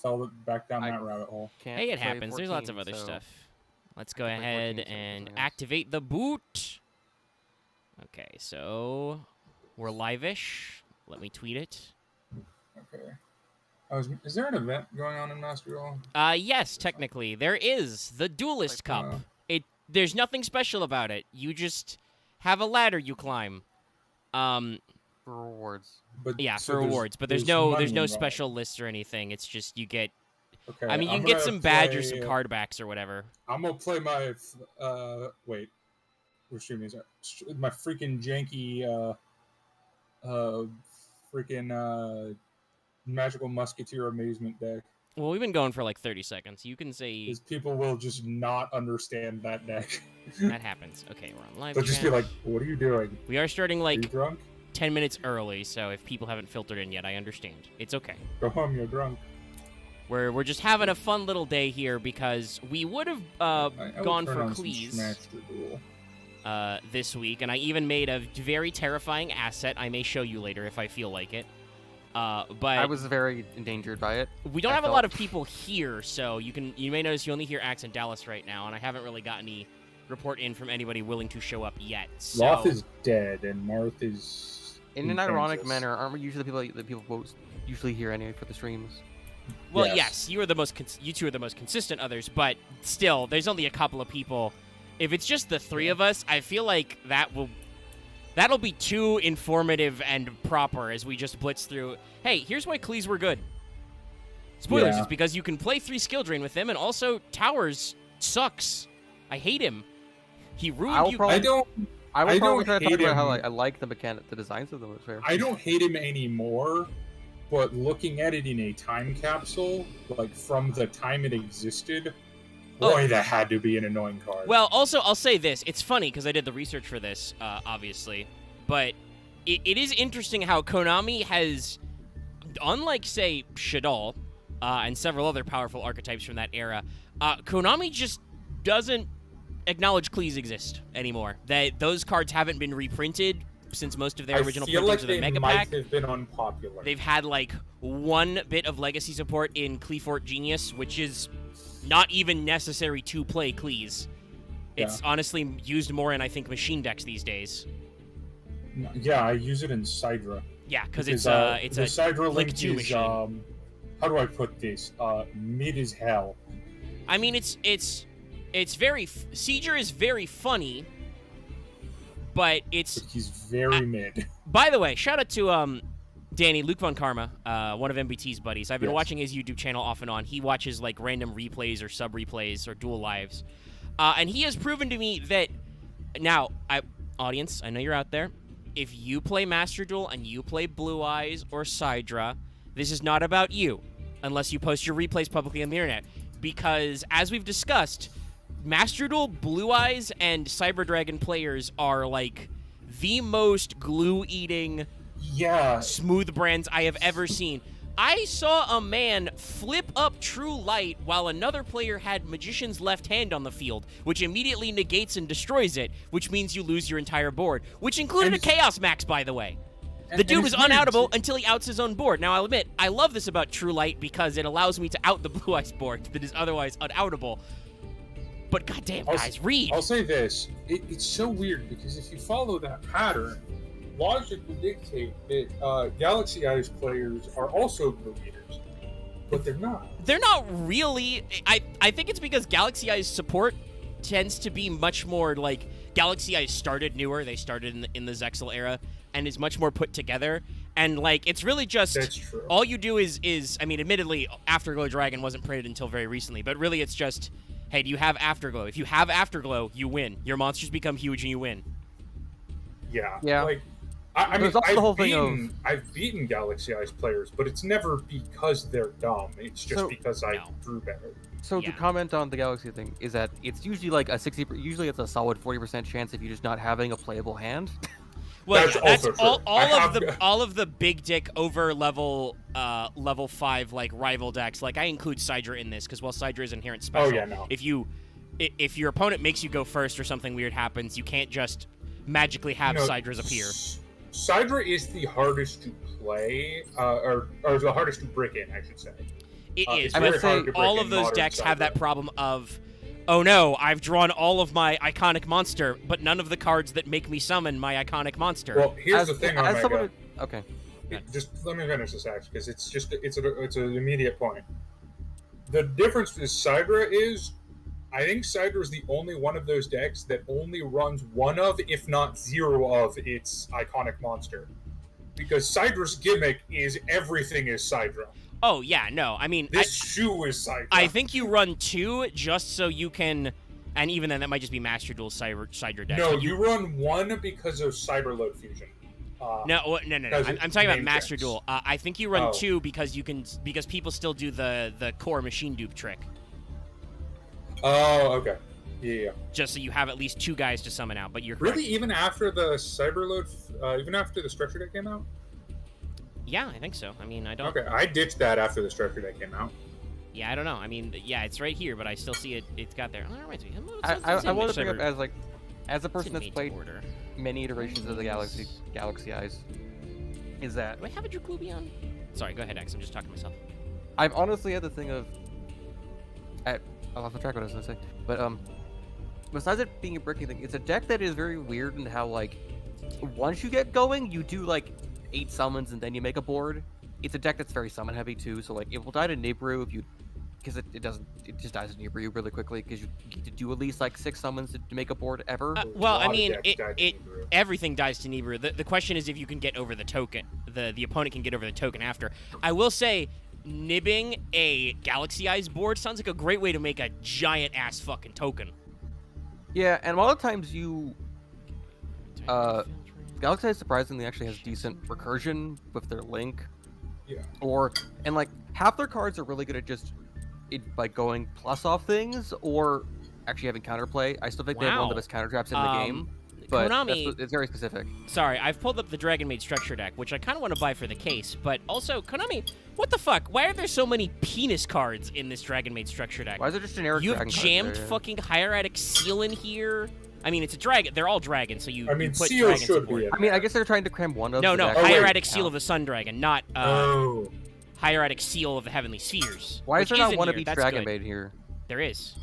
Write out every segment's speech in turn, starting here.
fell back down that rabbit hole. Can't Hey, it play happens. There's lots of 14, other so stuff. Let's go Can't play ahead 14, so and something else. activate the boot. Okay, so we're live-ish. Let me tweet it. Okay. Is there an event going on in Master Duel? Yes, technically. There is. The Duelist Cup. There's nothing special about it. You just have a ladder you climb. For rewards. But, Yeah, so for rewards. But there's no money involved. special lists or anything. It's just you get... Okay, I mean, you I'm can get gonna some badge or play- some card backs or whatever. I'm gonna play my wait. We're streaming my freaking janky magical musketeer amazement deck. Well, we've been going for like 30 seconds. You can say... Because people will just not understand that deck. That happens. Okay, we're on live They'll just be chat. like, what are you doing? We are starting Are you like drunk? 10 minutes early, so if people haven't filtered in yet, I understand. It's okay. Go home, you're drunk. We're just having a fun little day here because we would have I will gone turn for on some Cleese Master Duel. this week, and I even made a very terrifying asset I may show you later if I feel like it. But I was very endangered by it. we don't I have a felt- lot of people here, so you may notice you only hear Axe and Dallas right now, and I haven't really got any report in from anybody willing to show up yet. So Loth is dead, and Marth is In an ironic Kansas. manner, aren't we usually the people most usually hear anyway for the streams? well, Yes. yes, you are the most you two are the most consistent others, but still, there's only a couple of people. If it's just the three of us, I feel like that'll be too informative and proper as we just blitz through. Hey, here's why Cleese were good. Spoilers, Yeah. it's because you can play 3 skill drain with him, and also Towers sucks. I hate him. He ruined I'll you. probably- I don't I would I probably don't try to talk hate about how him. I like the mechanic, the designs of them. It's fair. I don't hate him anymore, but looking at it in a time capsule, like from the time it existed, boy, that had to be an annoying card. Well, also, I'll say this. It's funny because I did the research for this, obviously. But it is interesting how Konami has, unlike, say, Shadal and several other powerful archetypes from that era, Konami just doesn't acknowledge Cleese exist anymore. That those cards haven't been reprinted since most of their original I feel like printings of the they Mega might Pack. have been unpopular. They've had, like, one bit of legacy support in Cleefort Genius, which is not even necessary to play Cleese. It's honestly used more in, I think, machine decks these days. Yeah, I use it in Sidra. Yeah, because it's the a Sidra Link link 2 is machine. how do I put this? Mid as hell. I mean, it's very Sieger is very funny, but it's. He's very mid. By the way, shout out to Danny Luke Von Karma, one of MBT's buddies. I've been Yes. watching his YouTube channel off and on. He watches like random replays or sub replays or dual lives, and he has proven to me that now, audience, I know you're out there. If you play Master Duel and you play Blue Eyes or Sidra, this is not about you, unless you post your replays publicly on the internet. Because, as we've discussed, Master Duel, Blue Eyes, and Cyber Dragon players are, like, the most glue-eating, Yeah. smooth brands I have ever seen. I saw a man flip up True Light while another player had Magician's Left Hand on the field, which immediately negates and destroys it, which means you lose your entire board, which included a And- Chaos Max, by the way. The And dude was it's weird, unoutable too. until he outs his own board. Now, I'll admit, I love this about True Light because it allows me to out the Blue Eyes board that is otherwise unoutable. But goddamn, guys, read! I'll say this. It's so weird because if you follow that pattern, logic would dictate that Galaxy Eyes players are also blue eaters, but they're not. They're not really. I think it's because Galaxy Eyes support tends to be much more like Galaxy Eyes started newer. They started in the Zexal era and is much more put together. And like it's really just That's true. all you do is I mean, admittedly, Afterglow Dragon wasn't printed until very recently, but really it's just, hey, do you have Afterglow? If you have Afterglow, you win. Your monsters become huge and you win. Yeah. Yeah. Like, I mean, There's also the whole thing I've beaten Galaxy Eyes players, but it's never because they're dumb. It's just So- because I No. drew better. So Yeah. to comment on the Galaxy thing is that it's usually like a 60. Usually it's a solid 40% chance if you're just not having a playable hand. Well, That's yeah, that's also all, true. all I of have- all of the big dick over level 5 like rival decks. Like I include Sidra in this because while Sidra is inherent special, yeah, no. if your opponent makes you go first or something weird happens, you can't just magically have Sidras appear. Sidra is the hardest to play, or the hardest to brick in, I should say. It is. It's I would very say hard to break All in of those modern decks have that Cyber. problem of, oh no, I've drawn all of my iconic monster, but none of the cards that make me summon my iconic monster. Well, here's the thing, as someone Omega. okay. Just let me finish this, actually, because it's an immediate point. The difference with Sidra is, I think Sidra is the only one of those decks that only runs one of, if not zero of, its iconic monster. Because Sidra's gimmick is everything is Sidra. Oh yeah, no, I mean, This shoe is Sidra. I think you run 2 just so you can, and even then that might just be Master Duel Sidra decks. No, but you run 1 because of Cyber Load Fusion. No. I'm talking about name Master checks. Duel. I think you run Oh. 2 because people still do the core machine dupe trick, Oh, okay. Yeah. just so you have at least 2 guys to summon out. But you're Really, correct. even after the Cyber Load, even after the Structure Deck came out? Yeah, I think so. I mean, I don't. Okay, I ditched that after the Structure Deck came out. Yeah, I don't know. I mean, yeah, it's right here, but I still see it. It's got there. Oh, that reminds me. I want to bring up as a person it's in that's made played to order. many iterations of the Galaxy Eyes, is that Do I have a Draglubion? Sorry, go ahead, X. I'm just talking to myself. I've honestly had the thing of I lost the track what I was gonna say, but besides it being a breaking thing, it's a deck that is very weird in how like once you get going, you do like 8 summons and then you make a board. It's a deck that's very summon heavy too, so like it will die to Nibiru if you, because it just dies to Nibiru really quickly because you get to do at least like 6 summons to make a board ever. Well, A lot I of mean, decks died to Nibiru. everything dies to Nibiru. The question is if you can get over the token. The opponent can get over the token after. I will say, nibbing a Galaxy Eyes board sounds like a great way to make a giant ass fucking token. Yeah, and a lot of times you Galaxy Eyes surprisingly actually has decent recursion with their link. Yeah. And like half their cards are really good at just like going plus off things or actually having counterplay. I still think they have one of Wow. the best counter traps in the game, but Konami- it's very specific. Sorry, I've pulled up the Dragon Maid structure deck, which I kind of want to buy for the case, but also, Konami, what the fuck? Why are there so many penis cards in this Dragon Maid structure deck? Why is it just generic? You've dragon cards jammed there, yeah? fucking Hieratic Seal in here. I mean, it's a dragon. They're all dragons, so you, I mean, you put Seal dragons should aboard. be in I mean, I guess they're trying to cram one of No, the no, decks. Oh, wait. Hieratic Seal Count. of the Sun Dragon, not Oh. Hieratic Seal of the Heavenly Spheres. Why is which there not in one of here. each That's dragon good. made here? There is.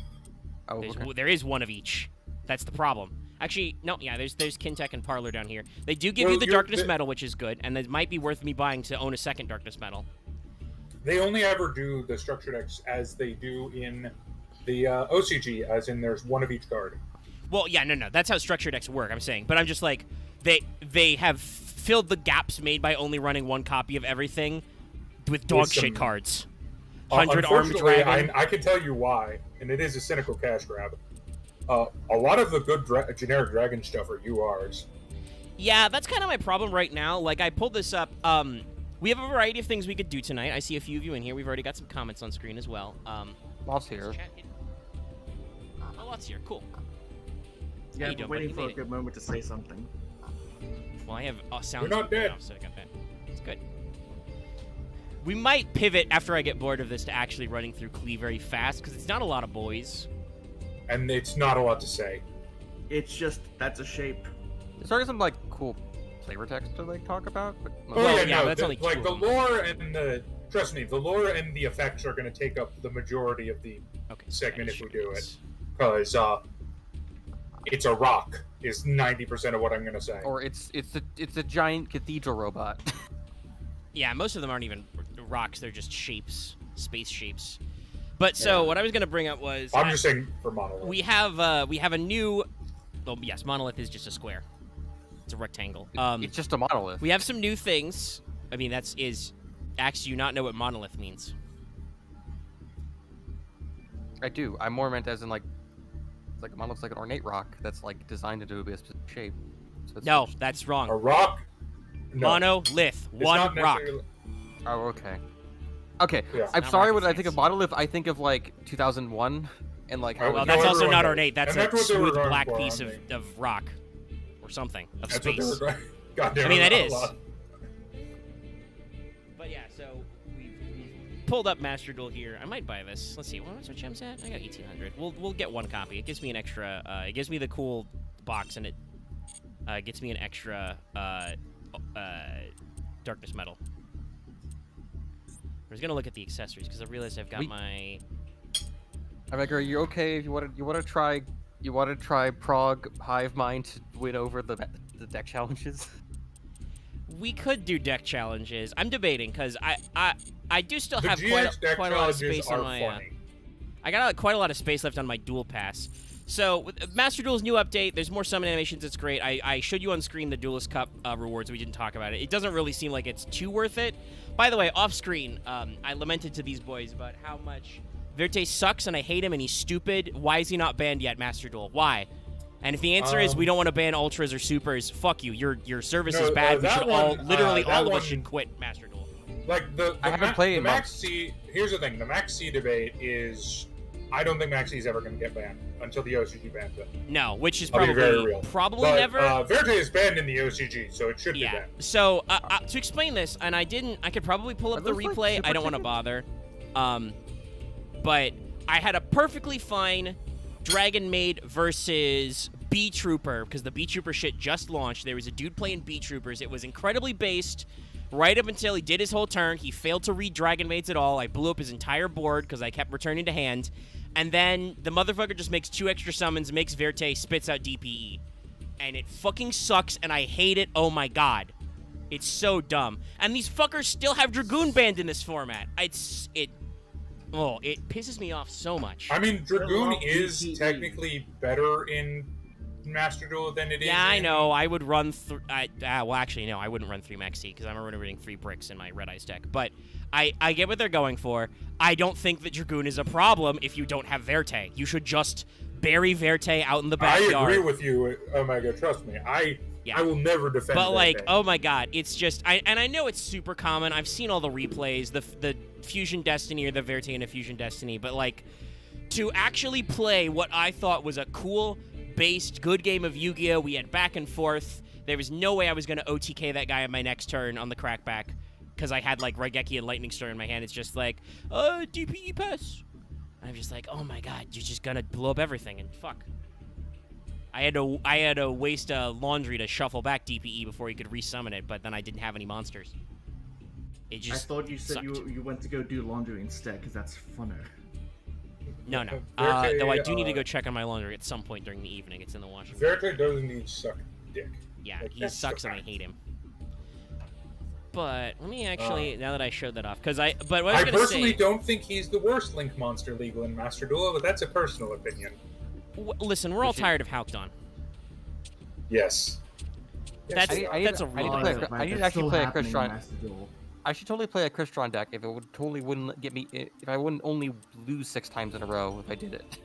Oh, There's, okay. there is one of each. That's the problem. Actually, no, yeah, there's Kintech and Parlor down here. They do give Well, you the you're- Darkness the- Metal, which is good, and it might be worth me buying to own a second Darkness Metal. They only ever do the structure decks as they do in the OCG, as in there's one of each card. Well, yeah, no, that's how structure decks work, I'm saying. But I'm just like, they have filled the gaps made by only running one copy of everything with dog shit some- cards. 100 armed Unfortunately, dragon. I can tell you why, and it is a cynical cash grab. A lot of the good generic dragon stuff are URs. Yeah, that's kind of my problem right now. Like, I pulled this up. We have a variety of things we could do tonight. I see a few of you in here. We've already got some comments on screen as well. Lots here. Oh, lots here. Cool. How Yeah, you I'm doing, waiting buddy? for You a made good moment to say something. Well, I have sounds You're not dead. now, so I got that. It's good. We might pivot after I get bored of this to actually running through Klee very fast, because it's not a lot of boys. And it's not a lot to say. It's just, that's a shape. There's already some like cool flavor text to like talk about, but Oh Well, yeah, yeah, no, that's only like two the of them. lore and the trust me, the lore and the effects are going to take up the majority of the Okay. segment if we do it, Instruments. because it's a rock is 90% of what I'm going to say. or it's a giant cathedral robot. Yeah, most of them aren't even rocks. They're just shapes, space shapes. But so Yeah. what I was gonna bring up was I'm just saying for monolith. we have a new. Well, yes, monolith is just a square. It's a rectangle. It's just a monolith. We have some new things. I mean, Axe, do you not know what monolith means? I do. I more meant as in like, it's like a monolith's like an ornate rock that's like designed into a specific shape. So it's No, just- that's wrong. a rock. No, Monolith, it's one not rock. necessarily- Oh, okay. Okay. Yeah. I'm not sorry. rocket When I think science. of monolith, I think of like 2001 and like how. Oh, Well, it- that's No, also everyone not does. ornate. That's And a that's what they were smooth going black for, piece I of, think. of rock or something of That's what they space. were going. Goddamn, I mean, that not a is. lot. But yeah, so we've pulled up Master Duel here. I might buy this. Let's see, what's our gems at? I got 1,800. We'll get one copy. It gives me an extra. It gives me the cool box, and it gets me an extra darkness metal. was gonna look at the accessories because I realized I've got my. I'm like, are you okay if you want to try Prague Hive Mind to win over the deck challenges? We could do deck challenges. I'm debating because I do still The have GX deck quite a lot of challenges space on are my. funny. I got quite a lot of space left on my Duel Pass. So, with Master Duel's new update, there's more summon animations. It's great. I showed you on screen the Duelist Cup rewards. We didn't talk about it. It doesn't really seem like it's too worth it. By the way, off screen, I lamented to these boys about how much Verte sucks and I hate him and he's stupid. Why is he not banned yet, Master Duel? Why? And if the answer is we don't want to ban ultras or supers, fuck you. Your service is bad. We should all of us should quit Master Duel. Like the Max C. Here's the thing: the Max C debate is, I don't think Max C is ever going to get banned until the OCG bans it. No, which is I'll be very real. probably but, never. Verte is banned in the OCG, so it should be banned. So to explain this, and I could probably pull up the replay. I don't want to bother. But I had a perfectly fine Dragon Maid versus Bee Trooper, because the Bee Trooper shit just launched. There was a dude playing Bee Troopers. It was incredibly based right up until he did his whole turn. He failed to read Dragon Maids at all. I blew up his entire board because I kept returning to hand. And then the motherfucker just makes 2 extra summons, makes Verte, spits out DPE. And it fucking sucks, and I hate it. Oh my god. It's so dumb. And these fuckers still have Dragoon banned in this format. It pisses me off so much. I mean, Dragoon is technically better in Master Duel than it is. Yeah, I know. I would run. Well, actually, no. I wouldn't run 3 Maxi because I'm already running 3 bricks in my Red Eyes deck. But I get what they're going for. I don't think that Dragoon is a problem if you don't have Verte. You should just bury Verte out in the backyard. I agree with you, Omega. Trust me. I will never defend. But like, Verte. oh my god, it's just. I know it's super common. I've seen all the replays, the Fusion Destiny or the Verte and a Fusion Destiny. But like, to actually play what I thought was a cool, based, good game of Yu-Gi-Oh! We had back and forth. There was no way I was going to OTK that guy on my next turn on the crackback because I had like Raigeki and Lightning Star in my hand. It's just like, DPE pass. And I'm just like, oh my god, you're just gonna blow up everything and fuck. I had to waste laundry to shuffle back DPE before he could resummon it, but then I didn't have any monsters. It just I thought you said sucked. you went to go do laundry instead, because that's funner. No. Verte, Though I do need to go check on my laundry at some point during the evening. It's in the washing. Verte doesn't need suck dick. Yeah, Like, he that's sucks the and I fact. hate him. But let me actually, now that I showed that off, because but what I I was gonna personally say, don't think he's the worst Link monster legal in Master Duel, but that's a personal opinion. listen, we're all tired of Halcdon. Yes. That's I that's a need real. to play Right, I need to that's actually still play a happening in Crystron. Master Duel. I should totally play a Crystron deck if it wouldn't get me if I wouldn't only lose 6 times in a row if I did it.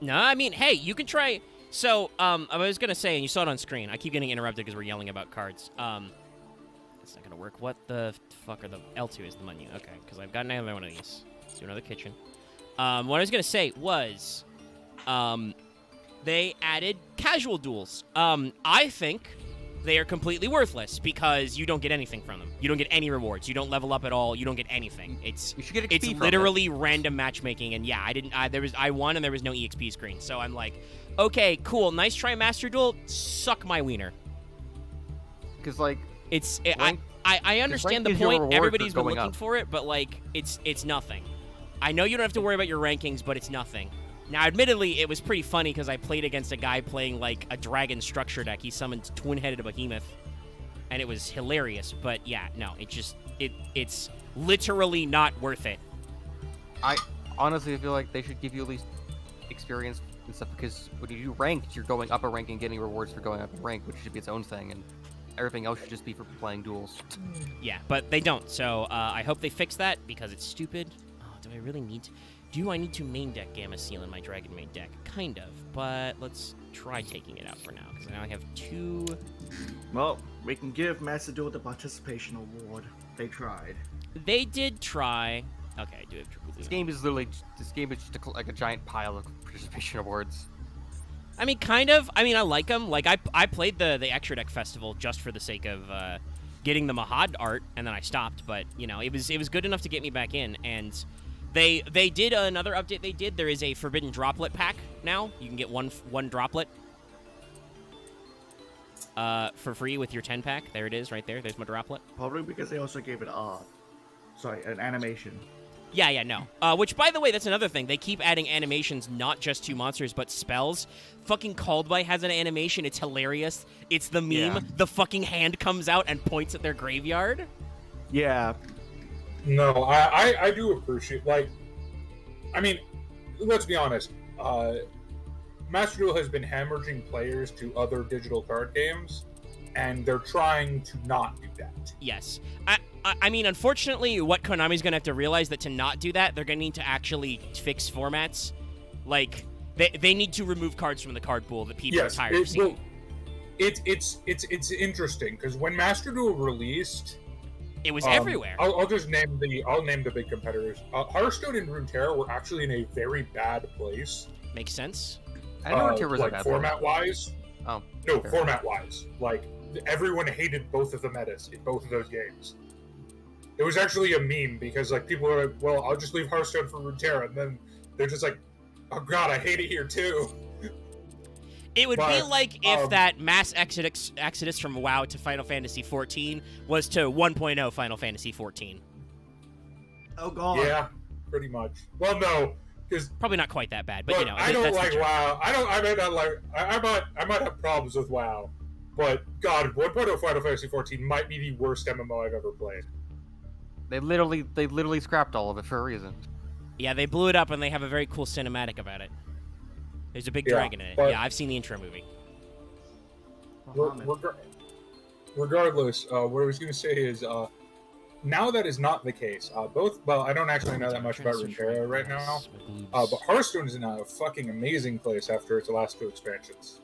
No, I mean, hey, you can try. So, I was gonna say, and you saw it on screen. I keep getting interrupted because we're yelling about cards. It's not gonna work. What the fuck are the L2 is the menu? Okay, because I've got another one of these. Let's do another kitchen. What I was gonna say was, they added casual duels. I think they are completely worthless because you don't get anything from them. You don't get any rewards. You don't level up at all. You don't get anything. You should get XP It's from literally random matchmaking, and yeah, I won, and there was no EXP screen. So I'm like, okay, cool, nice try, Master Duel. Suck my wiener. Because like I understand the rank is your point. reward for Everybody's been going looking up. for it, but like, it's nothing. I know you don't have to worry about your rankings, but it's nothing. Now, admittedly, it was pretty funny because I played against a guy playing like a dragon structure deck. He summoned twin-headed behemoth, and it was hilarious. But yeah, no, it's literally not worth it. I honestly feel like they should give you at least experience and stuff because when you do ranked, you're going up a rank and getting rewards for going up a rank, which should be its own thing, and everything else should just be for playing duels. Yeah, but they don't. So I hope they fix that because it's stupid. Oh, do I really need to? Do I need to main deck Gamma Seal in my Dragon Maid deck? Kind of, but let's try taking it out for now, because now I have 2... Well, we can give Master Duel the participation award. They tried. They did try... Okay, I do have This game is just like a giant pile of participation awards. I mean, kind of. I mean, I like them. Like, I played the Extra Deck Festival just for the sake of getting the Mahad art, and then I stopped, but, you know, it was good enough to get me back in, and... They did another update they did. There is a Forbidden Droplet pack now. You can get one droplet for free with your 10-pack. There it is right there. There's my droplet. Probably because they also gave it art. Sorry, an animation. Yeah, no. Which, by the way, that's another thing. They keep adding animations, not just to monsters, but spells. Fucking Called By has an animation. It's hilarious. It's the meme. Yeah. The fucking hand comes out and points at their graveyard. Yeah. No, I do appreciate, like, I mean, let's be honest. Master Duel has been hemorrhaging players to other digital card games, and they're trying to not do that. Yes. I mean, unfortunately, what Konami's going to have to realize that to not do that, they're going to need to actually fix formats. Like, they need to remove cards from the card pool that people are tired of seeing. It's interesting, because when Master Duel released... It was everywhere. I'll just name the big competitors. Hearthstone and Runeterra were actually in a very bad place. Makes sense. I know Runeterra was like a bad format-wise. Oh, No, okay. format-wise. Like, everyone hated both of the metas in both of those games. It was actually a meme, because, like, people were like, well, I'll just leave Hearthstone for Runeterra, and then they're just like, oh god, I hate it here, too. It would be like if that mass exodus from WoW to Final Fantasy XIV was to 1.0 Final Fantasy XIV. Oh god. Yeah, pretty much. Well, no, because... Probably not quite that bad, but, you know. I don't that's the like joke. WoW. I might have problems with WoW, but god, 1.0 Final Fantasy XIV might be the worst MMO I've ever played. They literally scrapped all of it for a reason. Yeah, they blew it up, and they have a very cool cinematic about it. There's a big dragon in it. but- Yeah, I've seen the intro movie. Regardless, what I was going to say is, now that is not the case. I don't actually know that much about Runeterra right now, but Hearthstone is in a fucking amazing place after its last 2 expansions.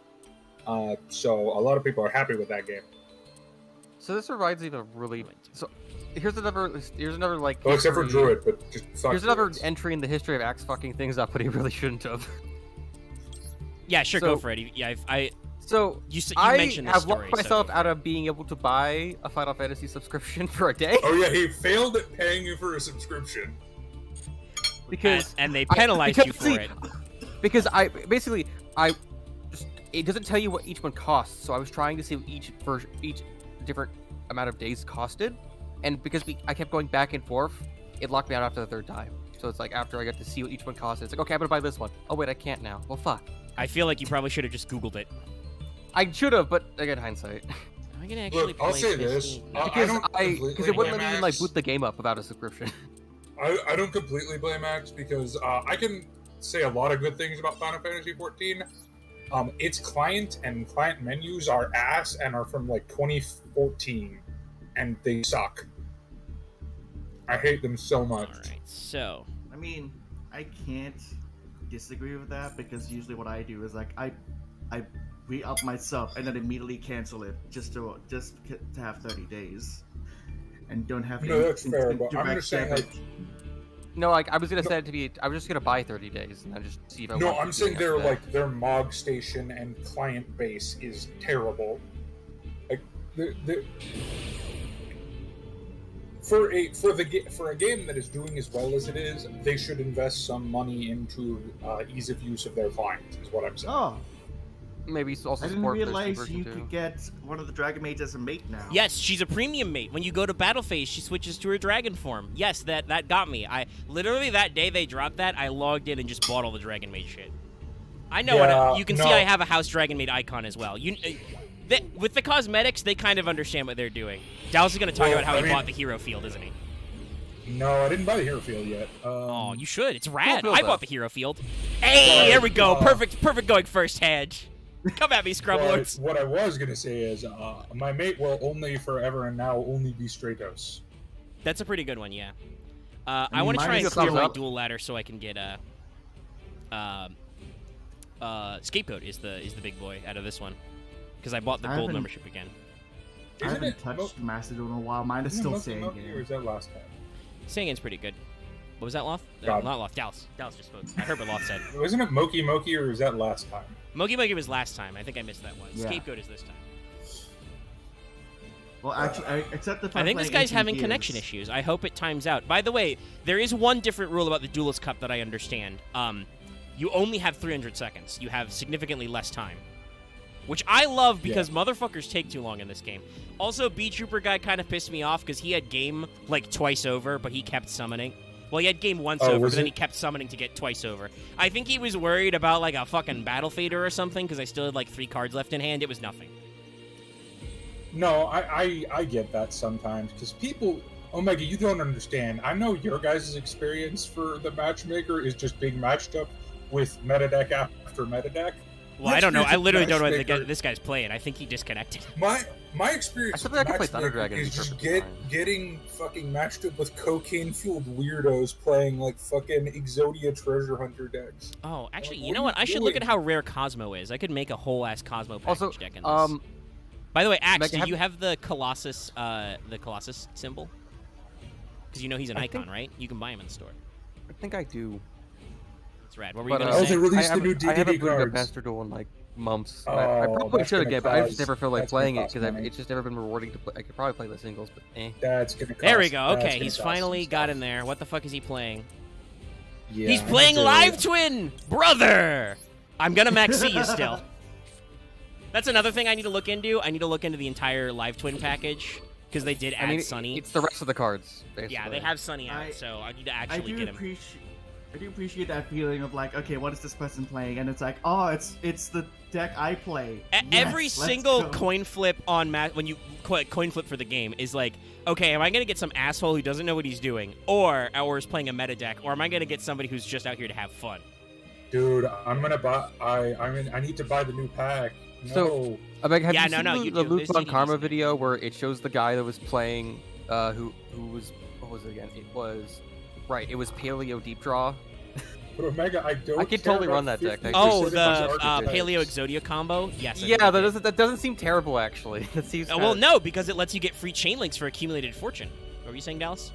So a lot of people are happy with that game. So this reminds me of a really... So here's another like... Well, except for history- Druid, but just fuck Here's another Druids. entry in the history of Axe fucking things up, but he really shouldn't have. Yeah, sure, So- go for it. Yeah, So you I mentioned this have story. locked myself out of being able to buy a Final Fantasy subscription for a day Oh yeah, he failed at paying you for a subscription. because and they penalized you for it. Because it doesn't tell you what each one costs. So I was trying to see what each different amount of days costed, and because I kept going back and forth, it locked me out after the 3rd time. So it's like after I got to see what each one costed, it's like, okay, I'm gonna buy this one. Oh wait, I can't now. Well, fuck. I feel like you probably should have just Googled it. I should have, but again, hindsight. I'm gonna actually Look, I'll play say this. 15. Because completely it wouldn't let me blame even like Axe. boot the game up without a subscription. I don't completely blame Axe because I can say a lot of good things about Final Fantasy XIV. Its client and client menus are ass and are from like 2014, and they suck. I hate them so much. Alright, so... I mean, I can't disagree with that because usually what I do is like I re-up myself and then immediately cancel it just to have 30 days and don't have No, that's fair, but I'm direct just saying, debit. like, No, like I was gonna set it to be. I was just gonna buy 30 days and then just see if I. no, want to I'm keep saying doing it after that. their MOG station and client base is terrible. Like for a game that is doing as well as it is, they should invest some money into ease of use of their client. Is what I'm saying. Oh, Maybe it's also I didn't support for the realize version you too. could get one of the Dragon Maids as a mate now. Yes, she's a premium mate. When you go to battle phase, she switches to her dragon form. Yes, that got me. I literally that day they dropped that, I logged in and just bought all the dragon maid shit. I know Yeah, you can no. see I have a house dragon maid icon as well. With the cosmetics, they kind of understand what they're doing. Dallas is going to talk Well, about how I he mean- bought the hero field, isn't he? No, I didn't buy the hero field yet. Oh, you should. It's rad. build I though. bought the hero field. Hey, Well, there we go. uh, Perfect going first hedge. Come at me, Scrubblords. What I was gonna say is, my mate will only forever and now only be Stratos. That's a pretty good one, yeah. I mean, want to mine try and is clear thumbs my up. dual ladder so I can get Scapegoat is the big boy out of this one because I bought the I gold haven't- membership again. I Isn't haven't it touched Mo- Master Duel in a while. Mine is isn't it still Moki saying Moki, or is it. that last time? Saying's pretty good. What was that, Loth? God. Not Loth. Dallas. Dallas just spoke. I heard what Loth said. Wasn't it Moki Moki, or is that last time? Mogi Mogi was last time. I think I missed that one. Yeah. Scapegoat is this time. Well, actually, except if I I'm think this playing guy's having 18 connection years. issues. I hope it times out. By the way, there is one different rule about the Duelist Cup that I understand. You only have 300 seconds. You have significantly less time. which I love because motherfuckers take too long in this game. Also, B-Trooper guy kind of pissed me off because he had game, like, twice over, but he kept summoning. Well, he had game once over, but then he kept summoning to get twice over. I think he was worried about, like, a fucking Battle Fader or something because I still had, like, 3 cards left in hand. It was nothing. No, I get that sometimes, because people... Omega, you don't understand. I know your guys' experience for the matchmaker is just being matched up with meta deck after meta deck. Well, I don't know. I literally don't know what this guy's playing. I think he disconnected. My experience with matchmaker is just getting fucking matched up with cocaine-fueled weirdos playing, like, fucking Exodia treasure hunter decks. Oh, actually, you know what? I should look at how rare Cosmo is. I could make a whole-ass Cosmo package deck in this. By the way, Axe, do you have the Colossus symbol? Because you know he's an icon, right? You can buy him in the store. I think I do. That's rad. What were you going to say? They released the new DDD I haven't played cards. Master Duel in, like, months. I probably should again, but I just never feel like playing it because it's just never been rewarding to play. I could probably play the singles, but eh. That's gonna cost, there we go. Okay, he's finally got in there. What the fuck is he playing? Yeah, he's playing Live Twin! Brother! I'm gonna max C you still. That's another thing I need to look into. I need to look into the entire Live Twin package. Because they did add Sunny. It's the rest of the cards, basically. Yeah, they have Sunny out, so I need to actually get him. I do appreciate that feeling of like, okay, what is this person playing? And it's like, oh, it's the deck I play. Every single coin flip on when you coin flip for the game is like, okay, am I gonna get some asshole who doesn't know what he's doing, or is playing a meta deck, or am I gonna get somebody who's just out here to have fun? Dude, I'm gonna buy. I need to buy the new pack. No. So, have you seen the Loop on Karma video where it shows the guy that was playing, who was, what was it again? It was Paleo Deep Draw. But Omega, I could totally run that deck. Oh, the Paleo Exodia combo? Yes. Yeah, that doesn't seem terrible, actually. That seems well, no, because it lets you get free chain links for accumulated fortune. What were you saying, Dallas?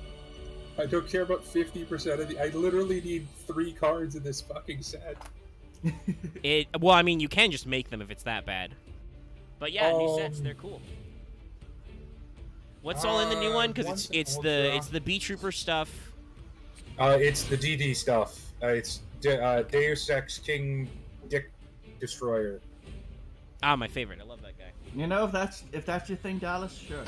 I don't care about 50% of the... I literally need 3 cards in this fucking set. Well, I mean, you can just make them if it's that bad. But yeah, new sets, they're cool. What's all in the new one? Because it's the B-Trooper stuff. It's the DD stuff. It's Deus Ex King Dick Destroyer. Ah, my favorite. I love that guy. You know, if that's your thing, Dallas, sure.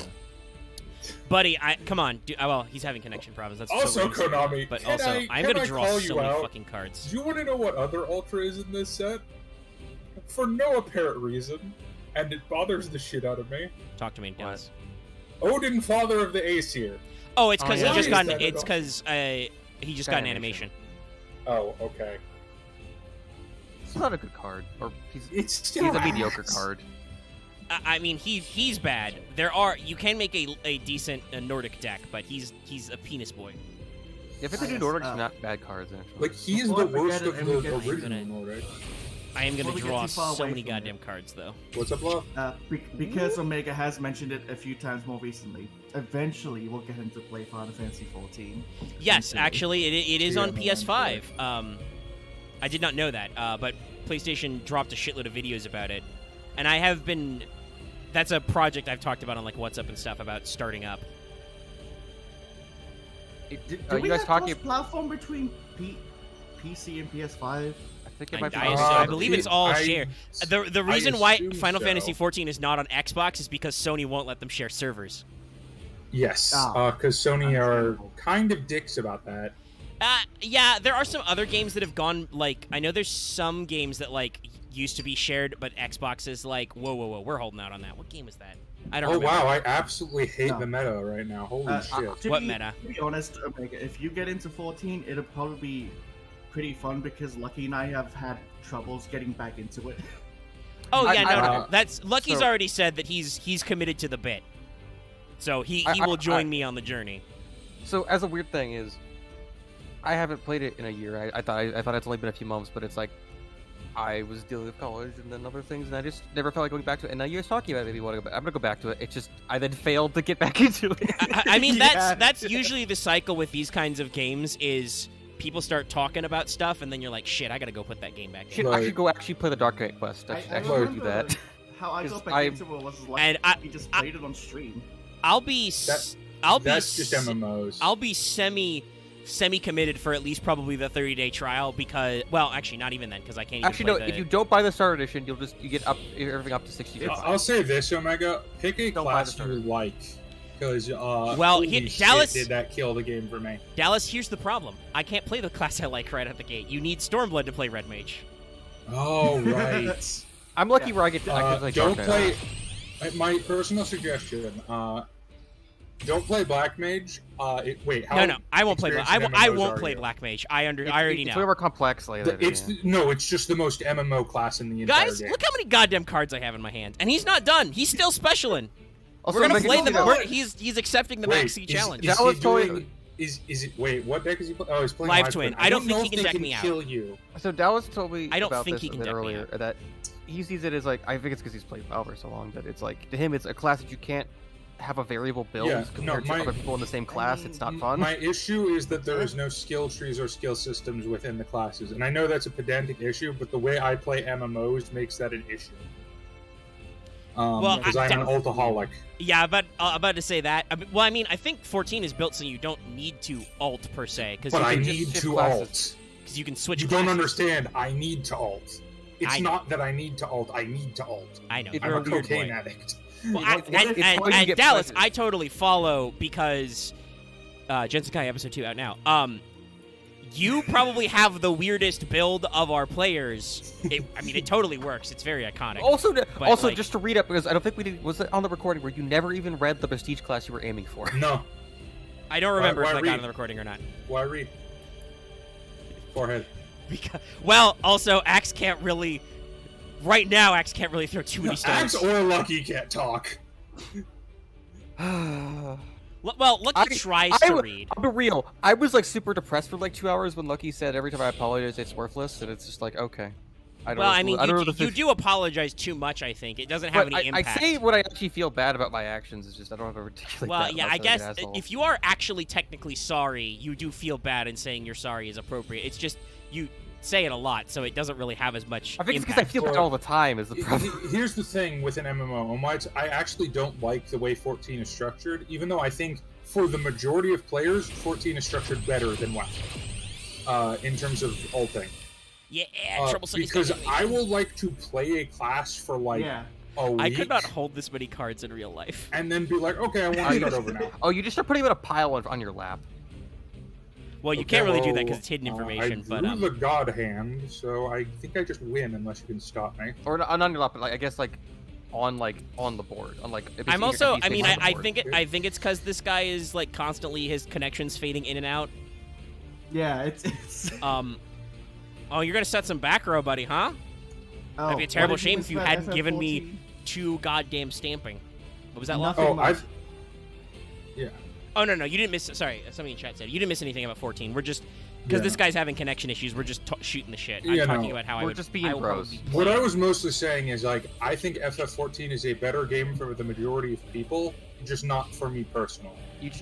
Buddy, come on. Well, he's having connection problems. That's also Konami. But also, I'm gonna draw so many fucking cards. Do you want to know what other Ultra is in this set? For no apparent reason, and it bothers the shit out of me. Talk to me, Dallas. Odin, father of the Aesir. Oh, it's because he just got. It's because he just got an animation. Oh, okay. It's not a good card, or he's a mediocre card. I mean, he's bad. You can make a decent Nordic deck, but he's a penis boy. Yeah, if it's a new Nordic, it's not bad cards actually. Like he's the worst of the original Nordic. I am gonna draw so many goddamn cards, though. What's up, Love? Because Omega has mentioned it a few times more recently. Eventually, we'll get him to play Final Fantasy 14. Yes, actually, it is on PS5. I did not know that, but PlayStation dropped a shitload of videos about it, and I have been. That's a project I've talked about on like WhatsApp and stuff about starting up. Do we have cross-platform between PC and PS5? I think it might be. I believe it's all shared. The reason why Final Fantasy 14 is not on Xbox is because Sony won't let them share servers. Yes, because Sony are kind of dicks about that. Yeah, there are some other games that have gone, like, I know there's some games that, like, used to be shared, but Xbox is like, whoa, we're holding out on that. What game is that? I don't remember. Wow, I absolutely hate the meta right now. Holy shit. What meta? To be honest, if you get into 14, it'll probably be pretty fun because Lucky and I have had troubles getting back into it. Oh, yeah, no. That's Lucky's already said that he's committed to the bit. So he will join me on the journey. So, as a weird thing is, I haven't played it in a year. I thought it's only been a few months, but it's like I was dealing with college and then other things, and I just never felt like going back to it. And now you guys talking about it, maybe want to go back. I'm gonna go back to it. It's just I then failed to get back into it. I mean, that's usually the cycle with these kinds of games is people start talking about stuff, and then you're like, shit, I gotta go put that game back in. I should go actually play the Dark Knight quest. I should do that. How I got back into it was like we just played it on stream. That's just MMOs. I'll be semi semi-committed for at least probably the 30-day trial because, well, actually not even then because I can't even Actually, no. play If you don't buy the starter edition, you get everything up to 60. I'll say this, Omega: pick a Don't buy class the you starter. like, because Well, holy shit, Dallas- did that kill the game for me? Dallas, here's the problem. I can't play the class I like right out the gate. You need Stormblood to play Red Mage. Oh right. I'm lucky where I get. I can Don't Dark play. Knight. My personal suggestion: don't play Black Mage. Wait, how? No, I won't play. experienced in I MMOs won't are play you? Black Mage. I already It's know. way more complex like that. It's it's just the most MMO class in the entire Guys, game. look how many goddamn cards I have in my hand, and he's not done. He's still specialing. Also, We're gonna Megan, play you the. know- He's accepting the Wait, Max C challenge. That he was totally- doing? Is it? Wait, what deck is he playing? Oh, he's playing Live Live Twin. I don't think know he if can they deck can me out. kill you. So Dallas told me I don't about think this he a can bit deck me earlier that he sees it as like I think it's because he's played WoW for so long that it's like to him it's a class that you can't have a variable build Yeah, compared no, to other people in the same class. It's not fun. My issue is that there is no skill trees or skill systems within the classes, and I know that's a pedantic issue, but the way I play MMOs makes that an issue. Well, Because I'm an ultaholic. Yeah, but about to say that. I mean, I think 14 is built so you don't need to alt per se, because But I can just need shift to classes. alt. you can switch. You don't classes. understand. I need to alt. It's I know. not that I need to alt. I need to alt. I know. If You're I'm a weird cocaine boy. addict. Well, What if- and how do you get Dallas, pledges? I totally follow because Jensenkai episode 2 out now. You probably have the weirdest build of our players. I mean, it totally works. It's very iconic. Also, like- just to read up because I don't think we did. Was it on the recording where you never even read the prestige class you were aiming for? No. I don't remember why if I got read? on the recording or not. Why read? Forehead. Because, well, also Axe can't really. Right now, Axe can't really throw too many stones. Axe or Lucky can't talk. Well, Lucky tries to read. I'll be real. I was like super depressed for like 2 hours when Lucky said every time I apologize it's worthless, and it's just like okay. I don't Well, know, I mean, I don't know you, the you fix- do apologize too much. I think it doesn't have but any I impact. say what I actually feel bad about my actions. It's just I don't have a particular. Well, yeah, I guess if you are actually technically sorry, you do feel bad, and saying you're sorry is appropriate. It's just you say it a lot, so it doesn't really have as much I think it's because I impact. feel bad all the time. Is the problem? Here's the thing with an MMO, and why I actually don't like the way 14 is structured, even though I think for the majority of players, 14 is structured better than WoW in terms of ulting. Yeah, troublesome. Because I will like to play a class for like Yeah. a week, I could not hold this many cards in real life. and then be like, okay, I want to start over now. Oh, you just start putting them in a pile on your lap. Well, you Okay, can't really do that well, because it's hidden I information. drew But the God Hand, so I think I just win unless you can stop me. Or not on your lap, but like I guess like on the board. On like. I'm basically also. your I mean, space on the I board. think it's because this guy is like constantly his connections fading in and out. Yeah, it's Oh, you're gonna set some back row, buddy, huh? Oh, That'd be a terrible what did shame miss if you about hadn't given me FF14? 2 goddamn stamping. What was that? Love? Nothing Oh, much. Yeah. Oh no, you didn't miss. Sorry, somebody in chat said you didn't miss anything about 14. We're just because Yeah. this guy's having connection issues. We're just shooting the shit. Yeah, I'm talking no. about how I We're would just being I will bros. probably be What I playing. was mostly saying is like I think FF14 is a better game for the majority of people, just not for me personally.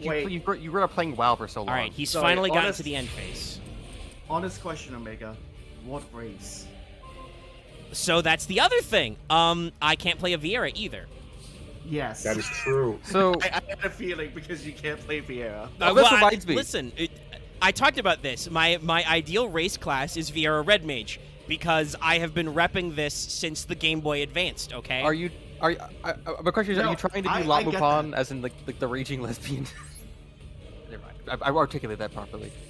Wait. You grew up playing WoW for so long. All right, he's Sorry, finally gotten honest- to the end phase. Honest question, Omega. What race? So that's the other thing. I can't play a Vieira either. Yes. That is true. So I had a feeling because you can't play Vieira. Oh, this reminds me. Listen, I talked about this. My ideal race class is Vieira Red Mage because I have been repping this since the Game Boy Advanced. Okay. are you? My question is: Are No, you trying to do I La get Lupin as in like the raging lesbian? Never mind. I articulated that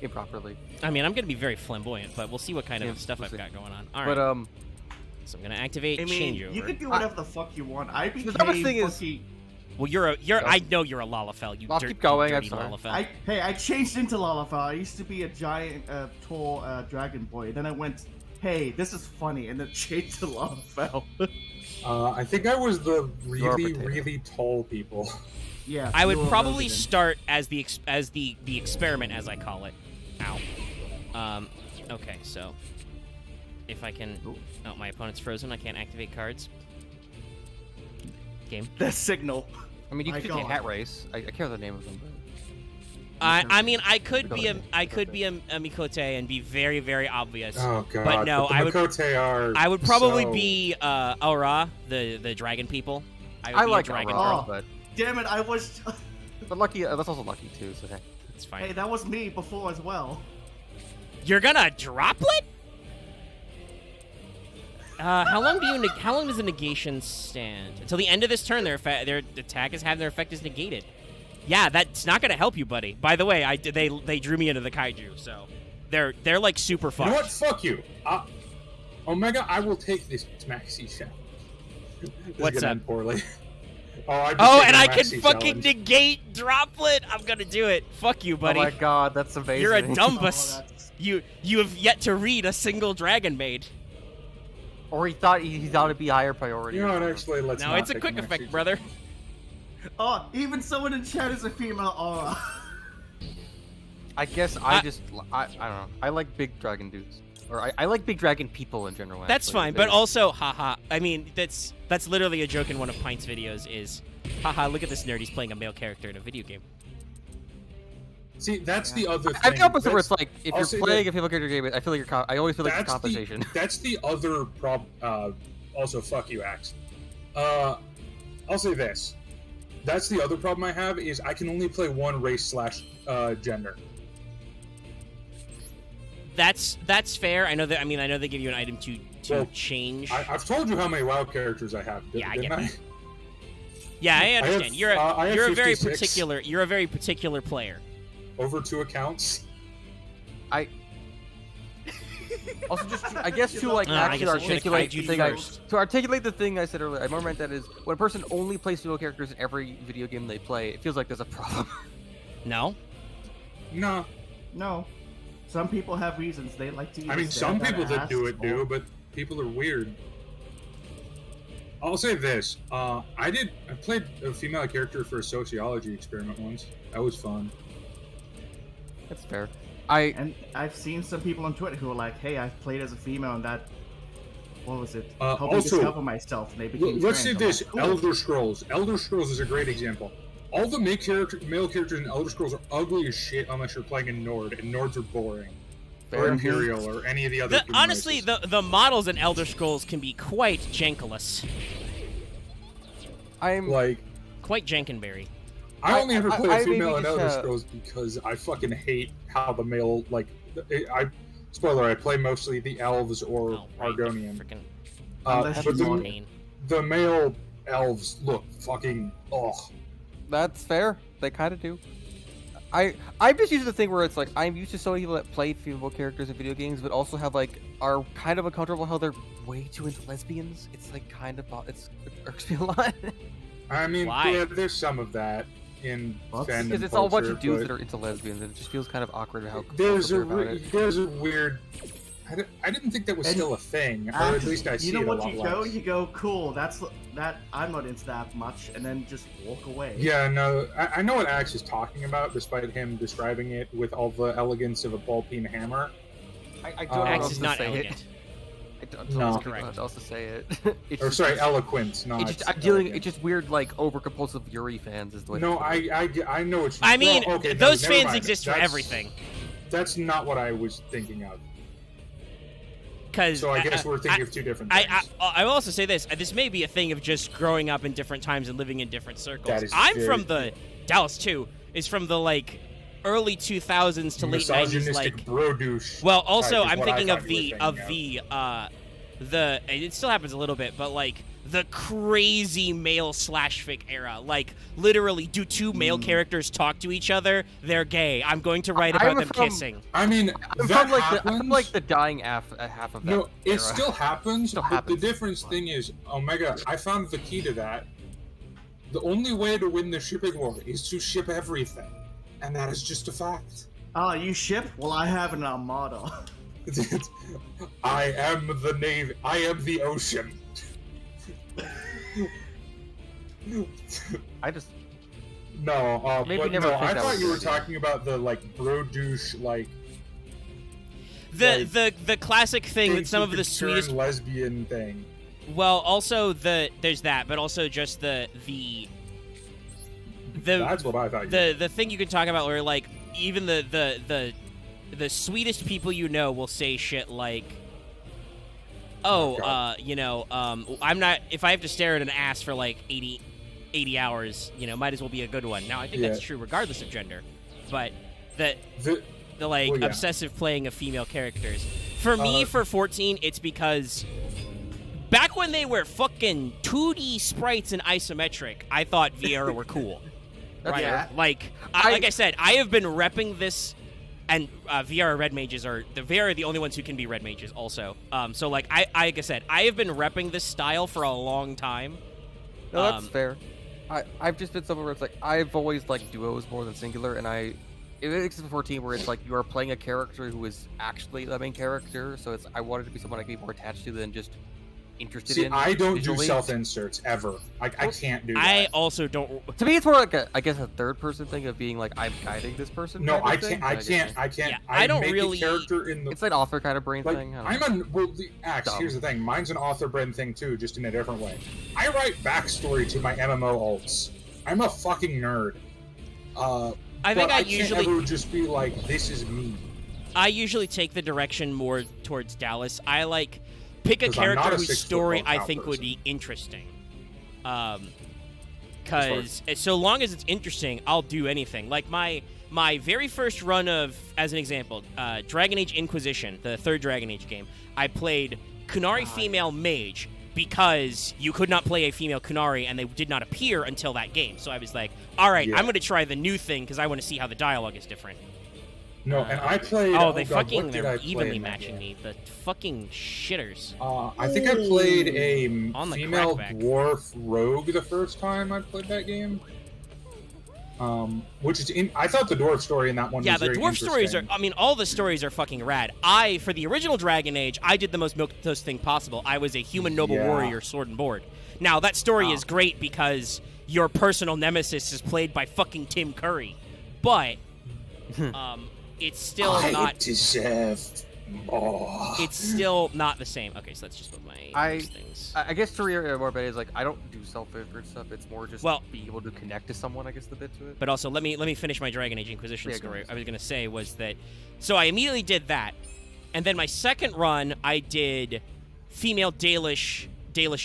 improperly. I mean, I'm gonna be very flamboyant, but we'll see what kind Yeah, of stuff we'll I've see. got going on. All right. But so I'm gonna activate I mean, changeover. you can do whatever the fuck you want. I became the dumbest thing is- fucking- Well, you're. I know you're a Lalafell. You I'll keep going, I'm dirty sorry. Lalafell. I changed into Lalafell. I used to be a giant, tall dragon boy. Then I went, hey, this is funny, and then changed to Lalafell. I think I was the You're a really, potato. really tall people. Yeah. I would you were probably Logan. start as the experiment, as I call it. Ow. Okay, so if I can. Oh, my opponent's frozen. I can't activate cards. Game. The signal. I mean, you My could get God. Hat Race. I can't remember the name of them. But... I mean, I could be a Mikote. Mikote and be very, very obvious. Oh god. But no, the I would- Mikote are I would probably so- be Aura, the dragon people. I would I be like a dragon Aurora, Oh. girl. but Damn it! I was. Lucky. That's also Lucky too. So hey. It's fine. Hey, that was me before as well. You're gonna droplet? How long does a negation stand? Until the end of this turn, their attack is having their effect is negated. Yeah, that's not gonna help you, buddy. By the way, they drew me into the kaiju, so they're like super fucked. You know what? Fuck you. Omega, I will take this maxi challenge. What's up? End poorly. And I can fucking negate droplet. I'm gonna do it. Fuck you, buddy. Oh my god, that's amazing. You're a dumbus. Oh, that's- You have yet to read a single Dragon Maid. Or he thought it'd be higher priority. You know what? Actually, let's. No, not it's a pick quick maxi effect, challenge. brother. Oh, even someone in chat is a female aura. I guess I don't know. I like big dragon dudes. Or I like big dragon people in general. That's actually. fine, but also, haha. I mean, that's literally a joke in one of Pint's videos. Is, haha, look at this nerd. He's playing a male character in a video game. See, that's the other thing. I'm the opposite where it's like, if I'll you're say playing that- a female character game, I feel like I always feel like it's compensation. That's the other problem. Also, fuck you, Axe. I'll say this. That's the other problem I have is I can only play one race / gender. That's fair. I know that. I mean, I know they give you an item to Well, change. I've told you how many WoW characters I have. Yeah, I didn't get that. Yeah, I understand. I have you're a very 56. particular. You're a very particular player. Over 2 accounts. Also, just I guess to like I actually guess I should've articulate kaiju the thing first. to articulate the thing I said earlier. I more meant that is when a person only plays female characters in every video game they play, it feels like there's a problem. No. No. No. Some people have reasons they like to use I mean, that some people that ass do it do, or- but people are weird. I'll say this. I played a female character for a sociology experiment once. That was fun. That's fair. And I've seen some people on Twitter who are like, "Hey, I've played as a female, and that, what was it? Helping also, discover myself." And they became Let's trans. say I'm this: like, cool. Elder Scrolls. Elder Scrolls is a great example. All the male characters in Elder Scrolls are ugly as shit unless you're playing in Nord, and Nords are boring. Or Fair. Imperial, or any of the other. human Honestly, races. the models in Elder Scrolls can be quite jankulous, I'm like. quite jankenberry. I only ever play I a female maybe in just, Elder Scrolls because I fucking hate how the male spoiler, I play mostly the elves or Oh, right, Argonian. frickin' Unless But you the want- pain. the male elves look fucking That's fair. They kind of do. I'm just used to the thing where it's like I'm used to so many people that play female characters in video games, but also have like are kind of uncomfortable how they're way too into lesbians. It's like kind of it irks me a lot I mean, Why? yeah, there's some of that in Well, fandom because it's all a bunch culture, of dudes but that are into lesbians, and it just feels kind of awkward how There's a about it. there's a weird. I didn't think that was And- still a thing, or at least I see you know it a what? lot You less. go, cool. That. I'm not into that much, and then just walk away. Yeah, no, I know what Axe is talking about, despite him describing it with all the elegance of a ball-peen hammer. I don't know Axe how is to not say elegant. it. I don't No. know Correct. how else to say it. It's Or just- sorry, eloquent, not. It's just, I'm dealing. elegant. It's just weird, like over compulsive Yuri fans is the way. No, to put it. I know what you. I mean, well, okay, no, those never fans mind. exist for That's- everything. That's not what I was thinking of. Because So I guess we're thinking of two different things. I will also say this. This may be a thing of just growing up in different times and living in different circles. That is I'm very from the Dallas too. Is from the like early 2000s to late 90s. Misogynistic Like, bro douche. well, also type is I'm what I thinking of thought you were thinking the it still happens a little bit, but like the crazy male /fic era. Like literally, do two male characters talk to each other? They're gay. I'm going to write about I'm them from- kissing. I mean, I'm that from like happens. the, I'm from like the dying half of that. No, it era. still happens, Still but happens. the difference thing is, Omega, I found the key to that. The only way to win the shipping war is to ship everything. And that is just a fact. Oh, you ship? Well, I have an armada. I am the Navy. I am the ocean. I just No, Maybe but never no, think I that thought was you were the idea. talking about the, like, bro douche, like, The classic thing that things some you of the could turn sweetest. lesbian thing. Well, also there's that, but also just the That's what I thought you the thing you can talk about where like even the sweetest people you know will say shit like, Oh, God. I'm not, if I have to stare at an ass for like 80 hours, might as well be a good one. Now I think that's Yeah. true regardless of gender, but the like well, yeah. obsessive playing of female characters. For me, for 14, it's because back when they were fucking 2D sprites and isometric, I thought Viera were cool. Right? Yeah. Like I said, I have been repping this, and Viera red mages are the only ones who can be red mages also. So like like I said, I have been repping this style for a long time. No, that's fair. I've just been someone where it's like I've always liked duos more than singular, and except for 14 where it's like you are playing a character who is actually the main character, so I wanted to be someone I could be more attached to than just interested in. I don't visually. do self-inserts ever. I can't do that. I also don't. To me, it's more like I guess a third-person thing of being like I'm guiding this person. No, kind of I thing. can't. Yeah, I don't make really- a character in the. It's like author kind of brain Like, thing. Axe, Dumb. here's the thing. Mine's an author brain thing too, just in a different way. I write backstory to my MMO alts. I'm a fucking nerd. I think but I can't usually ever just be like, this is me. I usually take the direction more towards Dallas. I like pick a 'Cause I'm not character a whose 6 foot story low I cow think would person. be interesting. Because so long as it's interesting, I'll do anything. Like my very first run of, as an example, Dragon Age Inquisition, the third Dragon Age game, I played Kunari female mage because you could not play a female Kunari and they did not appear until that game. So I was like, all right, Yeah. I'm going to try the new thing because I want to see how the dialogue is different. No, and I played. Oh, they God, fucking, what did I they're play evenly in that matching game? me. The fucking shitters. I think I played a On the female crackback. dwarf rogue the first time I played that game. Which is I thought the dwarf story in that one Yeah, was the very dwarf stories are, interesting. I mean, all the stories are fucking rad. For the original Dragon Age, I did the most milquetoast thing possible. I was a human noble Yeah. warrior sword and board. Now, that story is great because your personal nemesis is played by fucking Tim Curry. But, it's still not... deserve more. It's still not the same. Okay, so that's just what my things. I guess to reiterate more about it is like I don't do self-insert stuff. It's more just being able to connect to someone. I guess the bit to it. But also, let me finish my Dragon Age Inquisition Yeah, go story. ahead. I was gonna say was that, so I immediately did that, and then my second run I did female Dalish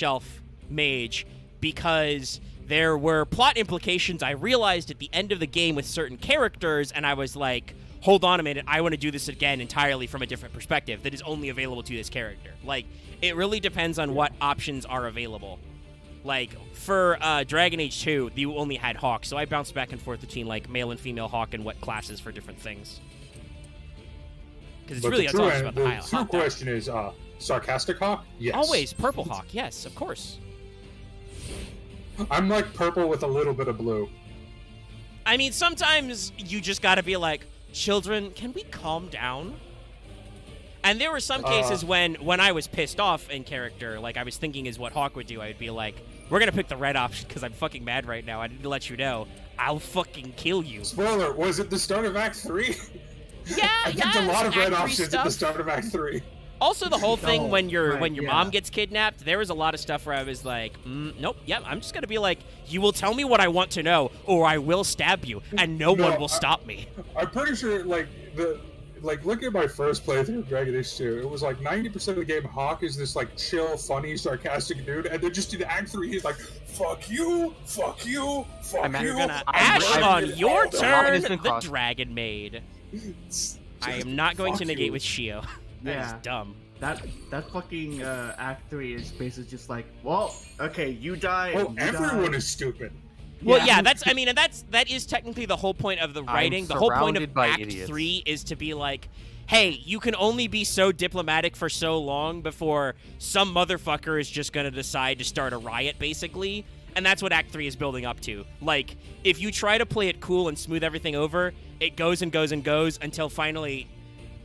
elf mage because there were plot implications I realized at the end of the game with certain characters, and I was like, hold on a minute, I want to do this again entirely from a different perspective that is only available to this character. Like, it really depends on what options are available. Like, for Dragon Age 2, you only had Hawk, so I bounced back and forth between, like, male and female Hawk and what classes for different things. Because it's really, it's all just about the high true Hawk. question is, sarcastic hawk? Yes. Always Purple Hawk, yes, of course. I'm like purple with a little bit of blue. I mean, sometimes you just gotta be like, children, can we calm down? And there were some cases when I was pissed off in character, like I was thinking is what Hawk would do, I would be like, we're gonna pick the red option because I'm fucking mad right now. I need to let you know. I'll fucking kill you. Spoiler, was it the start of Act 3? Yeah, I picked a lot of red Act 3 options at stuff. the start of Act 3. Also, the whole thing Oh, when your right, mom yeah. gets kidnapped, there was a lot of stuff where I was like, nope, yep, I'm just gonna be like, you will tell me what I want to know, or I will stab you, and no one will stop me. I'm pretty sure, looking at my first playthrough of Dragon Age 2, it was like 90% of the game, Hawk is this, like, chill, funny, sarcastic dude, and then just in Act 3, he's like, fuck you, fuck you, fuck I'm you. You're gonna I'm ash ready on for your all the turn, Hawk is the crossed. Dragon Maid. Just I am not going to fuck negate you. with Shio. That is Yeah. dumb. That fucking Act 3 is basically just like, well, okay, you die. Oh, and you everyone die. is stupid. Well, yeah, that is technically the whole point of the writing. The whole point of surrounded by Act idiots. 3 is to be like, hey, you can only be so diplomatic for so long before some motherfucker is just gonna decide to start a riot, basically. And that's what Act 3 is building up to. Like, if you try to play it cool and smooth everything over, it goes and goes and goes until finally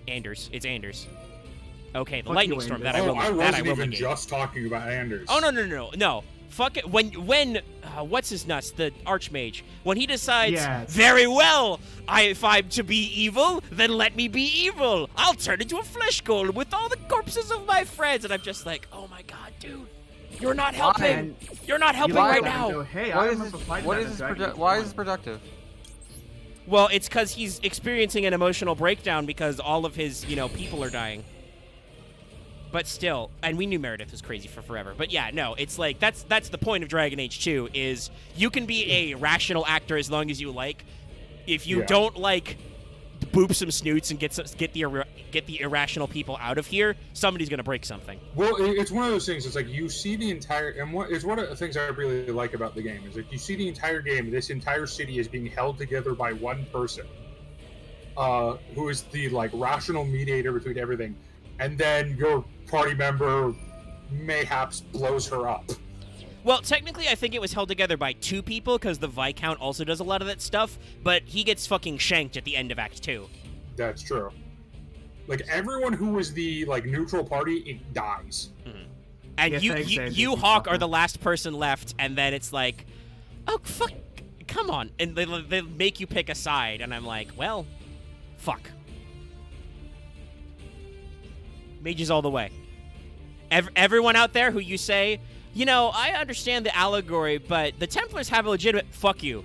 Anders. It's Anders. Okay, the Fuck lightning you, storm. Anders. That I will. I that I wasn't will even negate. just talking about Anders. Oh no! Fuck it. When what's his nuts? The Archmage. When he decides, Yes. very well, if I'm to be evil, then let me be evil. I'll turn into a flesh golem with all the corpses of my friends, and I'm just like, oh my god, dude, you're not helping. And You're not helping you right look at it and now. go, hey, I What is remember this? fighting What that is in this? Dragon Age Why is 1. this productive? Well, it's because he's experiencing an emotional breakdown because all of his, people are dying. But still, and we knew Meredith was crazy for forever. But yeah, no, it's like that's the point of Dragon Age 2 is you can be a rational actor as long as you like. If you Yeah. don't like boop some snoots and get the irrational people out of here, somebody's gonna break something. Well, it's one of those things. It's like you see the entire, and it's one of the things I really like about the game is like you see the entire game. This entire city is being held together by one person, who is the like rational mediator between everything, and then your party member mayhaps blows her up. Well, technically, I think it was held together by 2 people because the Viscount also does a lot of that stuff, but he gets fucking shanked at the end of Act 2. That's true. Like everyone who was the like neutral party, it dies. Mm-hmm. And Yeah, you Hawk, are the last person left, and then it's like, oh fuck, come on, and they make you pick a side, and I'm like, well, fuck. Mages all the way. Everyone out there who you say, you know, I understand the allegory, but the Templars have a legitimate... Fuck you.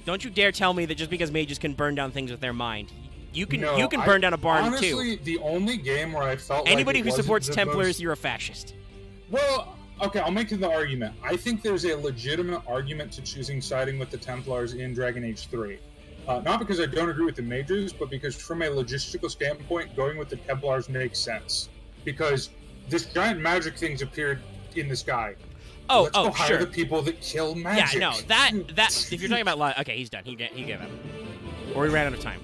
Don't you dare tell me that just because mages can burn down things with their mind. You can burn down a barn, honestly, too. Honestly, the only game where I felt anybody like who supports Templars, you're a fascist. Well, okay, I'll make the argument. I think there's a legitimate argument to choosing siding with the Templars in Dragon Age 3. Not because I don't agree with the mages, but because from a logistical standpoint, going with the Templars makes sense. Because this giant magic thing's appeared in the sky. Let's go hire sure. the people that kill magic. Yeah, no, that if you're talking about okay, he's done. He gave up, or he ran out of time.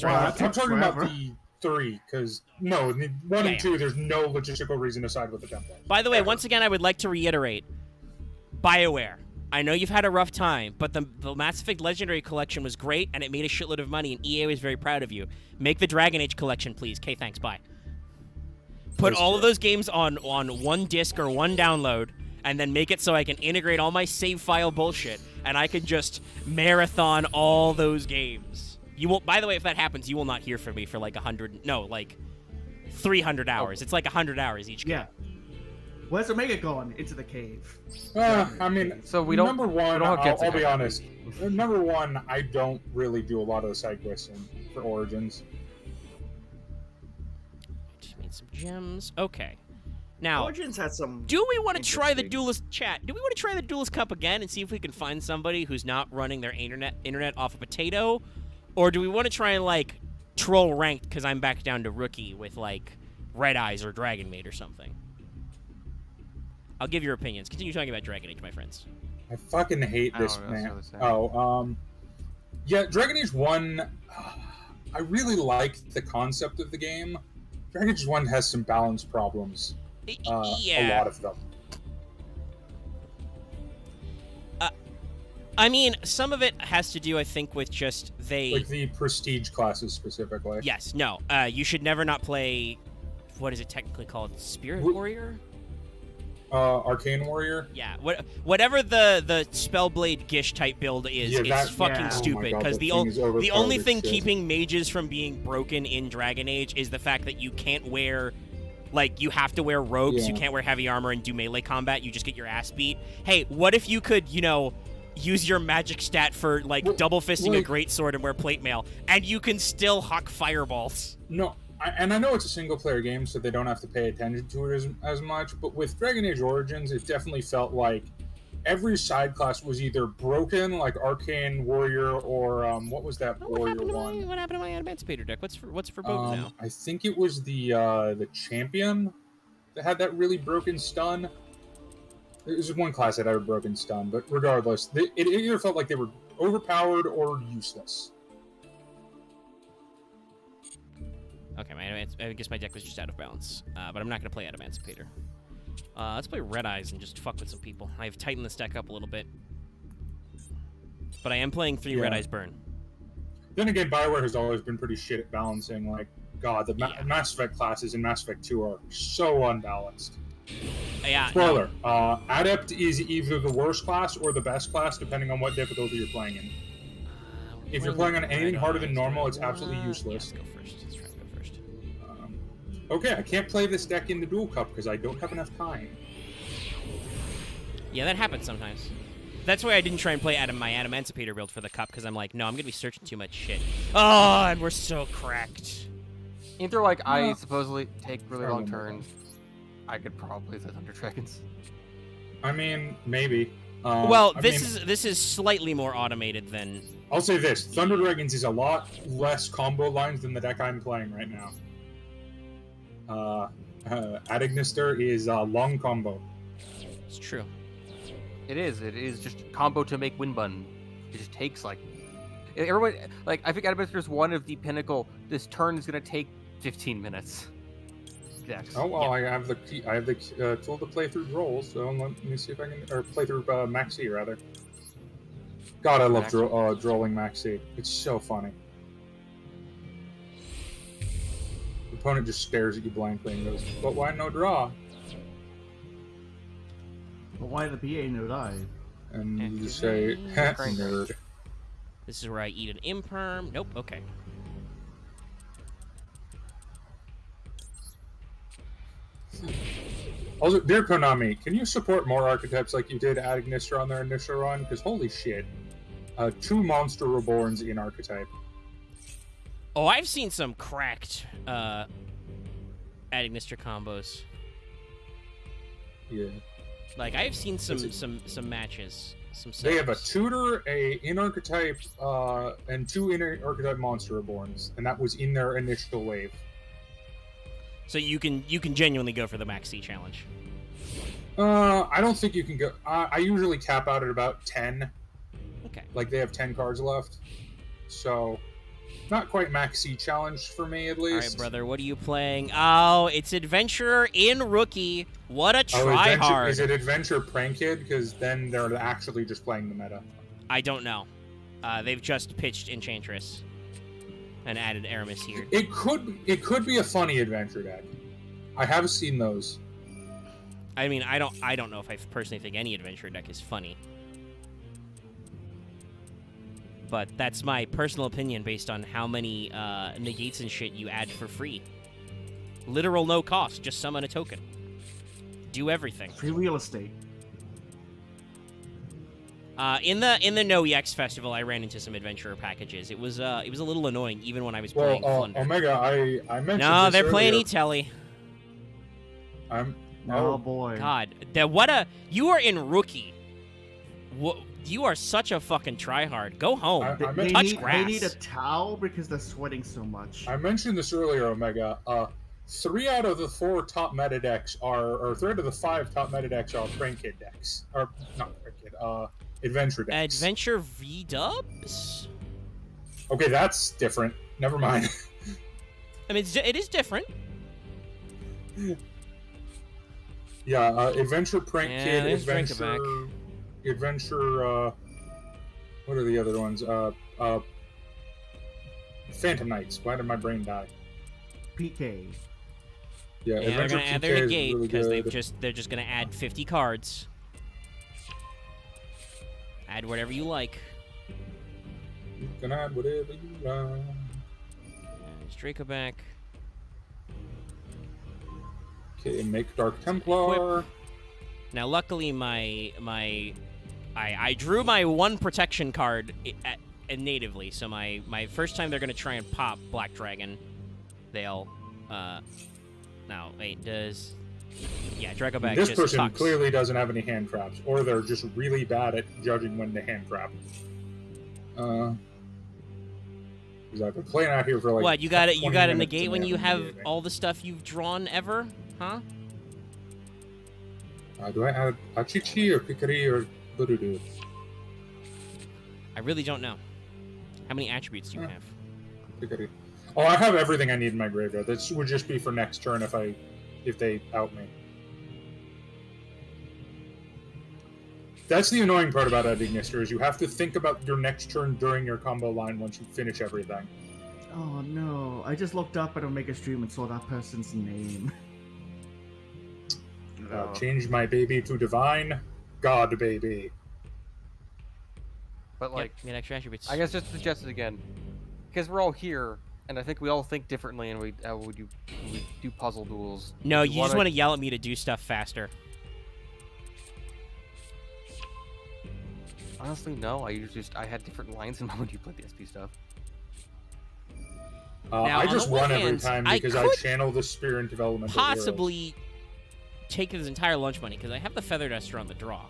I'm talking about the 3 because no, 1 and 2. There's no logistical reason to side with the Templars. By the way, once again, I would like to reiterate: BioWare. I know you've had a rough time, but the Mass Effect Legendary Collection was great, and it made a shitload of money, and EA was very proud of you. Make the Dragon Age Collection, please. Okay, thanks. Bye. Put all of those games on one disc or one download, and then make it so I can integrate all my save file bullshit, and I can just marathon all those games. You will. By the way, if that happens, you will not hear from me for like 300 hours. It's like 100 hours each game. Yeah. Where's Omega gone? Into the cave. I mean, So we don't. Number one, we don't have I'll be honest. Number one, I don't really do a lot of the side quests for Origins. Just made some gems. Okay. Now, Origins had some. do we want to try the interesting- Duelist chat? Do we want to try the Duelist Cup again and see if we can find somebody who's not running their internet off a potato, or do we want to try and like troll ranked because I'm back down to rookie with like Red Eyes or Dragon Maid or something? I'll give your opinions. Continue talking about Dragon Age, my friends. I fucking hate I this, don't really man. know what to say. Yeah, Dragon Age 1, I really like the concept of the game. Dragon Age 1 has some balance problems. Yeah. A lot of them. I mean, some of it has to do, I think, with just Like the prestige classes specifically. Yes, no. You should never not play... What is it technically called? Spirit Warrior? Arcane Warrior? Yeah, whatever the Spellblade Gish type build is, Yeah, it's fucking yeah. stupid. Oh my God, Because that the thing is only overpowered thing as shit. keeping mages from being broken in Dragon Age is the fact that you can't wear, like, you have to wear robes. Yeah. You can't wear heavy armor and do melee combat. You just get your ass beat. Hey, what if you could, you know, use your magic stat for like Well, double fisting like- a greatsword and wear plate mail, and you can still huck fireballs? No, and I know it's a single-player game, so they don't have to pay attention to it as much, but with Dragon Age Origins, it definitely felt like every side class was either broken, like Arcane Warrior, or what was that warrior one? What happened to my Emancipator deck? What's for both now? I think it was the champion that had that really broken stun. It was one class that had a broken stun, but regardless, it either felt like they were overpowered or useless. Okay, I guess my deck was just out of balance, but I'm not going to play Emancipator. Let's play Red Eyes and just fuck with some people. I've tightened this deck up a little bit, but I am playing 3 Red Eyes Burn. Then again, BioWare has always been pretty shit at balancing. Like, God, the Yeah. Mass Effect classes in Mass Effect 2 are so unbalanced. Yeah. Spoiler, Adept is either the worst class or the best class, depending on what difficulty you're playing in. If you're playing on anything harder than normal, it's absolutely useless. Yeah, let's go first. Let's try to go first. Okay, I can't play this deck in the Duel Cup because I don't have enough time. Yeah, that happens sometimes. That's why I didn't try and play my Emancipator build for the cup, because I'm like, no, I'm going to be searching too much shit. Oh, and we're so cracked. Either like I No. supposedly take really Probably long not. turns, I could probably the Thunder Dragons. I mean, maybe. Well, I this mean, is slightly more automated than. I'll say this: Thunder Dragons is a lot less combo lines than the deck I'm playing right now. Adignister is a long combo. It's true. It is. It is just combo to make win button. It just takes like everyone. Like I think Adventure is one of the pinnacle. This turn is gonna take 15 minutes. Decks. Oh well, I have the key, I have the tool to play through rolls. So let me see if I can or play through Maxi rather. God, I love drolling Maxi. It's so funny. The opponent just stares at you blankly and goes, "But why no draw?" But why the PA no die? And you just say, "Nerd." This is where I eat an imperm. Nope. Okay. Also, dear Konami, can you support more archetypes like you did at Ignister on their initial run? Because holy shit, 2 Monster Reborns in archetype. Oh, I've seen some cracked Ignister combos. Yeah. Like I've seen some matches. They have a setups. tutor, a in archetype, and 2 in archetype Monster Reborns, and that was in their initial wave. So you can genuinely go for the Max C challenge. I don't think you can go. I usually cap out at about 10. Okay. Like they have 10 cards left, so not quite Max C challenge for me at least. All right, brother. What are you playing? Oh, it's Adventurer in Rookie. What a try hard. Is it Adventure Prank Kid? Because then they're actually just playing the meta. I don't know. They've just pitched Enchantress and added Aramis here. It could be a funny adventure deck. I have seen those. I mean, I don't know if I personally think any adventure deck is funny. But that's my personal opinion based on how many negates and shit you add for free. Literal no cost, just summon a token. Do everything. Free real estate. In the No EX festival, I ran into some adventurer packages. It was a little annoying, even when I was playing Plunder. Omega, I mentioned. No, this they're playing earlier. E-Telly. Oh boy. God, you are in Rookie. You are such a fucking tryhard. Go home. Touch grass. They need a towel because they're sweating so much. I mentioned this earlier, Omega. 3 out of the 4 top meta decks or 3 out of the 5 top meta decks are Prank Kid decks. Or, not Prank Kid, Adventure decks. Adventure V-Dubs? Okay, that's different. Never mind. I mean, it is different. Yeah, Adventure Prank Kid, there's Adventure... Adventure, what are the other ones? Phantom Knights. Why did my brain die? PK. Yeah, they're Adventure gonna add PK their is negate really because good. they're just gonna add 50 cards. Add whatever you like. You can add whatever you want. There's Draco back. Okay, make Dark Templar. Now, luckily, I drew my 1 protection card natively, so my first time they're gonna try and pop Black Dragon, they'll now wait Draco bag This just person tucks. clearly doesn't have any hand traps, or they're just really bad at judging when to hand trap. Because I've been playing out here for like. What you got it? You got to 20 minutes negate and when they you have haven't all the stuff you've drawn ever, huh? Do I add Achichi or Pikari or Burudu? I really don't know. How many attributes do you Huh. have? Pikari. Oh, I have everything I need in my graveyard. This would just be for next turn if they out me. That's the annoying part about Ignister is you have to think about your next turn during your combo line once you finish everything. Oh no! I just looked up at Omega Stream and saw that person's name. No. Change my baby to divine, God baby. But like, Get extra attributes. I guess just to suggest it again, because we're all here, and I think we all think differently, and we do puzzle duels. No, We you just want to yell at me to do stuff faster. Honestly, no. I had different lines in mind when you played the SP stuff. Now, I on just the one run every hand, time I because I could channel the Spear and Developmental Heroes. Possibly take his entire lunch money because I have the Feather Duster on the draw.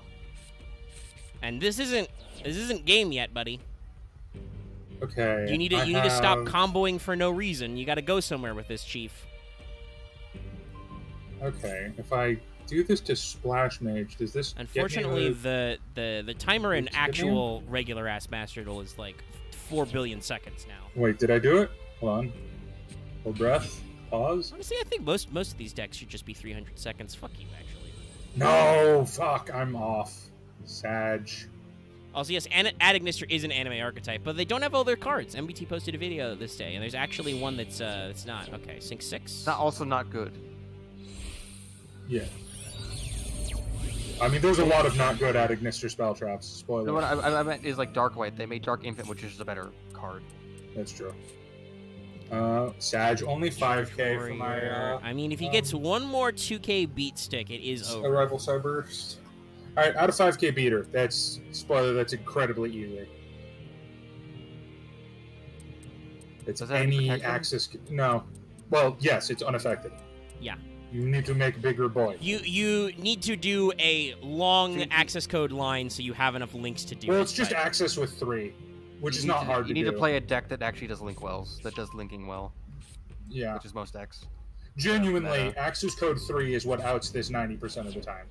And this isn't game yet, buddy. Okay. You need to stop comboing for no reason. You got to go somewhere with this, Chief. Okay. If I do this to Splash Mage, does this? Unfortunately, the timer in actual regular ass Master Duel is like 4 billion seconds now. Wait, did I do it? Hold on. Hold breath. Pause. Honestly, I think most of these decks should just be 300 seconds. Fuck you, actually. No, fuck, I'm off. Sag. Also, yes, Adignister is an anime archetype, but they don't have all their cards. MBT posted a video this day, and there's actually one that's not. Okay, Sync 6. Not also not good. Yeah. I mean, there's a lot of not good Adignister spell traps. Spoiler. No, what I meant is like Dark White. They made Dark Infant, which is a better card. That's true. Sag, only 5k for my, I mean, if he gets one more 2k beat stick, it is over. Arrival Cyberburst. Alright, out of 5k beater. That's, spoiler, that's incredibly easy. It's Does that any protect him? access... No. Well, yes, it's unaffected. Yeah. You need to make bigger boy. You need to do a long access code line so you have enough links to do it. Well, it's just but- access with 3, which is not hard to do. You need to play a deck that actually does link wells, that does linking well, Yeah. which is most decks. Genuinely, access code 3 is what outs this 90% of the time.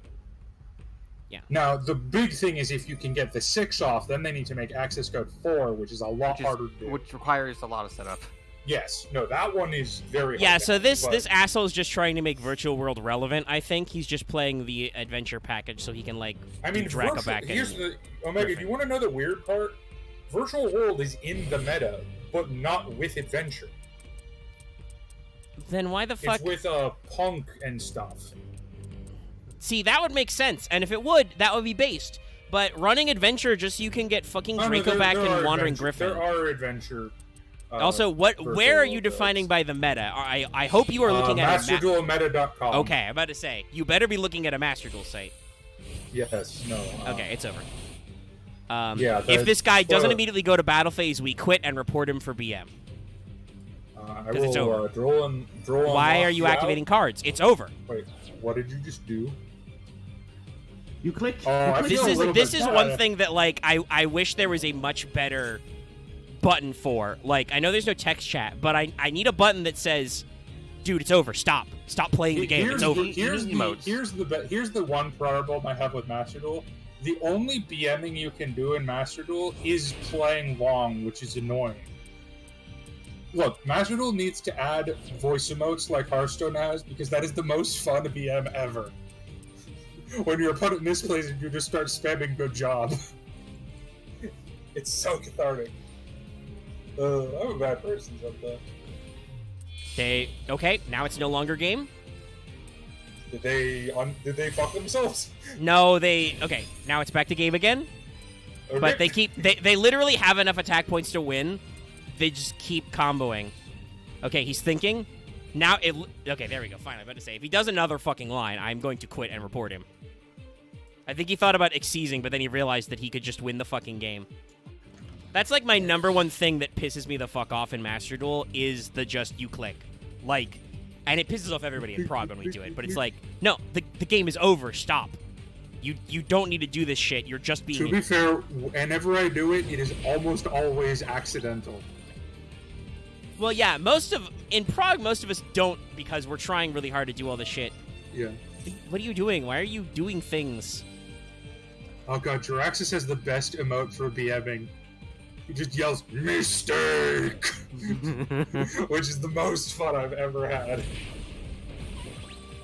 Yeah. Now, the big thing is if you can get the 6 off, then they need to make access code 4, which is a lot harder to do. Which requires a lot of setup. Yes. No, that one is very Yeah, hard so to this but- this asshole is just trying to make Virtual World relevant. I think he's just playing the adventure package so he can like I mean, do Draco virtual, back here's and the Omega. If you want to know the weird part, Virtual World is in the meta, but not with adventure. then why the fuck? It's with punk and stuff. See, that would make sense, and if it would, that would be based. But running adventure just so you can get fucking Draco back and Wandering Griffin. There are adventure. Also, where are you defining by the meta? I hope you are looking at MasterDuelMeta.com. Okay, I'm about to say you better be looking at a Master Duel site. Yes. No. Okay, it's over. Yeah. If this guy doesn't well, immediately go to battle phase, we quit and report him for BM. I 'cause it's will over. draw. Why are you activating cards? It's over. Wait. What did you just do? You click. Oh, I you click feel a This little is bit one bad. thing that like I wish there was a much better button for. Like, I know there's no text chat, but I need a button that says, dude, it's over. Stop playing the game. It's over. Here's emotes. here's the one problem I have with Master Duel. The only BMing you can do in Master Duel is playing long, which is annoying. Look, Master Duel needs to add voice emotes like Hearthstone has, because that is the most fun BM ever. When your opponent misplays and you just start spamming good job. It's so cathartic. I'm a bad person sometimes. Okay, now it's no longer game. Did they fuck themselves? No, okay, now it's back to game again. Okay. But they literally have enough attack points to win. They just keep comboing. Okay, he's thinking. Now okay, there we go. Fine, I'm about to say, if he does another fucking line, I'm going to quit and report him. I think he thought about exceeding, but then he realized that he could just win the fucking game. That's like my number one thing that pisses me the fuck off in Master Duel is the just you click. Like, and it pisses off everybody in Prague when we do it, but it's like, no, the game is over. Stop. You don't need to do this shit. You're just being... To be fair, whenever I do it, it is almost always accidental. Well, yeah, in Prague, most of us don't because we're trying really hard to do all this shit. Yeah. What are you doing? Why are you doing things? Oh god, Jiraxis has the best emote for BMing. He just yells, "Mistake!" Which is the most fun I've ever had.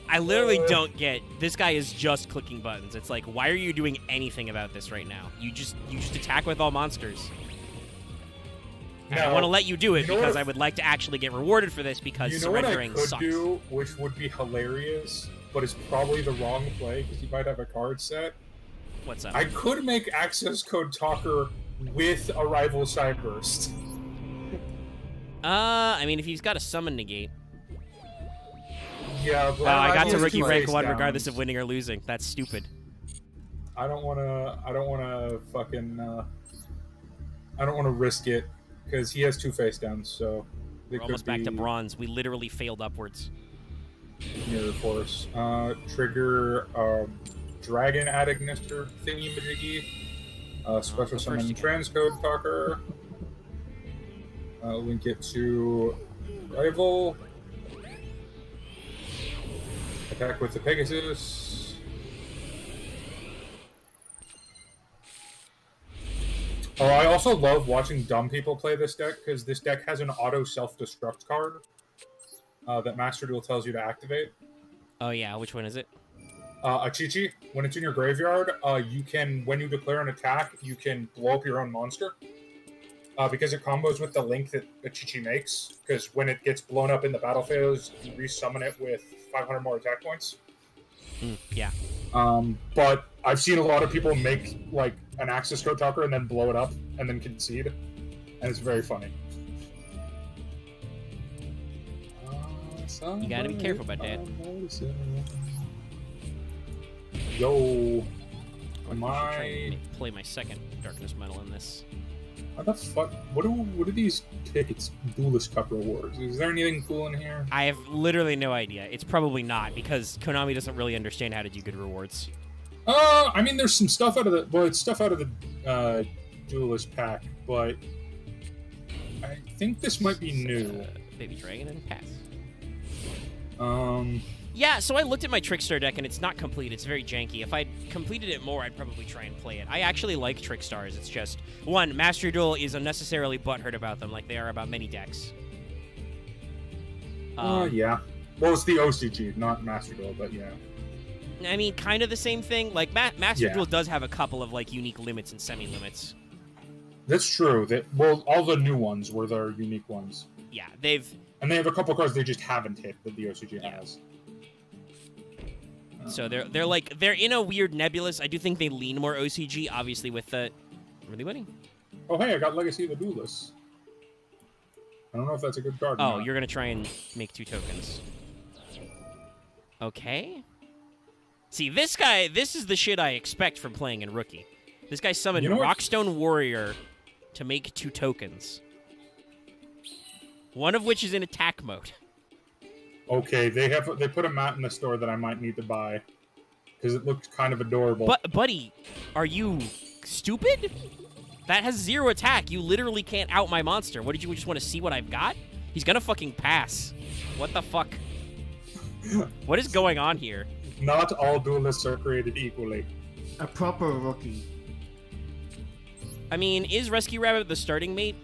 I literally don't get... This guy is just clicking buttons. It's like, why are you doing anything about this right now? You just attack with all monsters. And I Now, want to let you do it you know because what- I would like to actually get rewarded for this because You know what I surrendering could sucks. do, which would be hilarious, but it's probably the wrong play because you might have a card set? What's up? I could make access code Talker with Arrival Cyburst. I mean, if he's got a summon negate. Yeah, but Wow, I got Arrival to is rookie two rank face 1 regardless downs. of winning or losing. That's stupid. I don't wanna fucking I don't wanna risk it because he has 2 face downs, so they We're could almost back to be bronze. We literally failed upwards. near force. Trigger Dragon Adignister thingy majiggy. Special the summon first transcode talker. Link it to rival. Attack with the Pegasus. Oh, I also love watching dumb people play this deck because this deck has an auto self-destruct card that Master Duel tells you to activate. Oh yeah, which one is it? A Chi-Chi. When it's in your graveyard, you can, when you declare an attack, you can blow up your own monster. Because it combos with the link that a Chi-Chi makes. Because when it gets blown up in the battle phase, you resummon it with 500 more attack points. Yeah. But I've seen a lot of people make like an Axis Code Talker and then blow it up and then concede, and it's very funny. You gotta be careful about that. Yo, am I I? try to play my second Darkness Metal in this. What the fuck? What are these tickets? Duelist Cup rewards. Is there anything cool in here? I have literally no idea. It's probably not because Konami doesn't really understand how to do good rewards. I mean, there's some stuff out of the it's stuff out of the Duelist pack, but I think this might be new. Baby Dragon and pass. Yeah, so I looked at my Trickstar deck and it's not complete. It's very janky. If I'd completed it more, I'd probably try and play it. I actually like Trickstars. It's just, one, Master Duel is unnecessarily butthurt about them like they are about many decks. yeah. Well, it's the OCG, not Master Duel, but yeah. I mean, kind of the same thing. Like, Master Yeah. Duel does have a couple of, like, unique limits and semi-limits. That's true. All the new ones were their unique ones. Yeah, And they have a couple cards they just haven't hit that the OCG has. So they're in a weird nebulous. I do think they lean more OCG, obviously, with the... Really winning? Oh, hey, I got Legacy of the Duelist. I don't know if that's a good card or Oh, not. you're going to try and make 2 tokens. Okay. See, this is the shit I expect from playing in Rookie. This guy summoned You know what? Rockstone Warrior to make 2 tokens. One of which is in attack mode. Okay, they put a mat in the store that I might need to buy because it looks kind of adorable. But, buddy, are you stupid? That has 0 attack. You literally can't out my monster. What did you just want to see what I've got? He's gonna fucking pass. What the fuck? What is going on here? Not all duelists are created equally. A proper rookie. I mean, is Rescue Rabbit the starting mate?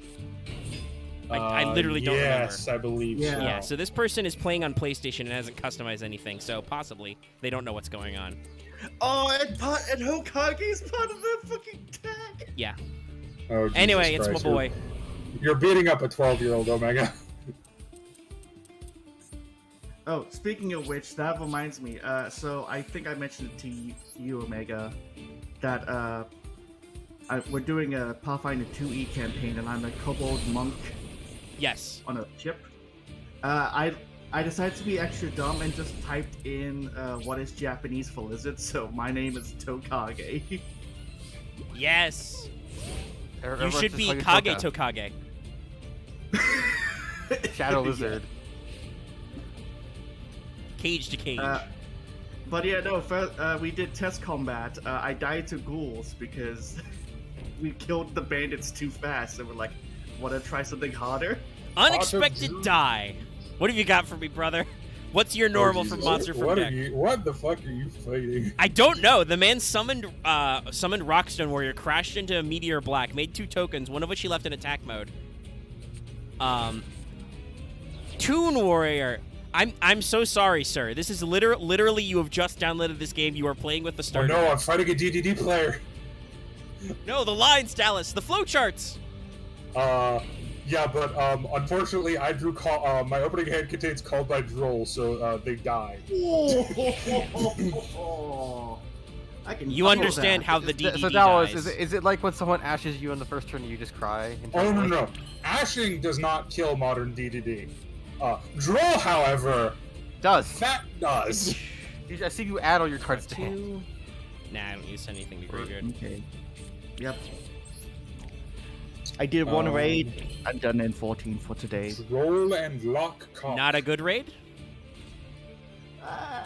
I literally don't remember. Yes, I believe Yeah. so. Yeah, so this person is playing on PlayStation and hasn't customized anything, so possibly they don't know what's going on. Oh, and Hokage is part of the fucking tag. Yeah. Oh, Jesus Anyway, it's Christ, my boy. You're beating up a 12-year-old, Omega. Oh, speaking of which, that reminds me. So I think I mentioned it to you, Omega, that we're doing a Pathfinder 2E campaign, and I'm a kobold monk Yes. on a chip. I decided to be extra dumb and just typed in what is Japanese for lizard. So my name is Tokage. Yes. You Everyone's should just be like a Kage Toka. Tokage. Shadow Lizard. Cage to cage. But yeah, no. First, we did test combat. I died to ghouls because we killed the bandits too fast, and we're like, "Want to try something harder?" Unexpected die. What have you got for me, brother? What's your normal from monster from deck? What the fuck are you fighting? I don't know. The man summoned Rockstone Warrior, crashed into a Meteor Black, made 2 tokens, one of which he left in attack mode. Toon Warrior. I'm so sorry, sir. This is literally you have just downloaded this game. You are playing with the Oh starter. no, I'm fighting a DDD player. No, the lines, Dallas. The flowcharts. Yeah, but unfortunately, I drew my opening hand contains Called by Droll, so they die. I can. You feel understand that. how the DDD So Dallas, dies. is it like when someone ashes you in the first turn and you just cry? Oh no, internally? no, ashing does not kill modern DDD. Droll, however, Does. that does. I see you add all your cards to hand. 2. Nah, I don't use anything to graveyard. Okay. Yep. I did one raid. I'm done in 14 for today. Droll and Lock Cock. Not a good raid? I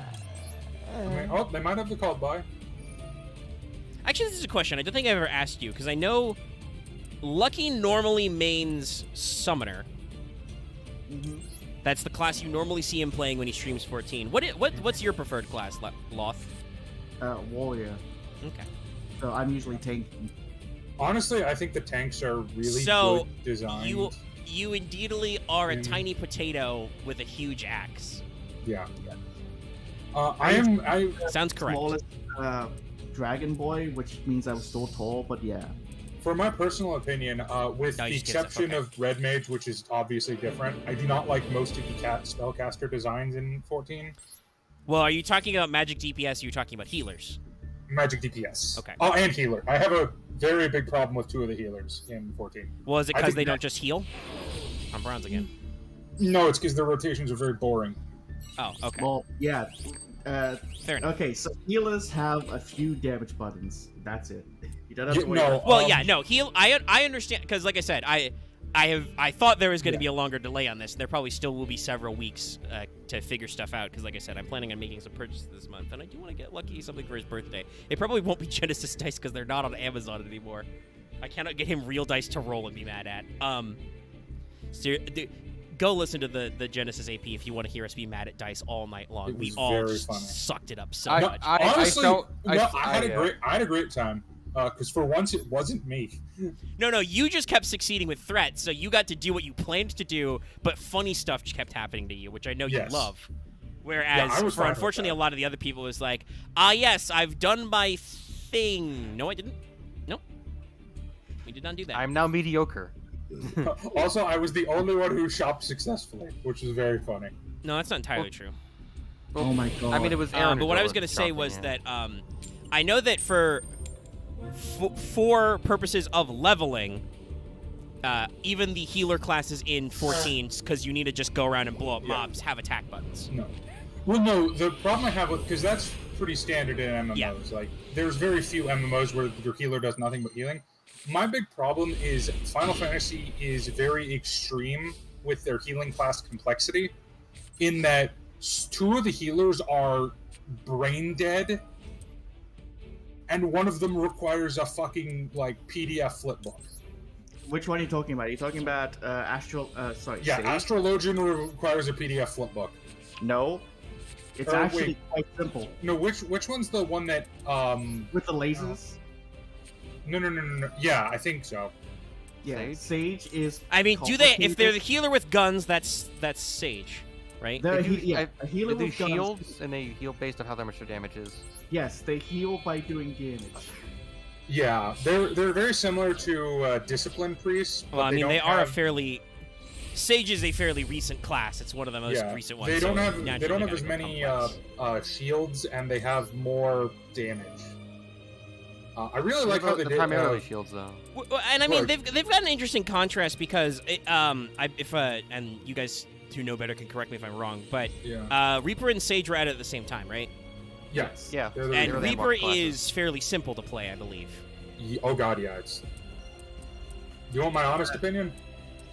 mean, oh, they might have the Called by. Actually, this is a question I don't think I've ever asked you, because I know Lucky normally mains Summoner. Mm-hmm. That's the class you normally see him playing when he streams 14. What's your preferred class, Loth? Warrior. Okay. So I'm usually tanking. Honestly, I think the tanks are really So, good designed. You indeedly are a tiny potato with a huge axe. Yeah. Sounds correct. Smallest dragon boy, which means I was still tall, but yeah. For my personal opinion, with No, the you just get exception it. Okay. of Red Mage, which is obviously different, I do not like most of the spellcaster designs in 14. Well, are you talking about magic DPS? Or are you talking about healers? Magic DPS. Okay. Oh, and healer. I have a very big problem with 2 of the healers in 14. Well, is it I because think they that- don't just heal? I'm bronze again. No, it's because their rotations are very boring. Oh, okay. Well, yeah. Fair enough. Okay, so healers have a few damage buttons. That's it. You don't have to worry No, about Well, yeah, no, heal. I understand, because like I said, I thought there was going to be a longer delay on this. There probably still will be several weeks to figure stuff out, because like I said, I'm planning on making some purchases this month, and I do want to get Lucky something for his birthday. It probably won't be Genesis dice because they're not on Amazon anymore. I cannot get him real dice to roll and be mad at. Go listen to the Genesis AP if you want to hear us be mad at dice all night long. It We was all very just funny. sucked it up so I- much. Honestly, I had I a great time. Because for once it wasn't me. No, you just kept succeeding with threats, so you got to do what you planned to do, but funny stuff just kept happening to you, which I know you Yes. love. Whereas, Yeah, I was for fine with unfortunately that. a lot of the other people, it was like, yes, I've done my thing. No, I didn't. Nope. We did not do that. I'm now mediocre. Also, I was the only one who shopped successfully, which was very funny. No, that's not entirely true. Oh my god. I mean, it was Aaron. But what I was going to say was that I know that for purposes of leveling, even the healer classes in 14, because you need to just go around and blow up mobs, have attack buttons. No. Well, no, the problem I have with... Because that's pretty standard in MMOs. Yeah. Like, there's very few MMOs where your healer does nothing but healing. My big problem is Final Fantasy is very extreme with their healing class complexity, in that 2 of the healers are brain dead, and one of them requires a fucking, like, PDF flipbook. Which one are you talking about? Are you talking about Yeah, Sage? Astrologian requires a PDF flipbook. No. It's Oh, actually wait. quite simple. No, which one's the one that, With the lasers? No. Yeah, I think so. Yeah, Sage? Sage is I mean, do they? If they're the complicated. healer with guns, that's Sage, right? They're They do- a healer They do with guns. shields, and they heal based on how much their damage is. Yes, they heal by doing damage. Yeah, they're very similar to Discipline Priests. Well, I mean, don't they are a have- fairly. Sage is a fairly recent class. It's one of the most yeah, recent ones. They don't so have naturally gotta as go many complex. shields, and they have more damage. I really like how they the did. primarily shields, though. And I mean, Right. they've got an interesting contrast because, and you guys who know better can correct me if I'm wrong, but Yeah. Reaper and Sage were out at the same time, right? Yes. Yeah. They're the- And They're the Reaper marked classes. is fairly simple to play, I believe. Oh god, yeah. It's. You want my honest opinion?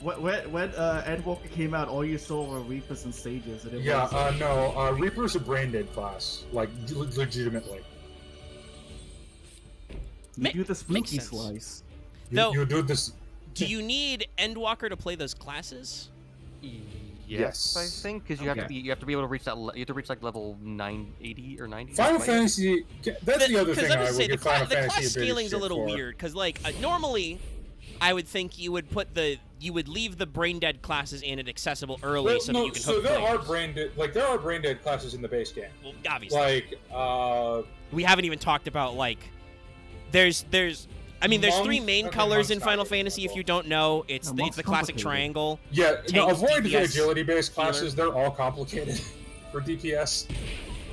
When Endwalker came out, all you saw were Reapers and Sages. And it Yeah. was, No. Reaper's a brain dead class, like legitimately. you do the makes spooky sense. slice. Though- You do this. Do you need Endwalker to play those classes? Yes, I Yes. think, because you Okay. have to be able to reach that. You have to reach like level 980 or 90. Final right? Fantasy. That's the other thing Because I I would would say the, give Final the Fantasy class a bit of scaling's a shit little for. weird because like normally I would think you would put you would leave the brain dead classes in it accessible early Well, so no, that you can so hook there are players. there are brain dead classes in the base game. Well, obviously Like we haven't even talked about like there's I mean there's Monk- 3 main okay, colors Monk's in not Final very Fantasy if simple. you don't know it's No, the, it's Monk's the classic complicated. triangle. yeah, no, Tank, avoid the DPS, agility based healer. classes. They're all complicated for DPS.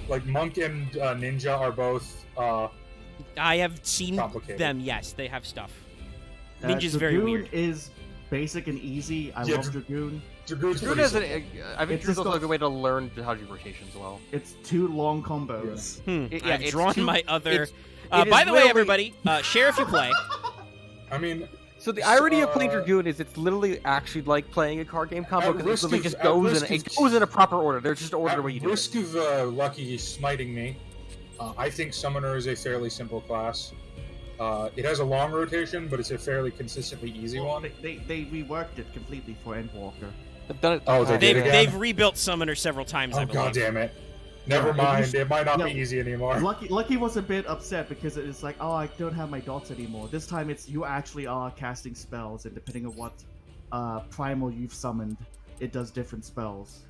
Like Monk and Ninja are both I have seen complicated. them. Yes, they have stuff. Ninja's very Dragoon weird. is basic and easy. I Yeah, love Dragoon. Dragoon's Dragoon pretty has simple. I think It's Dragoon's just also got- a good way to learn how to do rotations well. It's 2 long combos. Yeah, I've it's drawn too- my other. it is By the way, literally- everybody, share if you play. I mean, So the irony of playing Uh, Dragoon is it's literally actually like playing a card game combo At because it risk literally of- just at goes risk in of- it goes in a proper order. There's just an order at where you do it. risk of Lucky smiting me, I think Summoner is a fairly simple class. It has a long rotation, but it's a fairly consistently easy Well, one. they reworked it completely for Endwalker. They've done it. Oh, they did again? They've rebuilt Summoner several times. I Oh believe. god damn it! Never Yeah, mind. It might not no. be easy anymore. Lucky was a bit upset because it's like, oh, I don't have my dots anymore. This time it's you actually are casting spells, and depending on what primal you've summoned, it does different spells.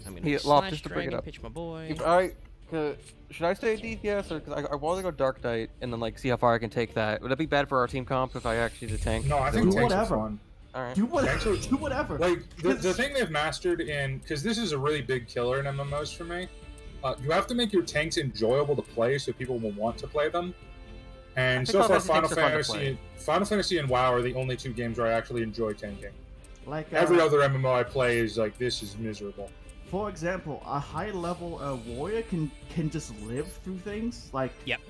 I'm gonna Hey, do Lop, slash just to bring it dragon, up. pitch my boy. Alright, should I stay DPS or because I want to go Dark Knight and then like see how far I can take that? Would that be bad for our team comp if I actually did tank? No, I Do think tanks are whatever. fun. Alright. Do whatever. Actually- Do whatever. Like the thing they've mastered in, because this is a really big killer in MMOs for me. You have to make your tanks enjoyable to play so people will want to play them. And think so all far, those tanks are fun to Final Fantasy and WoW are the only two games where I actually enjoy tanking. Like Every other MMO I play is like, this is miserable. For example, a high level warrior can just live through things. Like, Yep.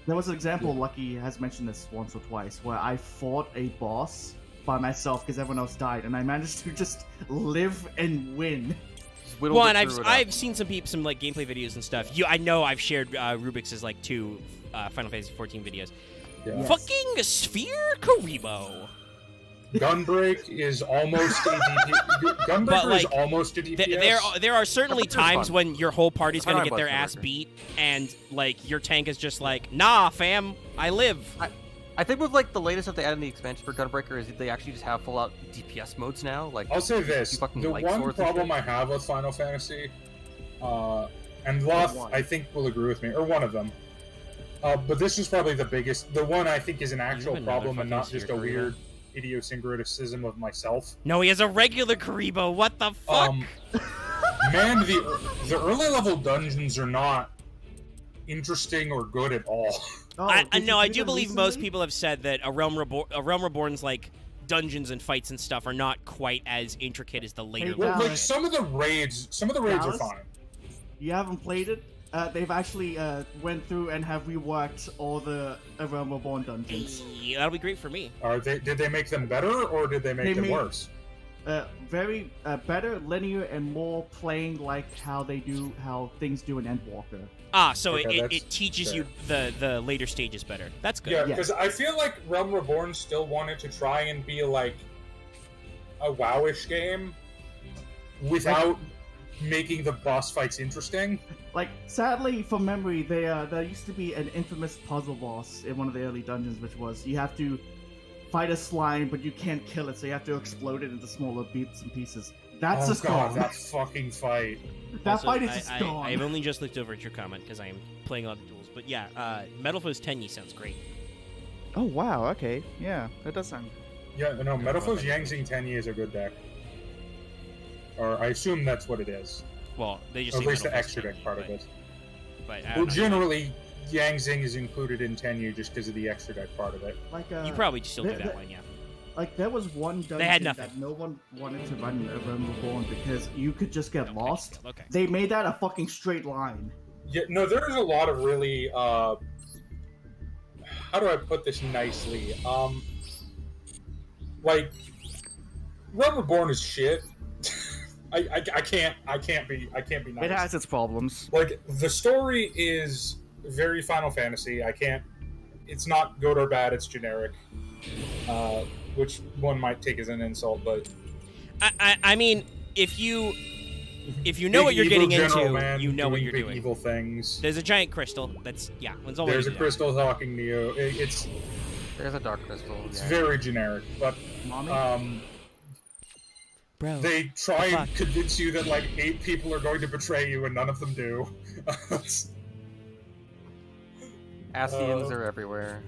There was an example, Lucky has mentioned this once or twice, where I fought a boss by myself because everyone else died, and I managed to just live and win. Just whittle Well, it and through it up. I've seen some like gameplay videos and stuff. I know I've shared Rubik's like 2 Final Fantasy 14 videos. Yeah. Yes. Fucking Sphere Karibo. Gunbreak is almost a DPS. Gunbreaker But, like, is almost a DPS. There are certainly Gunbreaker's times fun. when your whole party's gonna I get like their ass Gunbreaker. beat, and like your tank is just like, nah, fam, I live. I think with like the latest that they added in the expansion for Gunbreaker is that they actually just have full out DPS modes now. Like I'll say this: You fucking the like one swords and problem shit? I have with Final Fantasy, and Loth, one? I think, will agree with me, or one of them. But this is probably the biggest. The one I think is an actual another problem and not fucking just a Sphere weird idiosyncraticism of myself. No, he has a regular Karibo. What the fuck? Man, the early level dungeons are not interesting or good at all. Oh, I did know. you I do do them believe most recently? people have said that a Realm Reborn's like dungeons and fights and stuff are not quite as intricate as the later. Hey, Well, levels. like some of the raids are Dallas? fine. You haven't played it? They've actually went through and have reworked all the Realm Reborn dungeons. Yeah, that'll be great for me. Did they make them better or did they make They them made- worse? Very better, linear, and more playing like how things do in Endwalker. Ah, so Okay, it that's teaches you the later stages better. That's good. Yeah, Yeah. because I feel like Realm Reborn still wanted to try and be like a WoWish game without making the boss fights interesting. Like, sadly, from memory, there used to be an infamous puzzle boss in one of the early dungeons, which was you have to fight a slime, but you can't kill it, so you have to explode it into smaller bits and pieces. That's oh just god, gone. that fucking fight. That Also, fight is just gone. I've only just looked over at your comment because I am playing a lot of duels. But yeah, Metal Foes Tenyi sounds great. Oh wow, okay, yeah, that does sound. Yeah, no, Metal Foes Yangzing Tenyi is a good deck. Or I assume that's what it is. Well, they just Or say at least Metal the Foes extra deck Tenyi, part of but- it. But I Well, don't know. generally, Yangzing is included in Tenyi just because of the extra deck part of it. Like, You probably still do the- that the- one, yeah. Like, there was one dungeon had nothing. that no one wanted to run a Realm Reborn because you could just get Okay, lost. Okay. They made that a fucking straight line. Yeah, no, there's a lot of really, how do I put this nicely? Like, Realm Reborn is shit. I can't be nice. It has its problems. Like, the story is very Final Fantasy. It's not good or bad, it's generic. Which one might take as an insult, but I mean, if you know what Big you're evil getting general into, man you know what doing you're big doing. evil things. There's a giant crystal. That's When's all There's a do that. crystal talking Neo. It's there's a Dark Crystal. Yeah. very generic, but Mommy? Bro. they try the and fuck? convince you that like 8 people are going to betray you, and none of them do. Ascians are everywhere.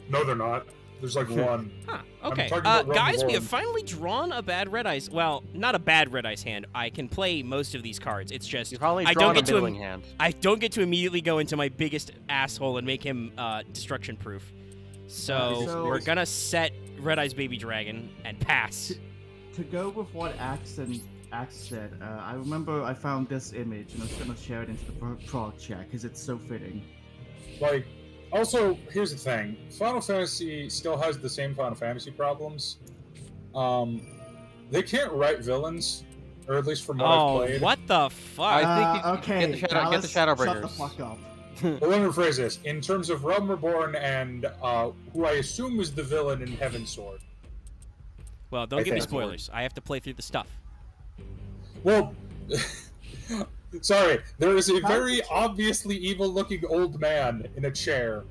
No, they're not. There's like one. Huh. I'm Okay. talking about Realm Guys, we Reborn. have finally drawn a bad red eyes. Well, not a bad red eyes hand. I can play most of these cards. It's just You've probably I drawn don't get a to middling hand. I don't get to immediately go into my biggest asshole and make him destruction proof. So, So- we're gonna set Red Eyes Baby Dragon and pass. To go with what Axe said, I remember I found this image and I was gonna share it into the prog chat because it's so fitting. Like, also, here's the thing: Final Fantasy still has the same Final Fantasy problems. They can't write villains, or at least from what I've Oh, played. what the fuck? I think you okay, get the Shadow Dallas, Shadowbringers. Shut the fuck up. Well, let me rephrase this. In terms of Realm Reborn and who I assume was the villain in Heaven's Sword. Well, don't give me think. spoilers. I have to play through the stuff. Well, sorry. There is a very obviously evil-looking old man in a chair.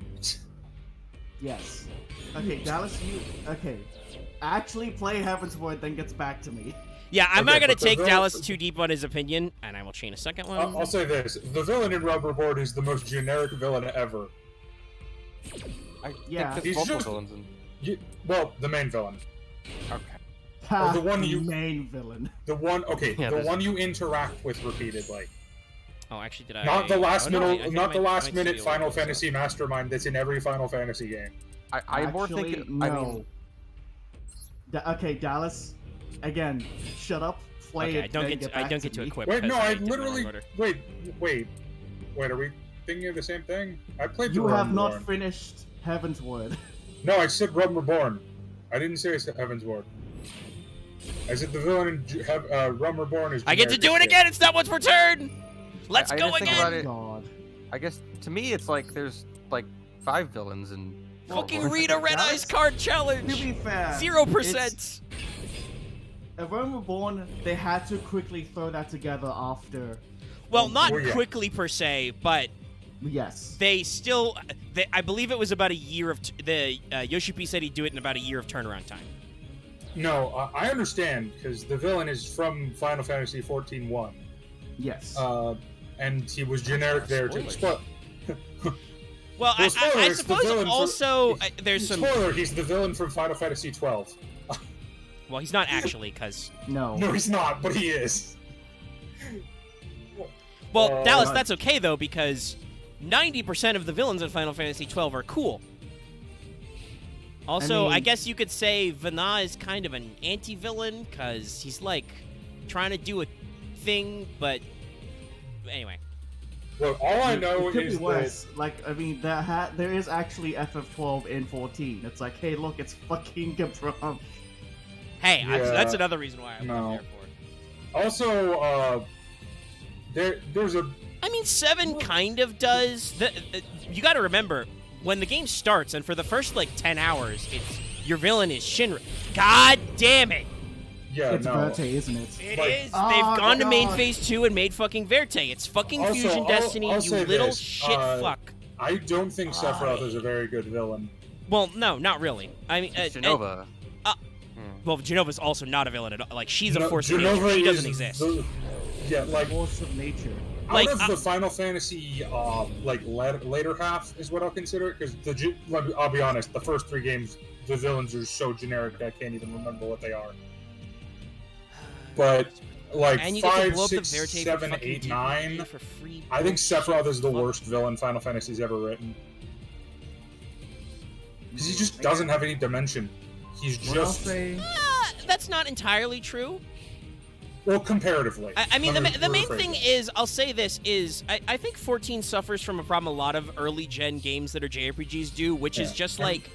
Yes. Okay, Dallas, okay. Actually play Heaven's Word, then gets back to me. Yeah, I'm Okay, not going but to the take villain- Dallas too deep on his opinion, and I will chain a second one. I'll say this: the villain in Realm Reborn is the most generic villain ever. I Yeah. think He's there's multiple just- villains in. Well, the main villain. Okay. Ha, the one you- main villain. The one, okay, Yeah, the there's- one you interact with repeatedly. Oh, actually, did I? Not the last oh, no, minute, I think not I the might- I last might minute see the Final logo, so- Fantasy mastermind that's in every Final Fantasy game. I'm more Actually, thinking. no. I mean, Okay, Dallas. Again, shut up. Play Okay, it. I don't then get back to me. equip. Wait, no, because I did my literally order. wait. Are we thinking of the same thing? I played the You Realm have not Reborn. finished Heaven's Word. No, I said Realm Reborn. I didn't say Heaven's Ward. I said the villain in Realm Reborn is. I get to generic do it as again. It's not one's per turn. Let's I go just think again. about it- God. I guess to me it's like there's like 5 villains and. Fucking Well, read a red Dallas, eyes card To challenge. be fair, 0%. At Realm Reborn, they had to quickly throw that together after. Well, not Oh, yeah. quickly per se, but Yes. they still. I believe it was about a year of. Yoshi P said he'd do it in about a year of turnaround time. No, I understand because the villain is from Final Fantasy 14-1. Yes. And he was generic there too. Spoilers. Well, Well, spoiler, I it's the suppose villain for- also there's some. Spoiler: he's the villain from Final Fantasy 12. Well, he's not actually, because. no. No, he's not, but he is. Well, Dallas, Right. that's okay though, because 90% of the villains in Final Fantasy 12 are cool. Also, I mean- guess you could say Vana is kind of an anti-villain, because he's like trying to do a thing, but anyway. Look, all I It know could is be that worse. Like, I mean, there is actually FF12 in 14. It's like, hey, look, it's fucking Gabron. Hey, Yeah. that's another reason why I'm No. there for. also there's a I mean, 7 kind of does. You got to remember, when the game starts, and for the first, like, 10 hours, it's your villain is Shinra. God damn it! yeah It's no. Verte, isn't it? It Like- is. Oh, They've gone to main God. phase 2 and made fucking Verte. It's fucking Also, Fusion I'll Destiny, you say little this, shit fuck. I don't think Sephiroth is a very good villain. Well, no, not really. I mean, Genova. well, Genova's also not a villain at all. Like, she's a No, force of Genova nature. She is doesn't exist. Yeah, like Force of nature. Like, out of the Final Fantasy, later half is what I'll consider it. Because I'll be honest, the first 3 games, the villains are so generic that I can't even remember what they are. But like And you get to 5, blow up the 6, Verte 7, for fucking 8, DPE 9. for free. I think Sephiroth is the Fuck. worst villain Final Fantasy's ever written. Because he just doesn't have any dimension. He's What I'll just say, That's not entirely true. well, comparatively. I mean, Let me the main rephrase thing it. is, I'll say this, is I think 14 suffers from a problem a lot of early-gen games that are JRPGs do, which is Yeah. just, like,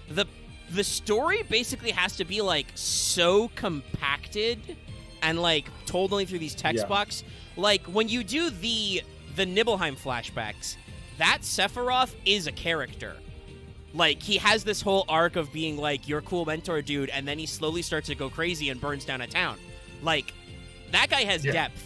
the story basically has to be, like, so compacted and, like, told only through these text Yeah. box. Like, when you do the Nibelheim flashbacks, that Sephiroth is a character. Like, he has this whole arc of being, like, your cool mentor dude, and then he slowly starts to go crazy and burns down a town. Like, that guy has Yeah. depth.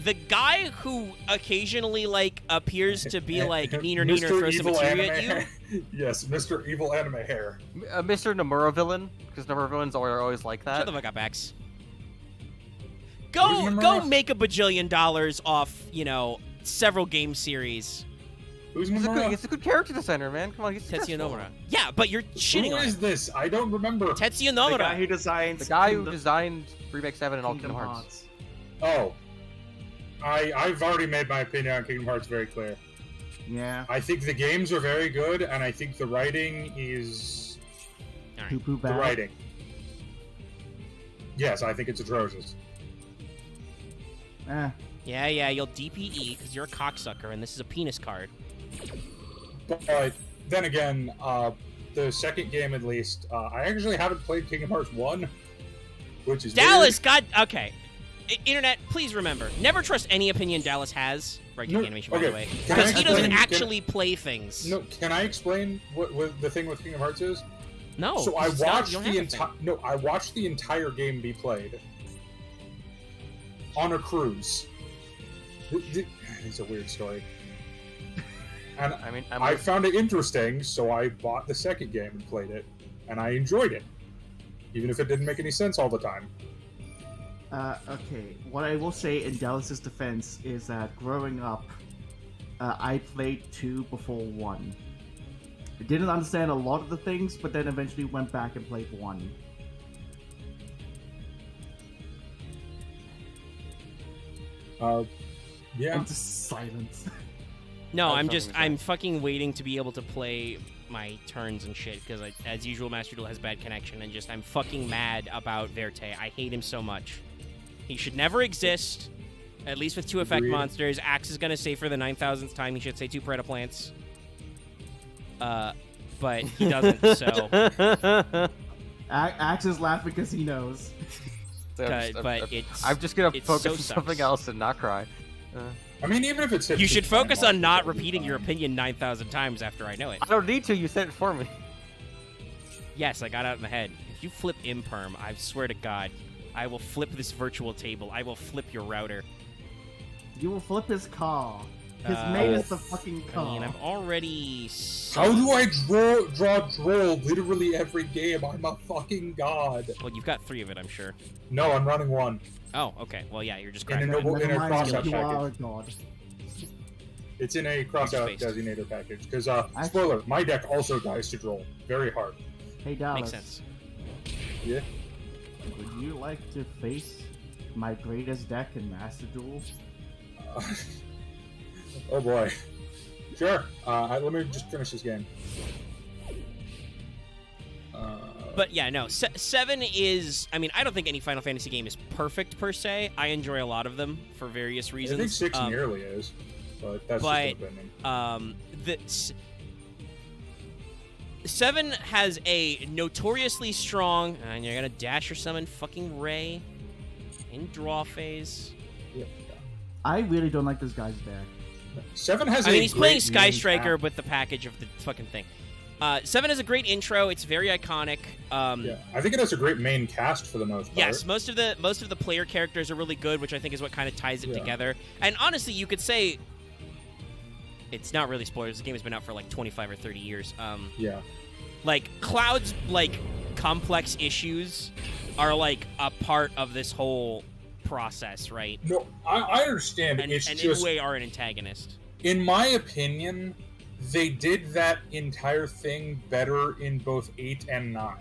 The guy who occasionally, like, appears to be, like, neener, Mr. throw some Evil materia Anime at you. Hair. Yes, Mr. Evil Anime Hair. Mr. Nomura villain, because Nomura villains are always like that. Shut the fuck up, X. Who's Go Nomura? make $1 bajillion off, several game series. Who's He's a, Nomura? he's a good character designer, man. Come on, he's Tetsuya successful. Nomura. Yeah, but you're shitting Who on is it. this? I don't remember. Tetsuya the guy Nomura. who designs The guy who Kingdom- designed Remake 7 and all Kingdom Hearts. Oh. I've already made my opinion on Kingdom Hearts very clear. Yeah. I think the games are very good, and I think the writing is All Poo right. poo the bad. writing. Yes, I think it's atrocious. Yeah, you'll DPE because you're a cocksucker, and this is a penis card. But then again, the second game at least, I actually haven't played Kingdom Hearts 1, which is Dallas, God, okay. Internet, please remember, never trust any opinion Dallas has. Right, No, animation, by okay. the way. Can Because I he doesn't explain- actually play things. No, can I explain what the thing with Kingdom Hearts is? No. So I it's not- watched you don't the have a thing. entire. No, I watched the entire game be played on a cruise. It's a weird story, and I mean, I found it interesting, so I bought the second game and played it, and I enjoyed it, even if it didn't make any sense all the time. Okay, what I will say in Dallas's defense is that growing up, I played 2 before 1. I didn't understand a lot of the things, but then eventually went back and played 1. Yeah. And just silence. No, That's I'm something just, to say. I'm fucking waiting to be able to play my turns and shit, because as usual, Master Duel has bad connection, and just, I'm fucking mad about Verte. I hate him so much. He should never exist, at least with 2 effect Agreed. monsters. Axe is gonna say for the 9,000th time he should say 2 Predaplants. But he doesn't, so... Axe is laughing because he knows. but it's... I'm just gonna it focus so on something sucks. else and not cry. I mean, even if it's You should focus on not repeating your opinion 9,000 times after I know it. I don't need to. You said it for me. Yes, I got out in the head. If you flip imperm, I swear to God, I will flip this virtual table. I will flip your router. You will flip his car. His Uh, mate I is the fucking I car. mean, I'm already... How do I draw droll literally every game? I'm a fucking god. Well, you've got 3 of it, I'm sure. No, I'm running 1. Oh, okay. Well, yeah, you're just In a cracking. noble- Never in a mind, cross-out you are a package. god. It's in a cross-out Spaced. designator package. Because, spoiler, my deck also dies to droll. Very hard. Hey Dallas, Makes sense. Yeah. would you like to face my greatest deck in Master Duel? Oh boy. Sure. Let me just finish this game. But yeah, no. 7 is... I mean, I don't think any Final Fantasy game is perfect, per se. I enjoy a lot of them for various I reasons. think 6 nearly is. But that's just an opinion. The 7 has a notoriously strong... And you're gonna dash or summon fucking Ray in draw phase. I really don't like this guy's deck. 7 has I mean, he's playing great Sky main Striker path. with the package of the fucking thing. 7 has a great intro. It's very iconic. Yeah, I think it has a great main cast for the most part. Yes, most of the player characters are really good, which I think is what kind of ties it Yeah. together. And honestly, you could say it's not really spoilers. The game has been out for like 25 or 30 years. Yeah. Like Cloud's like complex issues are like a part of this whole process, right? No, I understand. And, It's and just, in a way, are an antagonist. in my opinion, they did that entire thing better in both 8 and 9.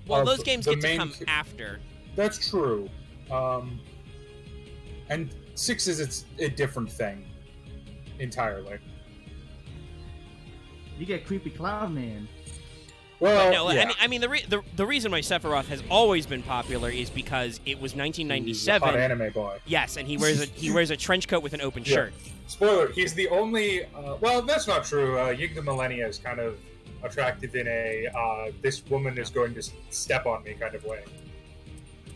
Well, Of those games the get to main come ca- after. That's true. And 6 is a different thing entirely. You get creepy Cloud Man. Well, No, yeah. I mean the reason why Sephiroth has always been popular is because it was He's a 1997. hot anime boy. Yes, and he wears a trench coat with an open Yeah. shirt. Spoiler: he's the only. Well, that's not true. Yig the Millennia is kind of attractive in a this woman is going to step on me kind of way.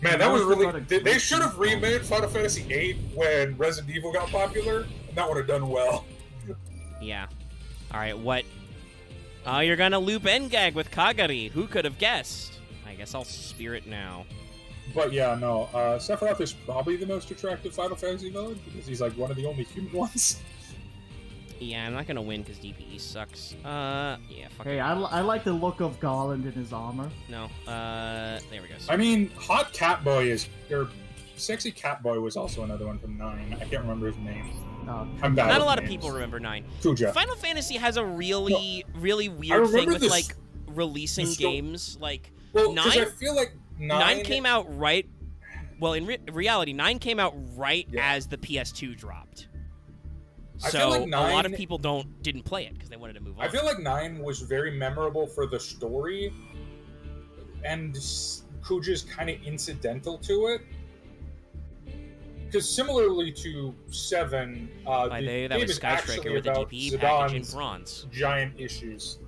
Man, that was really. They should have remade Final Fantasy VIII when Resident Evil got popular, and that would have done well. Yeah. All right, what? Oh, you're gonna loop Engag with Kagari. Who could have guessed? I guess I'll spear it now. But yeah, no. Sephiroth is probably the most attractive Final Fantasy villain because he's like one of the only human ones. Yeah, I'm not gonna win because DPE sucks. Yeah, fuck Hey, it. I like the look of Garland in his armor. No. There we go. I mean, Hot Catboy is or Sexy Catboy was also another one from 9. I can't remember his name. I'm bad. Not a with lot of names. people remember 9. Kuja. Final Fantasy has a really I weird thing remember with this- like releasing the sto- games. Like Well, because 9 I feel like 9 came out right. Well, in reality, 9 came out right Yeah. as the PS2 dropped. I So feel like a lot of 9 people didn't play it because they wanted to move on. I feel like 9 was very memorable for the story, and Kuja's kind of incidental to it. Because similarly to 7, By the day, that game was is Sky Striker actually with the about DPE package in Zidane bronze. giant issues.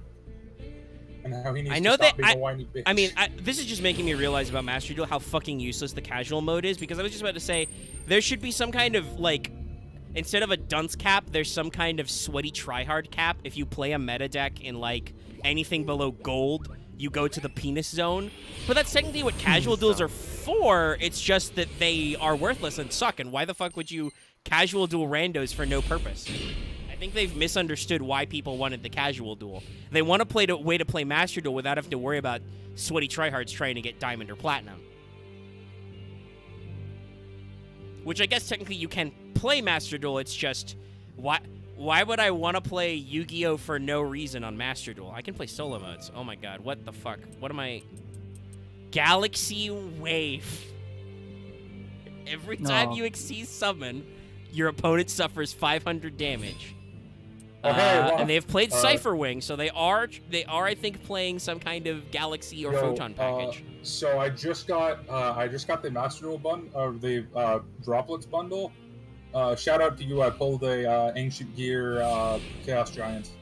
and how he needs I know to stop that being a whiny bitch. I mean, this is just making me realize about Master Duel how fucking useless the casual mode is, because I was just about to say there should be some kind of, like, instead of a dunce cap, there's some kind of sweaty tryhard cap. If you play a meta deck in, like, anything below gold, you go to the penis zone. But that's technically what casual duels are for. It's just that they are worthless and suck, and why the fuck would you casual duel randos for no purpose? I think they've misunderstood why people wanted the casual duel. They want to play a way to play Master Duel without having to worry about sweaty tryhards trying to get Diamond or Platinum. Which I guess technically you can play Master Duel, it's just, why would I want to play Yu-Gi-Oh! For no reason on Master Duel? I can play solo modes. Oh my god, what the fuck? What am I... Galaxy Wave. Every time you exceed summon, your opponent suffers 500 damage. And they've played Cypher Wing, so they are, I think, playing some kind of Galaxy or Photon package. So I just got the Master Duel the Droplets bundle. Shout out to you! I pulled a Ancient Gear Chaos Giant.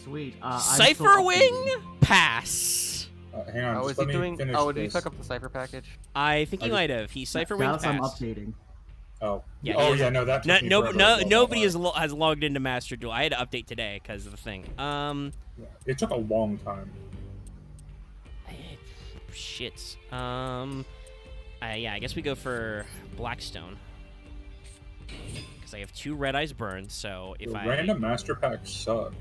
Sweet. Cypher Wing pass. Hang on, Oh, just is let he me doing? finish Oh, did he this. suck up the Cypher package? I think he might have. He Cypher Wing Dallas, I'm pass. updating. Oh, Yeah, oh he is- yeah, no, that. Took me forever to load Nobody that. has logged into Master Duel. I had to update today because of the thing. Yeah, it took a long time. Shit. Yeah, I guess we go for Blackstone. Because I have 2 Red Eyes Burn, so if The I... random master packs suck.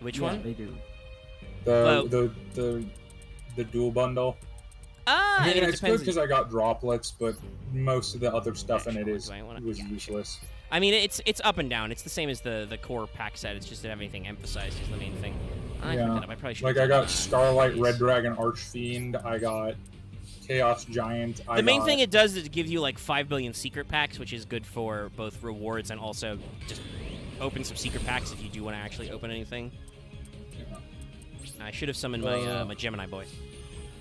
Which Yeah, one? they do. The dual bundle. Ah, I mean, it it's good depends. because I got droplets, but most of the other stuff in it Actually, is do I wanna- was yeah, sure. useless. I mean, it's up and down. It's the same as the core pack set. It's just that everything emphasized is the main thing. I Yeah. fucked that up. I probably should. Like I got Starlight, Red Dragon, Archfiend. I got Chaos Giant. The main thing it does is it gives you like 5 billion secret packs, which is good for both rewards and also just open some secret packs if you do want to actually open anything. I should have summoned my my Gemini boy.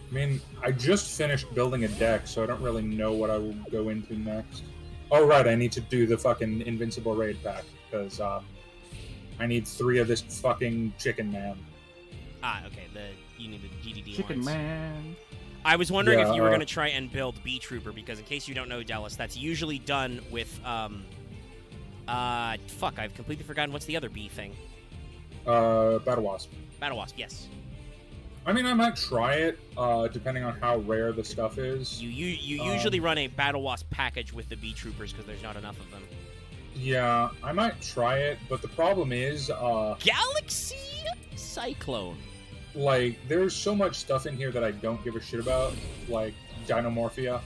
I mean, I just finished building a deck, so I don't really know what I will go into next. Oh right, I need to do the fucking Invincible Raid pack because I need 3 of this fucking Chicken Man. Ah, okay. You need the GDD Chicken ones. Man. I was wondering if Yeah, you were gonna try and build Bee Trooper because in case you don't know, Dallas, that's usually done with fuck, I've completely forgotten what's the other bee thing. Battle Wasp. Battle Wasp, yes. I mean, I might try it, depending on how rare the stuff is. You usually run a Battle Wasp package with the Bee Troopers because there's not enough of them. Yeah, I might try it, but the problem is, Galaxy Cyclone. like, there's so much stuff in here that I don't give a shit about, like Dinomorphia.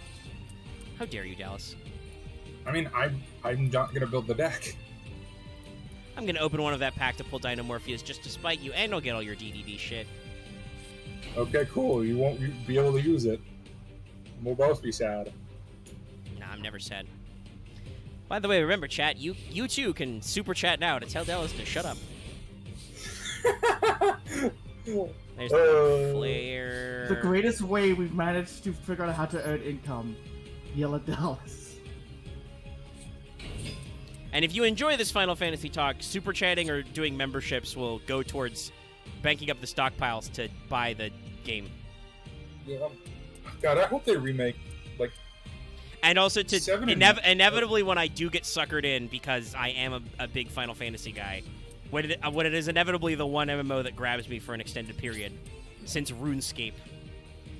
How dare you, Dallas? I mean, I'm not gonna build the deck. I'm gonna open one of that pack to pull Dinomorpheus just to spite you, and I'll get all your DDD shit. Okay, cool. You won't be able to use it. We'll both be sad. Nah, I'm never sad. By the way, remember, chat, you too can super chat now to tell Dallas to shut up. There's the flare. The greatest way we've managed to figure out how to earn income. Yell at Dallas. And if you enjoy this Final Fantasy talk, super chatting or doing memberships will go towards banking up the stockpiles to buy the game. Yeah. God, I hope they remake, like, And also to 7 and- inevitably when I do get suckered in, because I am a big Final Fantasy guy, when it is inevitably the one MMO that grabs me for an extended period, since RuneScape.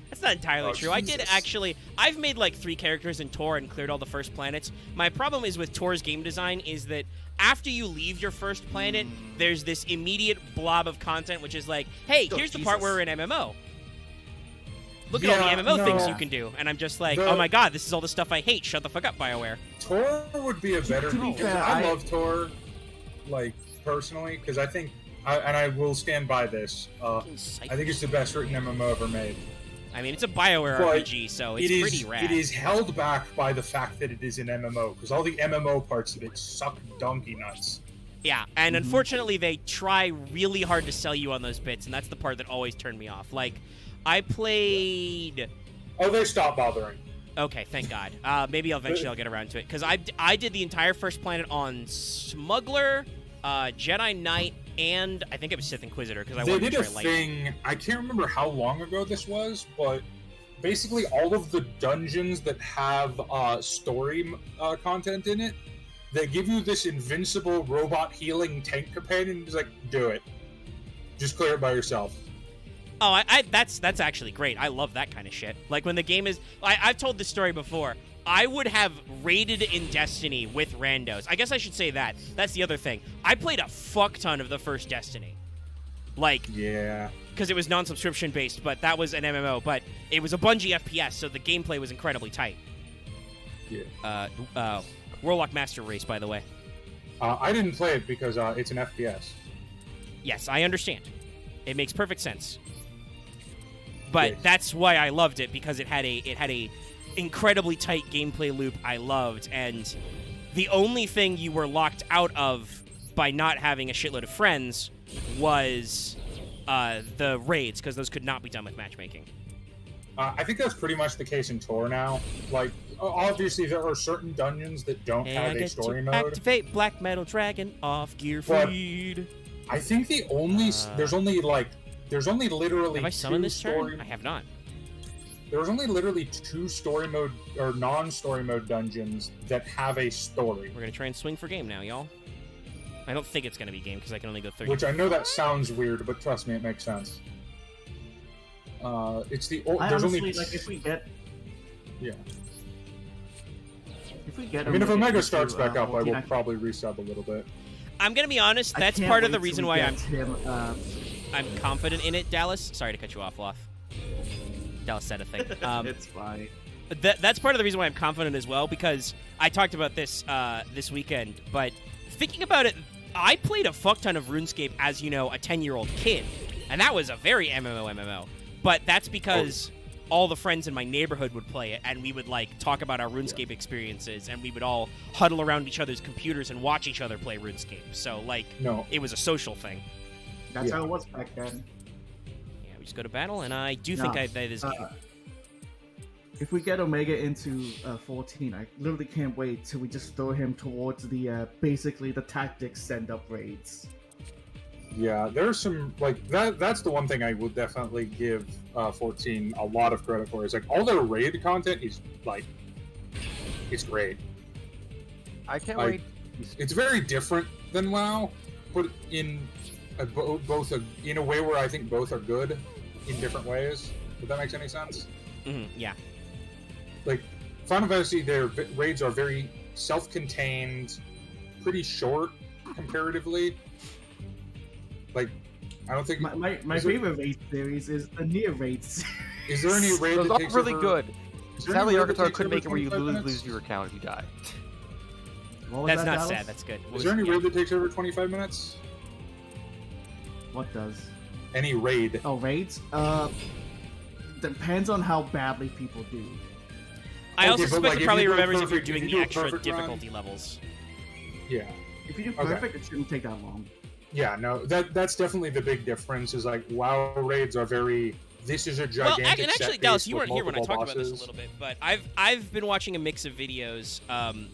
That's not entirely Oh, true. I Jesus. did actually. I've made like 3 characters in Tor and cleared all the first planets. My problem is with Tor's game design is that after you leave your first planet, there's this immediate blob of content, which is like, hey, Oh, here's the part Jesus. where we're in MMO. Look at all the Yeah, MMO things no. you can do. And I'm just like, The- oh my god, this is all the stuff I hate. Shut the fuck up, BioWare. Tor would be a better. To be because fair, I I- love Tor, like, personally, because I think, and I will stand by this. I think it's the best written MMO ever made. I mean, it's a BioWare But RPG, so it's It is. pretty rad. It is held back by the fact that it is an MMO, because all the MMO parts of it suck donkey nuts. Yeah, and unfortunately, they try really hard to sell you on those bits, and that's the part that always turned me off. Like, I played... Oh, they stopped bothering. Okay, thank God. Maybe eventually I'll get around to it, because I did the entire first planet on Smuggler, Jedi Knight, and I think it was Sith Inquisitor because I They wanted did to a try light. thing. I can't remember how long ago this was, but basically all of the dungeons that have story content in it, they give you this invincible robot healing tank companion. It's like, do it. Just clear it by yourself. Oh, that's actually great. I love that kind of shit. Like when the game is, I've told this story before. I would have raided in Destiny with randos. I guess I should say that. That's the other thing. I played a fuck ton of the first Destiny. Like, Yeah. because it was non-subscription based, but that was an MMO. But it was a Bungie FPS, so the gameplay was incredibly tight. Yeah. Warlock Master Race, by the way. I didn't play it because it's an FPS. Yes, I understand. It makes perfect sense. But Yes. that's why I loved it, because it had a incredibly tight gameplay loop I loved, and the only thing you were locked out of by not having a shitload of friends was the raids, because those could not be done with matchmaking. I think that's pretty much the case in Tor now. Like, obviously there are certain dungeons that don't And have I a get story to mode. activate Black Metal Dragon off gear But- feed. I think the only there's only literally Have I summoned two this story. turn? I have not. There's only literally 2 story mode or non-story mode dungeons that have a story. We're gonna try and swing for game now, y'all. I don't think it's gonna be game because I can only go 30. Which I know that sounds weird, but trust me, it makes sense. It's the I there's honestly, only like, if we get yeah. If I mean, if Omega starts into, back up, I 14, will probably resub a little bit. I'm gonna be honest. I That's can't part of wait the till reason we why get him, I'm confident in it, Dallas. Sorry to cut you off, Loth. Dallas said a thing. it's fine. That's part of the reason why I'm confident as well, because I talked about this this weekend. But thinking about it, I played a fuck ton of RuneScape as, you know, a 10-year-old kid, and that was a very MMO. But that's because all the friends in my neighborhood would play it, and we would like talk about our RuneScape experiences, and we would all huddle around each other's computers and watch each other play RuneScape. So like, No. it was a social thing. That's Yeah. how it was back then. Yeah, we just go to battle, and I do think No, that is game. If we get Omega into 14, I literally can't wait till we just throw him towards the basically the tactics send-up raids. Yeah, there's some like that. That's the one thing I would definitely give 14 a lot of credit for. Is like all their raid content is like, it's great. I can't I- wait. It's very different than WoW, but in in a way where I think both are good in different ways. If that makes any sense. Yeah. Like Final Fantasy, their raids are very self-contained, pretty short comparatively. Like, I don't think. My Is there- favorite raid series is the Near raid series. Is there any raid Those that are takes really over, good. is there any Sadly, raid that Arkatar takes could over make it where you 25 minutes? lose your account if you die. What was That's that, not Dallas? sad. That's good. Is there any raid that takes over 25 minutes? What does? Any raid? Oh, raids? Depends on how badly people do. I also Okay, but, suspect like, it if probably you do a remembers if you're perfect- doing if the you do a extra perfect run- difficulty levels. Yeah. If you do Okay. perfect, it shouldn't take that long. Yeah, no, that's definitely the big difference. Is like WoW raids are very. This is a Well, gigantic. and actually, set Dallas, piece you with weren't here when I multiple talked about this a bosses. little bit, but I've been watching a mix of videos, and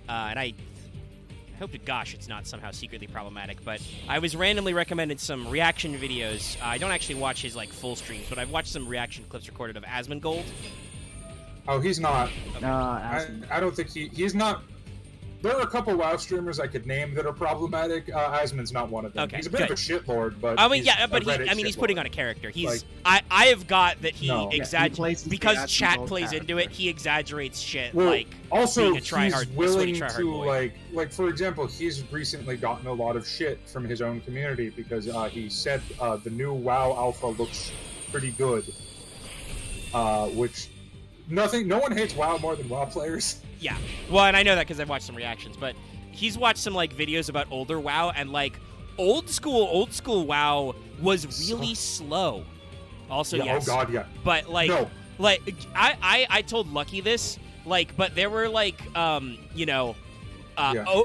I hope to gosh it's not somehow secretly problematic, but I was randomly recommended some reaction videos. I don't actually watch his like full streams, but I've watched some reaction clips recorded of Asmongold. Oh, he's not. Ask I don't think he's not. There are a couple WoW streamers I could name that are problematic. Asmon's not one of them. Okay, He's a bit of a shitlord, but I mean, he's yeah, a but Reddit he's shitlord. putting on a character. He's Like- I have got that he No. Yeah, he plays his because Asmongold chat plays into it. character. He exaggerates shit Well, like also being a he's tryhard, a willing sweaty tryhard to boy. like for example, he's recently gotten a lot of shit from his own community because he said the new WoW alpha looks pretty good. Which no one hates WoW more than WoW players. Yeah. Well, and I know that because I've watched some reactions, but he's watched some like videos about older WoW, and like old school WoW was really slow. Also, Yeah, yes. Oh god, yeah. But like, No. like I told Lucky this, like, but there were like, you know, Yeah.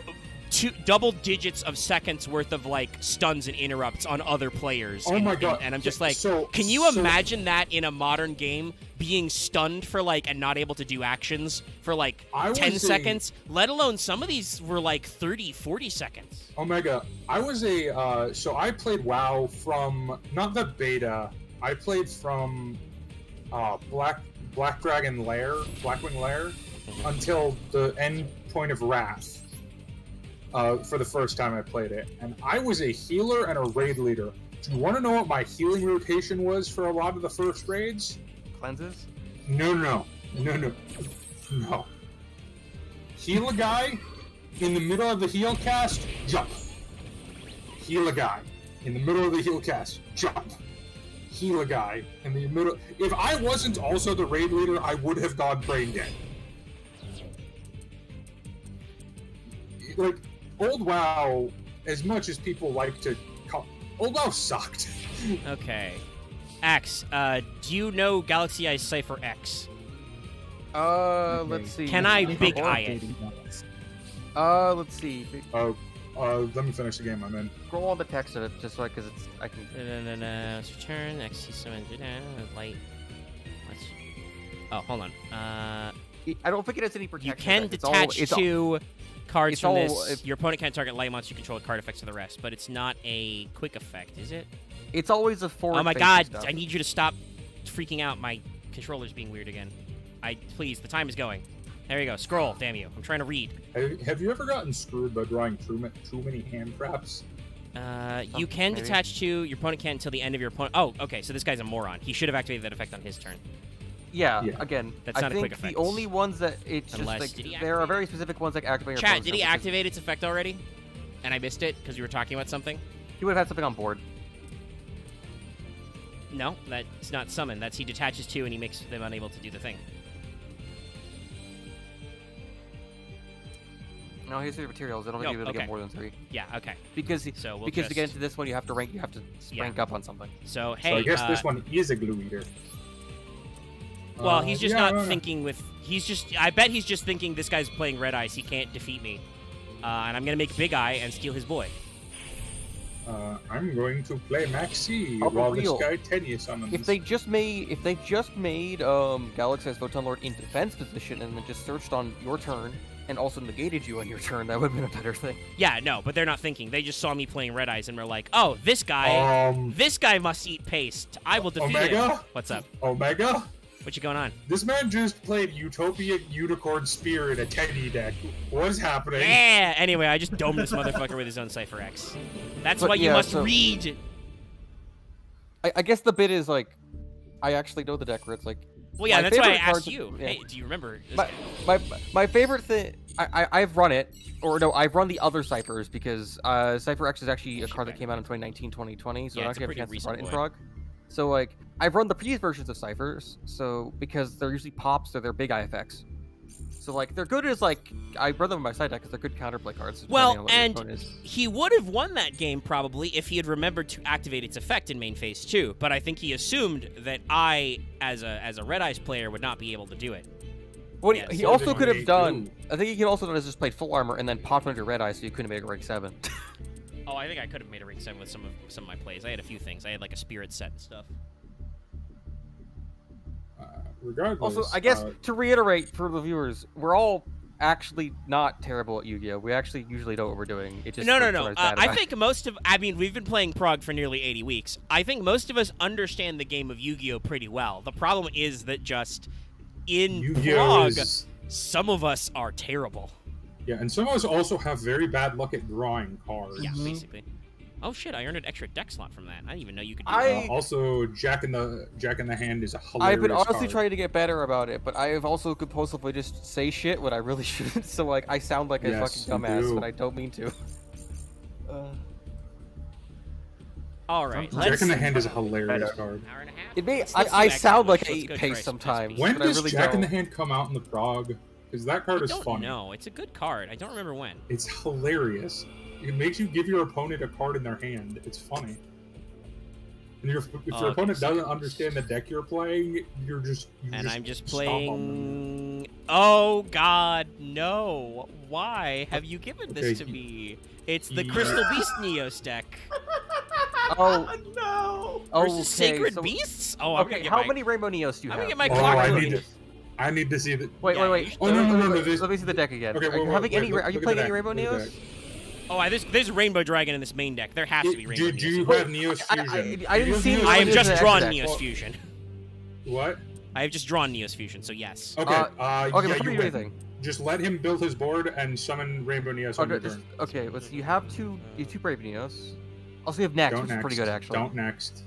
double digits of seconds worth of like stuns and interrupts on other players. Oh my God. And I'm just like, So- can you so- imagine that in a modern game, being stunned for like and not able to do actions for like I 10 was a- seconds? Let alone some of these were like 30, 40 seconds. Omega, I was so I played WoW from, not the beta, I played from Black Dragon Lair, Blackwing Lair, until the end point of Wrath. For the first time I played it. And I was a healer and a raid leader. Do you want to know what my healing rotation was for a lot of the first raids? Cleanses? No. Heal a guy, in the middle of the heal cast, jump. Heal a guy, in the middle of the heal cast, jump. Heal a guy, in the middle... If I wasn't also the raid leader, I would have gone brain dead. Like, old WoW, as much as people like to call... Old WoW sucked. Okay. X, do you know Galaxy Eye Cypher X? Let's see. Can I big eye it? Let's see. Let me finish the game I'm in. Scroll on the text of it, just so because it's I can. Let's return. X summon light. Let's. Oh, hold on. I don't think it has any protection. You can effects. detach two cards it's from all- this. Your opponent can't target light monsters you control with card effects to the rest, but it's not a quick effect, is it? It's always a forward. Oh my facing god! stuff. I need you to stop freaking out. My controller's being weird again. Please, the time is going. There you go. Scroll, damn you. I'm trying to read. Have you ever gotten screwed by drawing too many hand traps? You can maybe. detach two. Your opponent can't until the end of your opponent. Oh, okay. So this guy's a moron. He should have activated that effect on his turn. Yeah, Yeah. again, That's I not a think quick effect. the only ones that it's Unless- just did he like there are activate very specific ones like activate your Chat, opponent's did he turn, because activate its effect already? And I missed it because we were talking about something? He would have had something on board. No, that's not summon. That's he detaches two and he makes them unable to do the thing. No, here's the materials. I don't think No, you'll be able to okay. get more than 3 Yeah, okay. because So we'll because just... to get into this one you have to rank Yeah. rank up on something. So, hey, So I guess this one is a glue eater. Well, he's just yeah, not thinking with... He's just... I bet he's just thinking this guy's playing Red Eyes. He can't defeat me. And I'm going to make Big Eye and steal his boy. I'm going to play Maxi Oh, while real. this guy Tenya summons. If they just made Galaxy's Photon Lord in defense position and then just searched on your turn and also negated you on your turn, that would have been a better thing. Yeah, no, but they're not thinking. They just saw me playing Red Eyes and were like, oh, this guy must eat paste. I will defeat him. Omega? What's up? Omega? What you going on? This man just played Utopia Unicorn Spear in a Teddy deck. What is happening? Yeah. Anyway, I just domed this motherfucker with his own Cypher X. That's But why you yeah, must so- read. I guess the bit is like, I actually know the deck where it's like, Well, yeah, my that's why I favorite asked cards- you. yeah. Hey, do you remember? This my favorite thing. I've run it, or no, I've run the other ciphers because Cypher X is actually a card that came out in 2019, 2020, so Yeah, I it's a don't get a pretty chance to run it in recent prog. So like, I've run the previous versions of ciphers, so because they're usually pops or they're big eye effects. So like, they're good as like, I run them in my side deck because they're good counterplay cards. depending Well, on what your and opponent is. he would have won that game probably if he had remembered to activate its effect in main phase 2, but I think he assumed that I, as a Red Eyes player, would not be able to do it. What yeah, he so also did could have we done, do. I think he could also done is just played full armor and then popped under red eye, so you couldn't make a rank 7. Oh, I think I could have made a rank 7 with some of my plays. I had a few things. I had like a spirit set and stuff. Regardless. Also, I guess to reiterate for the viewers, we're all actually not terrible at Yu-Gi-Oh. We actually usually know what we're doing. It just No. we're sometimes bad I about it. think most of... I mean, we've been playing Prog for nearly 80 weeks. I think most of us understand the game of Yu-Gi-Oh pretty well. The problem is that just in Yu-Gi-Oh! Prog, is... some of us are terrible. Yeah, and some of us also have very bad luck at drawing cards. Yeah, Mhm. basically. Oh shit! I earned an extra deck slot from that. I didn't even know you could do I- that. Also, Jack in the Hand is a hilarious I've been honestly card. trying to get better about it, but I have also compulsively just say shit when I really shouldn't. So like, I sound like a Yes, fucking you dumbass, do. but I don't mean to. All right, Jack let's. in the Hand is a hilarious card. Hour and a half. It may Let's I do that sound guy. like I Let's eat go paste try sometimes. Space When but I does really Jack in the don't. Hand come out in the Prog? Because that card I is don't funny. know. It's a good card. I don't remember when. It's hilarious. It makes you give your opponent a card in their hand. It's funny. And if your Okay, opponent so- doesn't understand the deck you're playing, you're just And I'm just stomp on them. playing Oh God, no! Why have you given this to me? It's the Crystal Beast Neos deck. Oh. no! Versus Okay, Sacred so, Beasts? Oh, I'm gonna Okay, get how my... many Rainbow Neos do you I'm have? gonna get my Oh, clock I moving. need to see the. Wait. Oh, no, there's- Let me see the deck again. Okay, Are you wait, having wait, any? look- Are you look at playing the any deck, Rainbow look at the Neos? Oh, there's Rainbow Dragon in this main deck. There has to be Rainbow Do Neos. you Wait, have Neos Fusion? I didn't see I have Neos just in the drawn extra deck. Neos Fusion. What? I have just drawn Neos Fusion, so yes. Okay. Okay, Yeah, before you you do win. anything. Just let him build his board and summon Rainbow Neos on your Okay, turn. okay, let's see. You have two Brave Neos. Also, you have Next, Don't which next. is pretty good actually. Don't next.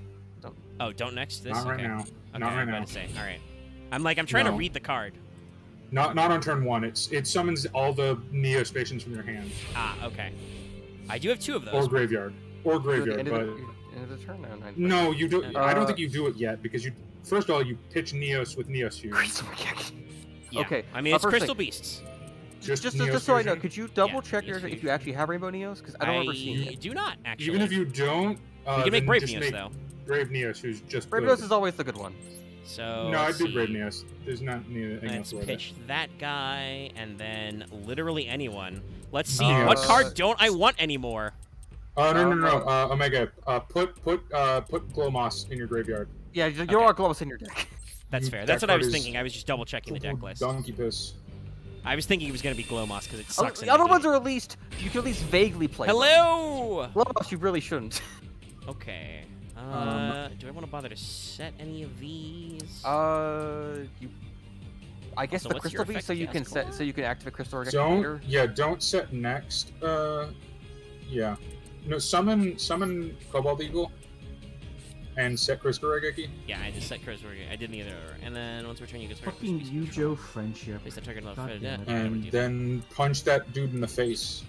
Oh, don't next this? Not right okay. now. Okay, Not right I'm now. about to say. All right. I'm trying to No. read the card. Not on turn 1. It summons all the Neo stations from your hand Ah, okay. I do have 2 of or those. graveyard or End graveyard. of But end of the turn now. no, you do. I don't Uh, think you do it yet because you. First of all, you pitch Neos with Neos Fusion. Yeah. Okay, I mean, it's first Crystal thing. Beasts. Just Just Neos so I know, Fusion. could you double check Neos if you actually have Rainbow Neos? Because I don't remember seeing I it. do not, actually. Even if you don't, We can make then Brave just Neos, make though. Brave Neos, who's just Brave good. Neos is always the good one. So, No, I'd let's do see. Brave Neos. There's not anything Let's else about it. pitch that guy, and then literally anyone. Let's see. Neos. What card don't I want anymore? No. Omega. Put Glow Moss in your graveyard. Yeah, you're Okay. all Globus in your deck. That's Mm, fair. that That's what I card was is- thinking. I was just double checking the deck list. Donkey piss. I was thinking it was going to be Glowmoss because it sucks. The other ones are at least you can at least vaguely play. them. Hello! Globus, you really shouldn't. Okay. Do I want to bother to set any of these? You. I guess So the what's Crystal your Beast, effect, so you can Chaos set, Core? so you can activate Crystal Organ Don't. later. Yeah. Don't set next. Yeah. No. Summon Cobalt Eagle. And set Crystal Regeki. Yeah, I just set Crystal Organ. I did neither. And then once return, you can start. Fucking Yujo friendship. Place that target on God the damn it. And then punch that dude in the face.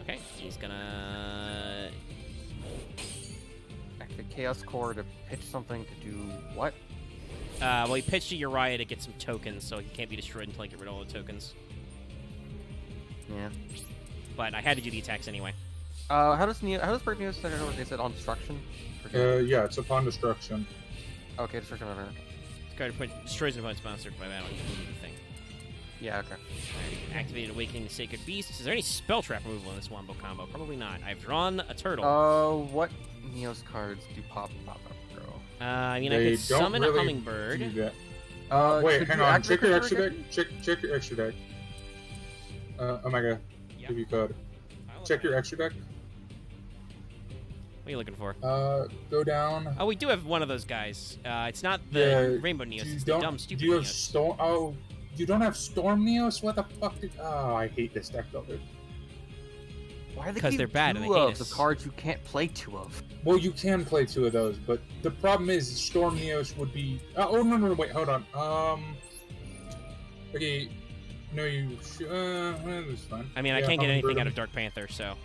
Okay, he's gonna. Activate Chaos Core to pitch something to do what? Well, he pitched to Uriah to get some tokens, so he can't be destroyed until I get rid of all the tokens. Yeah. But I had to do the attacks anyway. How does Brave Neos set it? Is it on destruction? Yeah. It's upon destruction. Okay, destruction over. This card destroys an opponent's monster by battle. You can do the thing. Yeah, okay. Alright, activated Awakening the Sacred Beast. Is there any spell trap removal in this wombo combo? Probably not. I've drawn a turtle. What Neos cards do pop up, bro? I mean, They I could don't summon really a hummingbird. do that. Wait, could hang you on. activate Check your Crystal extra deck. Organ? Check your extra deck. Omega, Yeah. if you could. Check your extra deck. What are you looking for? Go down. Oh, we do have one of those guys. It's not the Yeah, Rainbow Neos. You It's the don't- dumb, stupid Do you have Neos. Storm? Oh, you don't have Storm Neos? What the fuck? Oh, I hate this deck builder. Why are they 'Cause keep they're bad and they two hate of us. the cards you can't play two of? Well, you can play 2 of those, but the problem is Storm Neos would be. Oh no, wait, hold on. Okay, no, you. That's fine. I mean, I Yeah, can't get anything Hummingbird. out of Dark Panther, so.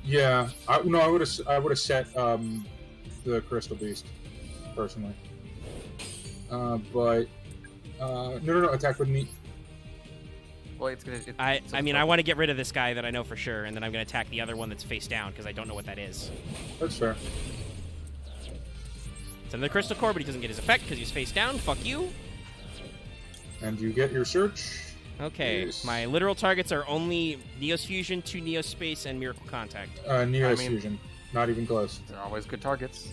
Yeah, I would have set the Crystal Beast personally. But no, attack with me. Well, it's gonna. I mean, I want to get rid of this guy that I know for sure, and then I'm going to attack the other one that's face down because I don't know what that is. That's fair. It's another Crystal Core, but he doesn't get his effect because he's face down. Fuck you. And you get your search. Okay, Yes. my literal targets are only Neos Fusion, 2 Neos Space, and Miracle Contact. Neos I mean- Fusion. Not even close. They're always good targets.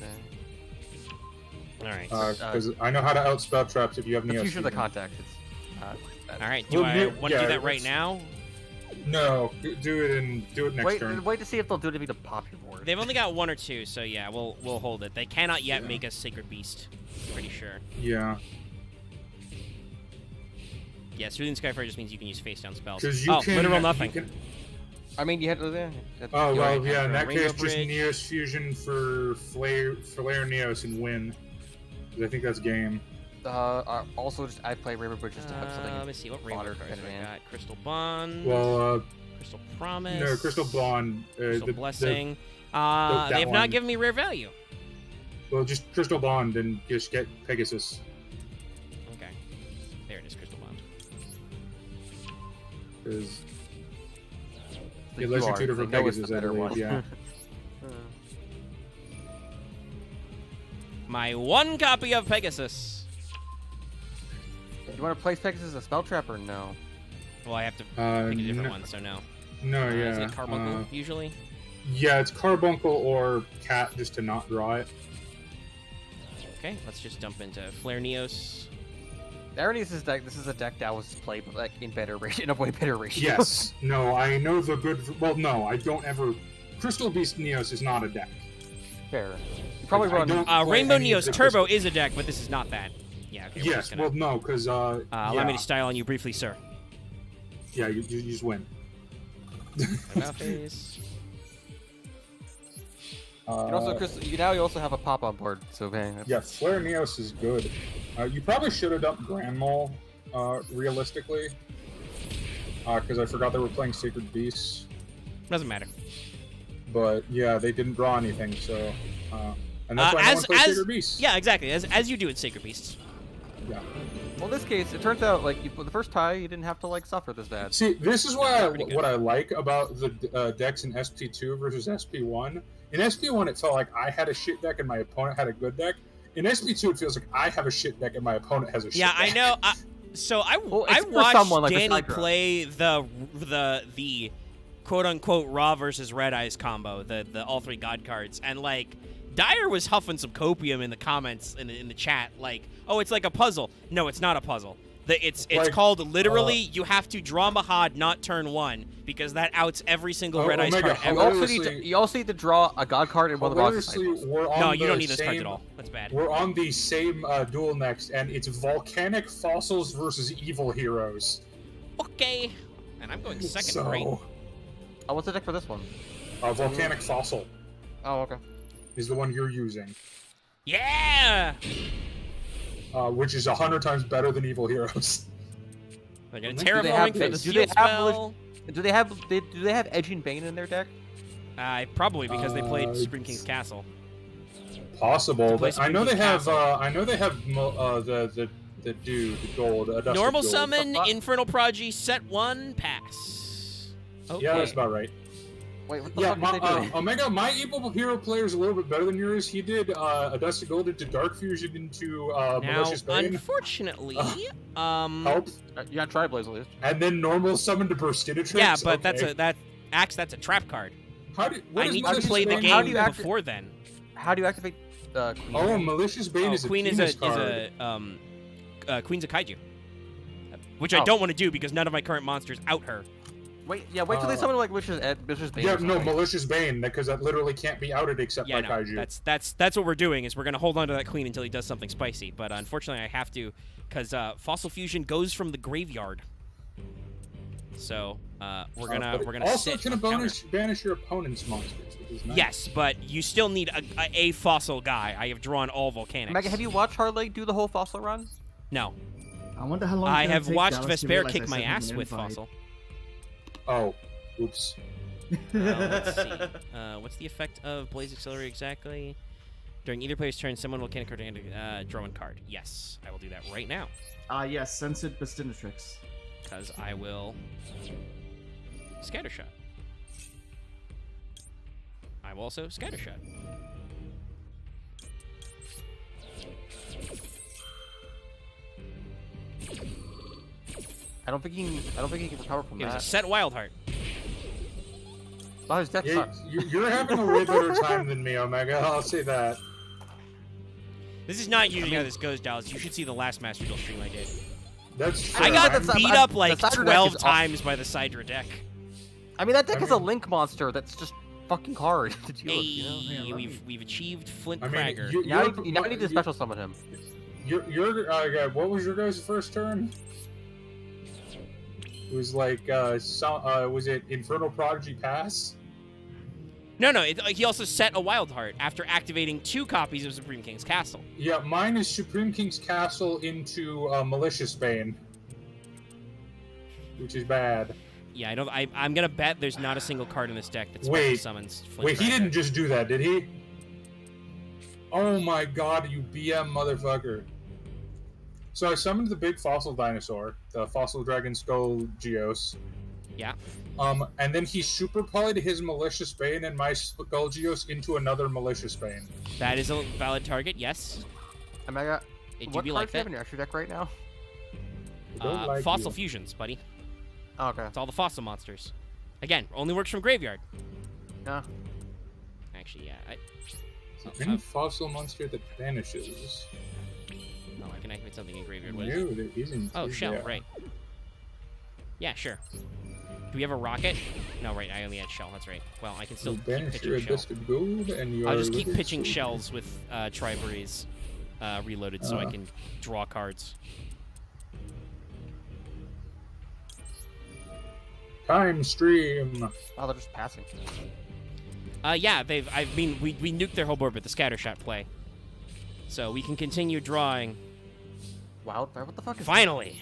All right. Because I know how to outspell traps if you have The Neos fusion of the contact. It's All right. Do Well, I yeah, want to do that right let's- now? No, do it next wait, turn. wait to see if they'll do anything to pop your board. They've only got 1 or 2, so yeah, we'll hold it. They cannot yet Yeah. make us Sacred Beast. Pretty sure. Yeah, Yeah, Soothing Skyfire just means you can use face down spells. because you Oh, can. literal you nothing. can- I mean, you had. Oh you well, already yeah. had In that Rainbow case, just Bridge. Neos Fusion for Flare Neos and win. 'Cause I think that's game. Also, just I play Rainbow Bridge just to have something. Let me see what rainbow fodder cards in do I hand. got. Crystal Bond. Well, Crystal Promise. no, Crystal Bond. Crystal Blessing. that They have one. not given me rare value. Well, just Crystal Bond and just get Pegasus. Okay. There it is, Crystal Bond. Because Like unless you you're are, two different they know it's Pegasus, the I better believe. one. Yeah. My one copy of Pegasus. You want to place Pegasus as a spell trap or no? Well, I have to pick a different one, so no. No, Is yeah. it Carbuncle, usually? Yeah, it's Carbuncle or Cat just to not draw it. Okay, let's just dump into Flare Neos. This deck. This is a deck that was played like in better ratio, in a way better ratio. Yes. No, I know the good. Well, no, I don't ever. Crystal Beast Neos is not a deck. Fair. You probably I run. don't play Rainbow any of Neos the Turbo Crystal- is a deck, but this is not that. Yeah, okay, we're Yes. just gonna, Well, no, because allow me to style on you briefly, sir. yeah, you just win. About face. And also, Chris, you also have a pop on board, so man. Yeah, Flare Neos is good. You probably should have dumped Grand Mole, realistically. Because I forgot they were playing Sacred Beasts. Doesn't matter. But yeah, they didn't draw anything, so. And that's why I want to play Sacred Beasts. Yeah, exactly. As you do in Sacred Beasts. Yeah. Well, in this case, it turns out like the first tie, you didn't have to like suffer this bad. See, this is why Pretty good. what I like about the decks in SP2 versus SP1. In SP1, it felt like I had a shit deck and my opponent had a good deck. In SP2, it feels like I have a shit deck and my opponent has a shit Yeah, deck. I know. So I it's for watched someone like a Danny Sidra. play the quote unquote Raw versus Red Eyes combo, the all three God cards, and like Dyer was huffing some copium in the comments in the chat, like, oh, it's like a puzzle. No, it's not a puzzle. It's Like, called literally you have to draw Mahad, not turn one, because that outs every single Red Eyes Omega, card You ever. also need to draw a god card in one of the boss Hilariously, cycles. we're on No, you the don't need those cards same- at all. That's bad. We're on the same duel next, and it's Volcanic Fossils versus Evil Heroes. Okay. And I'm going second So, rate. Oh, what's the deck for this one? Volcanic Fossil Oh, okay. is the one you're using, Yeah! which is 100 times better than Evil Heroes. They're gonna Do they have- terraforming for the do seal they have spell. Do they have Edging Bane in their deck? Probably because they played Uh, Supreme King's Castle. Possible, play but I know they Supreme have. Castle. I know they have the dude, the gold. Dusted Normal gold. summon, fuck? Infernal Prodigy, set 1, pass. Okay. Yeah, that's about right. Wait, what the Yeah, Oh, fuck are they doing? Omega, my Evil Hero player is a little bit better than yours. He did a Dusted Gold into Dark Fusion into Now, Malicious Bane. unfortunately, Help. You got Tri-Blaze at least. And then normal summon to Burstinatrix. yeah, but okay. that's a trap card. How do, what I is need to Malicious play the Bane? How do game you act- before then. How do you activate Queen? Oh, Malicious Bane Oh, is a Queen is penis a card. Queen's a kaiju, which I Oh. don't want to do because none of my current monsters out her. Wait till they summon like Witch's Bane. Yeah, or no, something. Malicious Bane, because that literally can't be outed except Yeah, by no, kaiju. that's what we're doing. Is we're gonna hold on to that queen until he does something spicy. But unfortunately, I have to, because Fossil Fusion goes from the graveyard. So we're gonna But it also sit can a counter. banish your opponent's monsters, which is nice. Yes, but you still need a fossil guy. I have drawn all volcanics. Mega, have you watched Hardley do the whole fossil run? No, I wonder how long. I it's gonna have take watched Dallas to Vesper realize I kick my sent him ass an with invite. fossil. Oh, oops. Let's see. What's the effect of Blaze Accelerator exactly? During either player's turn, someone volcanic card and draw one card. Yes, I will do that right now. Yes, Censored Bestinatrix. Because I will Scattershot. I will also Scattershot. I don't think he can recover from It was a that. set Wildheart. Oh, his deck Yeah, sucks. you're having a way better time than me, Omega. I'll say that. This is not usually how this goes, Dallas. You should see the last Master Duel stream I did. That's true. I got that's- beat I'm- up like the Sidra deck 12 is awesome. times by the Sidra deck. I mean, that deck I is a mean- Link monster that's just fucking hard to deal with. You know? Hey, we've achieved Flint I mean, Cragger. Now you need to special summon him. What was your guys' first turn? It was like, was it Infernal Prodigy Pass? No, he also set a Wildheart after activating 2 copies of Supreme King's Castle. Yeah, mine is Supreme King's Castle into Malicious Bane, which is bad. Yeah, I'm gonna bet there's not a single card in this deck that special Wait. summons Flint Wait, he Cragger. didn't just do that, did he? Oh my god, you BM motherfucker. So I summoned the big fossil dinosaur, the Fossil Dragon Skull Geos. Yeah. And then he super polyed his Malicious Bane and my Skullgeos into another Malicious Bane. That is a valid target, yes. I mean, what Do you cards like do you have that? in your extra deck right now? I don't like Fossil you. fusions, buddy. Oh, okay. It's all the fossil monsters. Again, only works from graveyard. Yeah. Actually, yeah. Any fossil monster that vanishes. Oh, I can activate something in graveyard. What is it? No, there isn't. Oh, is shell, there? right. Yeah, sure. Do we have a rocket? No, right, I only had shell, that's right. Well, I can still You keep banish your pitching shell. dusted gold and your I'll just keep withered pitching soul. shells with Tri-Breeze reloaded so I can draw cards. Time stream. Oh, they're just passing. Yeah, we nuked their whole board with the scattershot play. So we can continue drawing. Wildfire? What the fuck is Finally,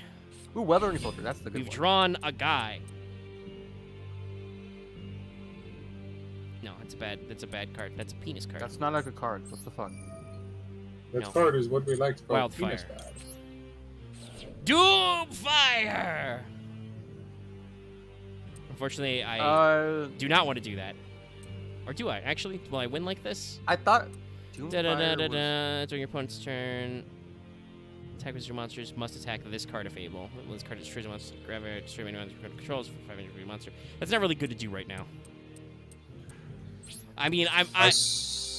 that? Ooh, Weathering Soldier. That's the good we've one. drawn a guy. No, that's a bad card. That's a penis card. That's not a good card. What the fuck? That No. card is what we like to call Wildfire. penis bad. Doomfire! Unfortunately, I do not want to do that. Or do I? Actually, will I win like this? I thought. Da da da da Doomfire was- da. During your opponent's turn, attack with your monsters must attack this card if able. When this card destroys a monster, grab it, destroy any monster controls for 500 for your monster. That's not really good to do right now. I mean,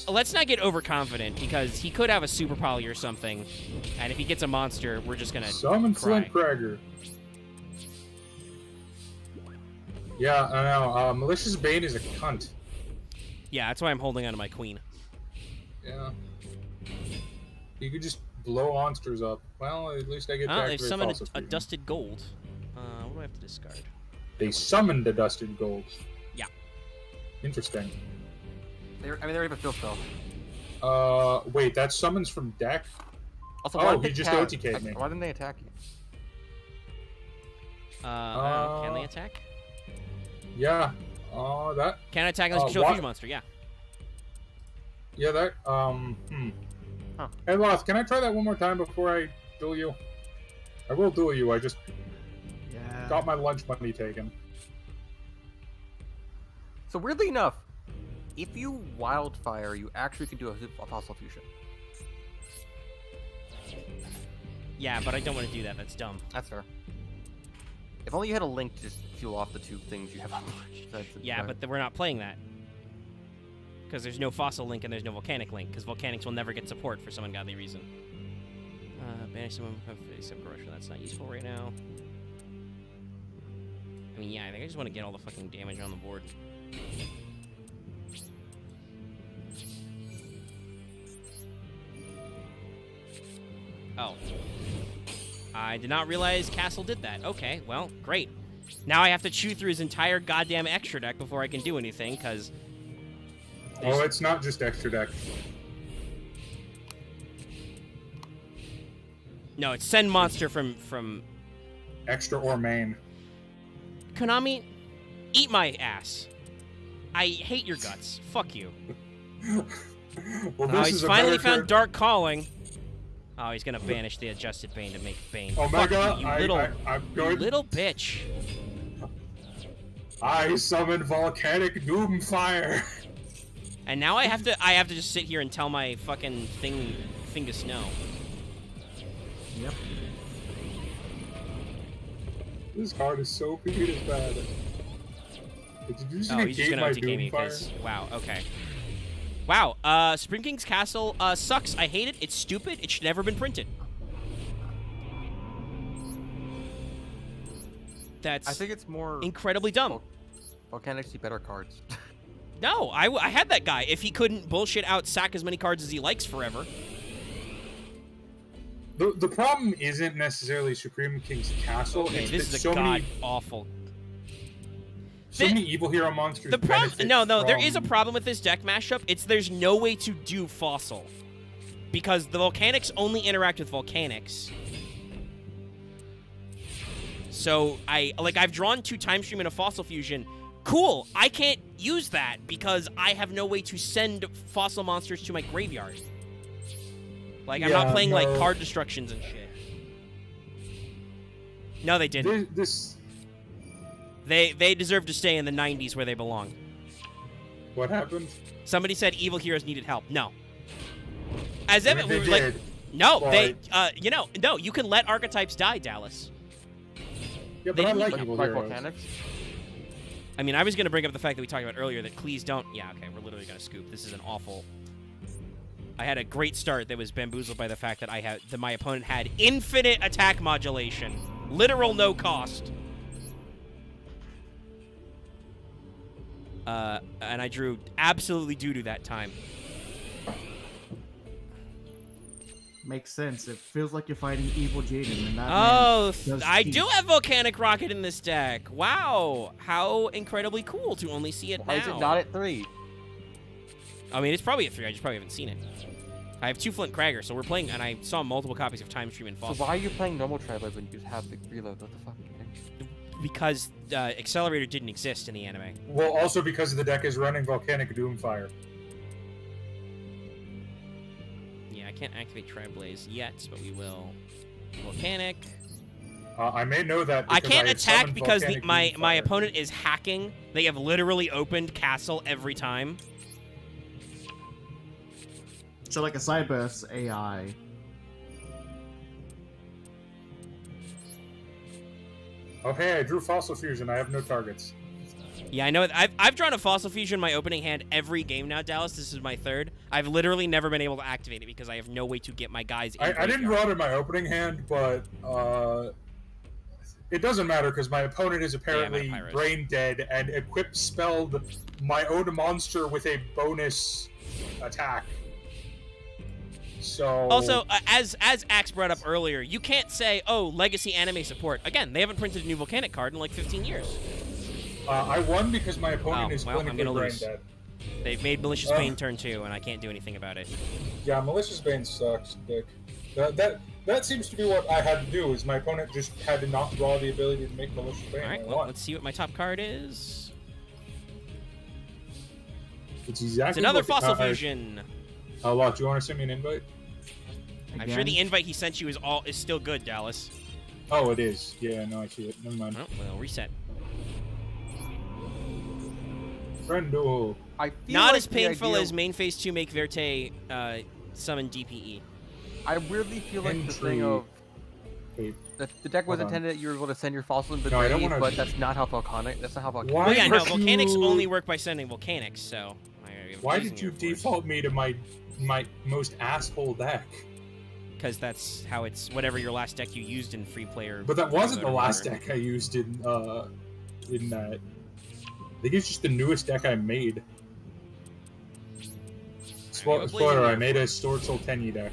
let's not get overconfident because he could have a super poly or something, and if he gets a monster, we're just gonna Summon cry. Flint Krieger. Yeah, I know. Malicious Bane is a cunt. Yeah, that's why I'm holding on to my queen. Yeah. You could just blow monsters up. Well, at least I get Oh, back they've to summoned fossil a fusion. dusted gold. What do I have to discard? They summoned a dusted gold. Yeah. Interesting. They already have a field spell. Wait, that summons from deck? Also, Oh, why he did they just attack? OTK'd me. Why didn't they attack you? Can they attack? Yeah. That. Can I attack unless you control a what? fusion monster? Yeah. Yeah, that. Huh. Hey, Loth, can I try that one more time before I duel you? I will duel you. I just Yeah. got my lunch money taken. So weirdly enough, if you Wildfire, you actually can do a fossil fusion. Yeah, but I don't want to do that. That's dumb. That's fair. If only you had a link to just fuel off the two things you have on the Yeah, but we're not playing that. Because there's no fossil link and there's no volcanic link, because volcanics will never get support for some ungodly reason. Banish someone from face-up corruption. That's not useful right now. I mean, yeah, I think I just want to get all the fucking damage on the board. Oh. I did not realize Castle did that. Okay, well, great. Now I have to chew through his entire goddamn extra deck before I can do anything, because... Oh, it's not just extra deck. No, it's send monster from... Extra or main. Konami, eat my ass. I hate your guts. Fuck you. Well, Oh, this he's is a finally better found card. Dark Calling. Oh, he's gonna banish the adjusted Bane to make Bane. Omega, Fuck you, you I'm you going. little bitch. I summon volcanic Doomfire. And now I have to just sit here and tell my fucking thing to snow. Yep. This card is so penis bad. Did you just Oh, he's just negate gonna my OTK me Doomfire? because wow. Okay. Wow. Spring King's Castle sucks. I hate it. It's stupid. It should never been printed. That's I think it's more incredibly dumb. Volcanics see better cards. No, I had that guy. If he couldn't bullshit out sack as many cards as he likes forever. The problem isn't necessarily Supreme King's Castle. Okay, it's this that is a so many god-awful... many evil hero monsters. The problem... benefit No, there is a from- problem with this deck mashup. There's no way to do Fossil. Because the Volcanics only interact with Volcanics. So, I've drawn 2 Time Stream and a Fossil Fusion. Cool, I can't use that because I have no way to send Fossil monsters to my graveyard. I'm not Yeah, playing, like, no. card destructions and shit. No, they didn't. This They deserve to stay in the 90s where they belong. What happened? Somebody said evil heroes needed help. No. As I if mean, we they were did. like, no, But- they, no, you can let archetypes die, Dallas. Yeah, They but I didn't like even evil Like heroes. volcanics. I mean, I was going to bring up the fact that we talked about earlier that Cleese don't. Yeah, okay, we're literally going to scoop. This is an awful. I had a great start that was bamboozled by the fact that my opponent had infinite attack modulation, literal no cost. And I drew absolutely doo-doo that time. Makes sense. It feels like you're fighting evil Jaden, and that Oh, man does I teeth. do have Volcanic Rocket in this deck. Wow, how incredibly cool to only see it Why now. is it not at 3? I mean, it's probably at 3. I just probably haven't seen it. I have 2 Flint Kraggers, so we're playing, and I saw multiple copies of Time Stream and So Fossil. why are you playing normal Tri-Blade when you just have the reload? What the fuck? Because Accelerator didn't exist in the anime. Well, also because the deck is running Volcanic Doomfire. Yeah, I can't activate Tri-Blaze yet, but we will. Volcanic. I may know that. I because can't have attack summoned because Volcanic my Doomfire. opponent is hacking. They have literally opened Castle every time. So like a Cyberse AI. Oh hey, I drew Fossil Fusion. I have no targets. Yeah, I know. I've drawn a Fossil Fusion in my opening hand every game now, Dallas. This is my 3rd. I've literally never been able to activate it because I have no way to get my guys in. I didn't graveyard. draw it in my opening hand, but it doesn't matter because my opponent is apparently Pyros. brain dead and equip spelled my own monster with a bonus attack. So Also, as Axe brought up earlier, you can't say, "Oh, Legacy Anime support." Again, they haven't printed a new Volcanic card in like 15 years. I won because my opponent Oh, is well, I'm clinically gonna brain lose. dead. They've made Malicious Bane turn 2, and I can't do anything about it. Yeah, Malicious Bane sucks, Dick. That seems to be what I had to do. Is my opponent just had to not draw the ability to make Malicious Bane. All right, I well, won. let's see what my top card is. It's exactly It's another what- Fossil Fusion. Lot, do you want to send me an invite? I'm sure the invite he sent you is still good, Dallas. Oh, it is. Yeah, no, I see it. Never mind. Oh, well, reset. Friendo. I feel Not like as the painful idea- as main phase 2 make Verte summon DPE. I weirdly feel like the thing Intrigue. of Wait, the deck was Hold on. intended that you were able to send your fossil into the No, I don't grave, wanna- but that's not how volcanic. That's not how volcanic. Why Well, yeah, no, did Volcanics you- only work by sending Volcanics, so... Why did you default me to my most asshole deck? Because that's how it's... Whatever your last deck you used in free player... But that wasn't the or last whatever. deck I used in that. I think it's just the newest deck I made. Alright, Spoiler, I Blazing made a Sword Soul Tenyi deck.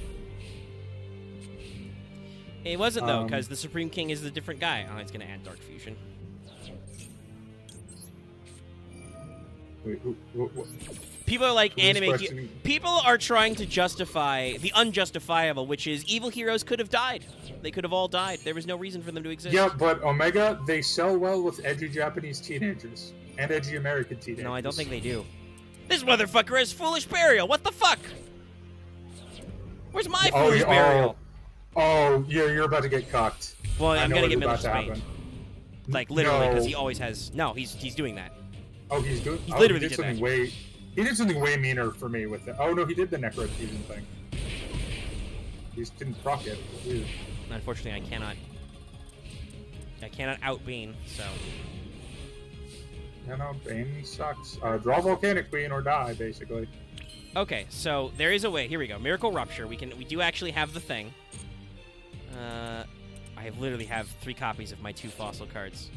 It wasn't, though, Um, because the Supreme King is a different guy. Oh, he's going to add Dark Fusion. Wait, what? People are like, Who's anime... questioning- People are trying to justify the unjustifiable, which is evil heroes could have died. They could have all died. There was no reason for them to exist. Yeah, but Omega, they sell well with edgy Japanese teenagers. And edgy American teenagers. No, I don't think they do. This motherfucker has Foolish Burial. What the fuck? Where's my Foolish Burial? You're about to get cocked. Well, I I'm know gonna what get is about Malicious to Bane. happen. Like literally, because No. he always has. No, he's doing that. Oh, he's doing. He oh, literally he did something that. way. He did something way meaner for me with it. Oh no, he did the Necro Fusion thing. He just didn't proc it. Weird. Unfortunately, I cannot out Bane. So You know, Bane sucks. Draw Volcanic Queen or die, basically. okay, so there is a way. Here we go. Miracle Rupture. We do actually have the thing. I literally have 3 copies of my 2 fossil cards.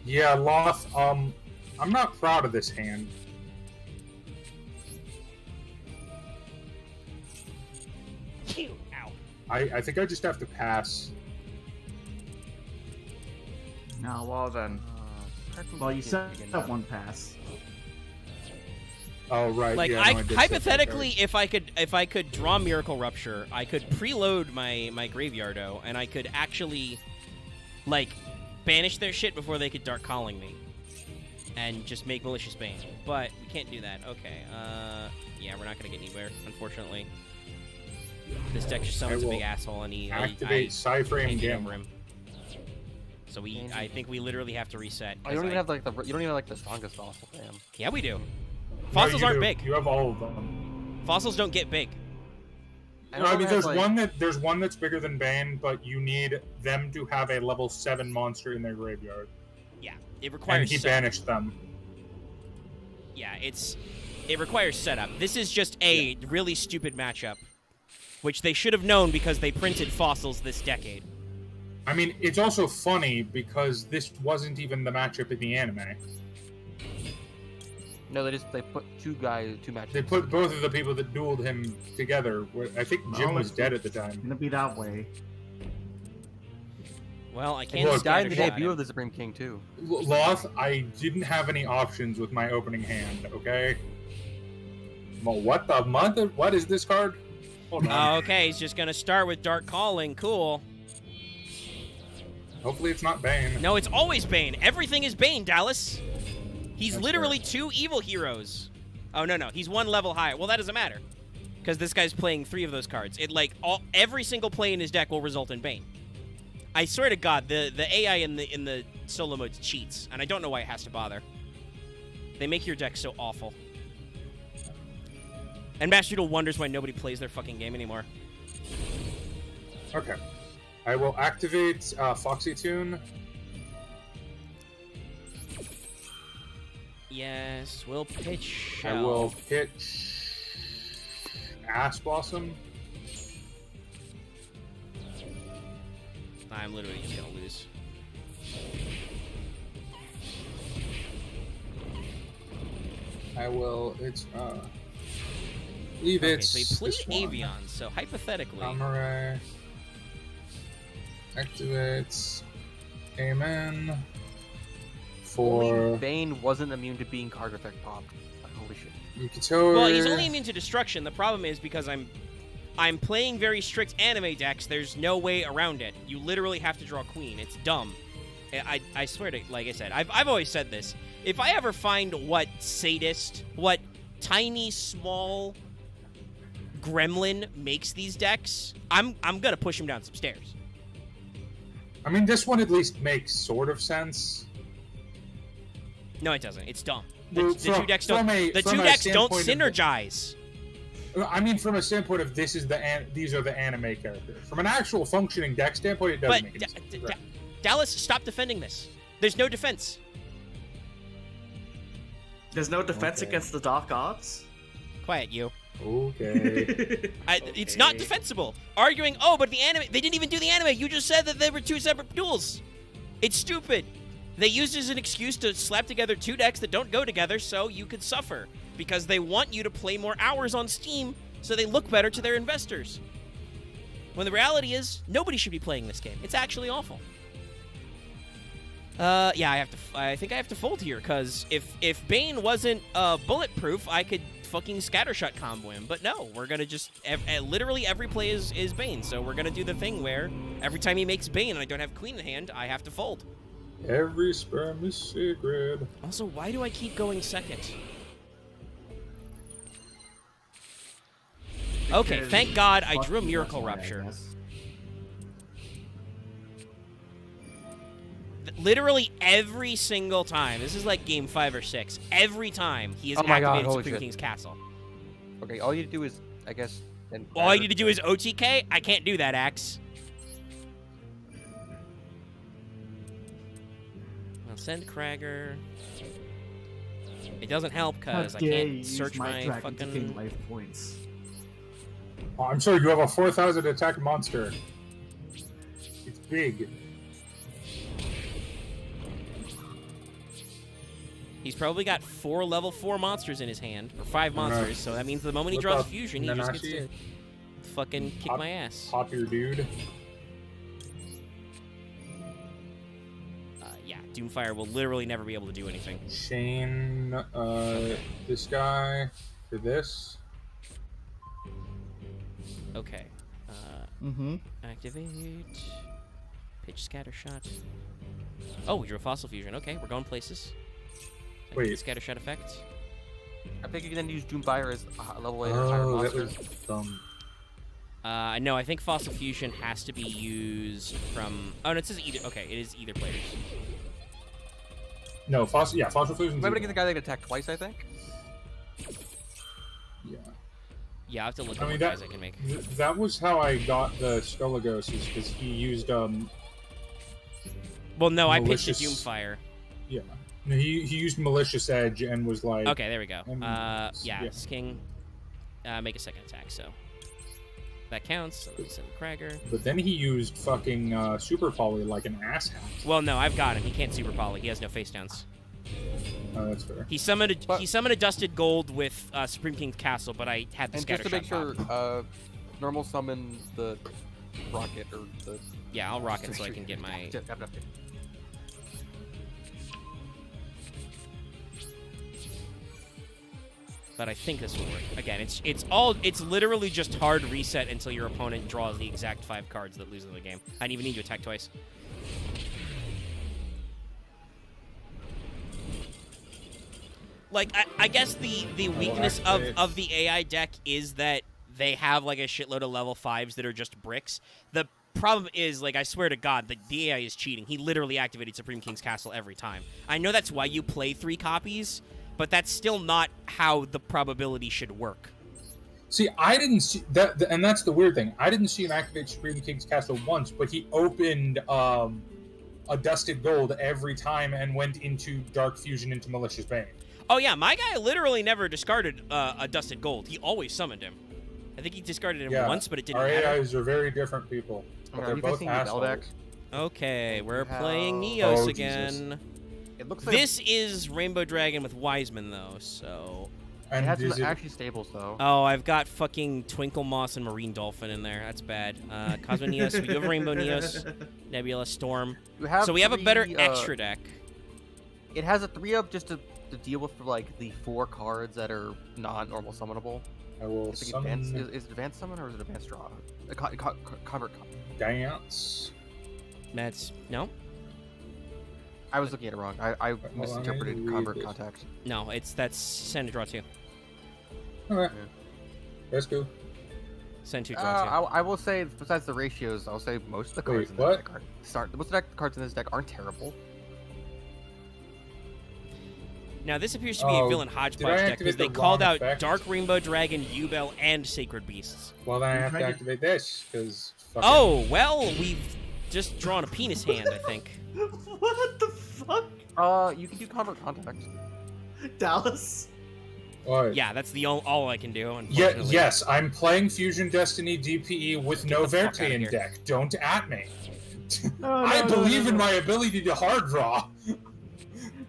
Yeah, Loth. I'm not proud of this hand. Phew, ow. I think I just have to pass. No, well then. Well, you said that one pass. Oh right. Like yeah, no, I did set that hypothetically, card. if I could draw Miracle Rupture, I could preload my Graveyardo, and I could actually like banish their shit before they could Dark Calling me, and just make Malicious Bane. But we can't do that. Okay. Yeah, we're not gonna get anywhere, unfortunately. This deck just summons a big asshole, and he activate Cyframe can't get Gam. over him. So I think we literally have to reset. Oh, you don't even have like you don't even have like the strongest fossil. Damn. Yeah, we do. No, Fossils you aren't do. big. You have all of them. Fossils don't get big. No, I mean, there's one that's bigger than Bane, but you need them to have a level 7 monster in their graveyard. Yeah, it requires. And he banished them. Yeah, it requires setup. This is just a really stupid matchup, which they should have known because they printed fossils this decade. I mean, it's also funny because this wasn't even the matchup in the anime. No, they put two matches. They put both of the people that dueled him together. I think Jim was dead at the time. It's gonna be that way. Well, I And can't. he died in the scattershot debut him. of the Supreme King too. Loth, I didn't have any options with my opening hand, okay? Well, what the mother? What is this card? Hold on. Okay, he's just gonna start with Dark Calling. Cool. Hopefully it's not Bane. No, it's always Bane. Everything is Bane, Dallas. He's That's literally fair. 2 evil heroes. Oh no, he's 1 level higher. Well, that doesn't matter, because this guy's playing 3 of those cards. Every single play in his deck will result in Bane. I swear to God, the AI in the solo mode cheats, and I don't know why it has to bother. They make your deck so awful. And Master Duel wonders why nobody plays their fucking game anymore. Okay. I will activate Foxy Tune. Yes, we'll pitch. I will pitch Ass Blossom. I'm literally just gonna lose. I will. Leave it. Okay, so he played Avion, so hypothetically. Samurai. Activates. Amen. Only For Bane wasn't immune to being card effect popped. Holy shit. Yukitori. Well, he's only immune to destruction. The problem is because I'm playing very strict anime decks, there's no way around it. You literally have to draw Queen. It's dumb. I swear to, like I said, I've always said this. If I ever find what tiny, small gremlin makes these decks, I'm gonna push him down some stairs. I mean, this one at least makes sort of sense. No, it doesn't. It's dumb. Well, The two decks don't synergize. I mean, from a standpoint of these are the anime characters. From an actual functioning deck standpoint, it doesn't make any sense. Dallas, stop defending this. There's no defense. There's no defense Okay. against the Dark Arts. Quiet, you. Okay. It's not defensible. Arguing, oh, but the anime, they didn't even do the anime. You just said that they were 2 separate duels. It's stupid. They used it as an excuse to slap together 2 decks that don't go together so you could suffer. Because they want you to play more hours on Steam so they look better to their investors. When the reality is, nobody should be playing this game. It's actually awful. Yeah, I think I have to fold here, because if Bane wasn't bulletproof, I could fucking scattershot combo him. But no, we're gonna just literally every play is Bane, so we're gonna do the thing where every time he makes Bane and I don't have Queen in hand, I have to fold. Every sperm is sacred. Also, why do I keep going second? Okay, Because thank God I fuck drew a you, Miracle that's why, I Rupture. guess. Literally every single time. This is like game 5 or 6. Every time he has Oh my God, activated holy Supreme shit. King's Castle. Okay, all you need to do is, I guess, then. All you need to do is OTK? I can't do that, Axe. I'll send Kragger. It doesn't help How because I dare you can't use search my dragon to gain fucking... life points. Oh, I'm sorry, you have a 4,000 attack monster. It's big. He's probably got 4 level 4 monsters in his hand, or 5 monsters, so that means the moment he Look draws up fusion, he just gets Nanashi. to fucking kick my ass. Pop your dude. Yeah, Doomfire will literally never be able to do anything. Shane, this guy for this. Okay. Mm-hmm. Activate. Pitch Scattershot. Oh, we drew a Fossil Fusion. Okay, we're going places. Wait. Scattershot effect. I think you can then use Doomfire as a level 8 or higher Oh, that monster. was dumb. No, I think Fossil Fusion has to be used from... Oh, no, it says either... Okay, it is either players. No, Fossil Fusion. Remember to get the guy that can attack twice, I think? Yeah. Yeah, I have to look I at mean, what guys I can make. that was how I got the Skelligos, is because he used Well, no, I pitched a malicious- Doomfire. Yeah. No, he used Malicious Edge and was like... Okay, there we go. yeah. It's King. Make a second attack, so... That counts, so let me send Kragger. But then he used fucking Super Poly like an asshat. Well, no, I've got him. He can't Super Poly. He has no face downs. Oh, that's fair. He summoned a Dusted Gold with Supreme King's Castle, but I had the And Scatter just to make Shot sure, pop. normal summon the rocket or the. Yeah, I'll rock it so I can get my... But I think this will work. Again, it's literally just hard reset until your opponent draws the exact 5 cards that lose in the game. I didn't even need to attack twice. Like, I guess the weakness of the AI deck is that they have like a shitload of level 5s that are just bricks. The problem is, like, I swear to God, the AI is cheating. He literally activated Supreme King's Castle every time. I know that's why you play 3 copies, but that's still not how the probability should work. See, I didn't see that, and that's the weird thing. I didn't see him activate Supreme King's Castle once, but he opened a Dusted Gold every time and went into Dark Fusion into Malicious Bane. Oh yeah, my guy literally never discarded a Dusted Gold. He always summoned him. I think he discarded him once, but it didn't Our matter. AIs are very different people, but they're both assholes. Okay, we're How- playing Neos Oh, again. It looks like This is Rainbow Dragon with Wiseman, though, so... it And has is some it, actually stables though. Oh, I've got fucking Twinkle Moss and Marine Dolphin in there. That's bad. Cosmo Neos, we do have Rainbow Neos, Nebula, Storm. You have So we have a better 3, extra deck. It has a 3-up just to deal with like the 4 cards that are non-normal summonable. I will I think summon is it advanced summon or is it advanced draw? Convert. Dance. That's... No? I was looking at it wrong. I Well, misinterpreted I read convert this. contact. No, that's send to draw 2. Alright. Yeah. That's cool. Send 2, draw 2. I will say, besides the ratios, I'll say most of the cards Wait, in what? this deck most of the cards in this deck aren't terrible. Now, this appears to be a Oh, villain did I hodgepodge deck because activate they the called wrong out effect? Dark Rainbow Dragon, Yubel, and Sacred Beasts. Well, then I You have to tried to- activate this, because... Oh, well, we've just drawn a penis hand, I think. What the fuck? You can do convert contact. Dallas? What? Yeah, that's the all I can do, Yeah, unfortunately. yes, I'm playing Fusion Destiny DPE with no the fuck outta Vertian here. deck. Don't at me. No, I no, believe no, in no. my ability to hard draw.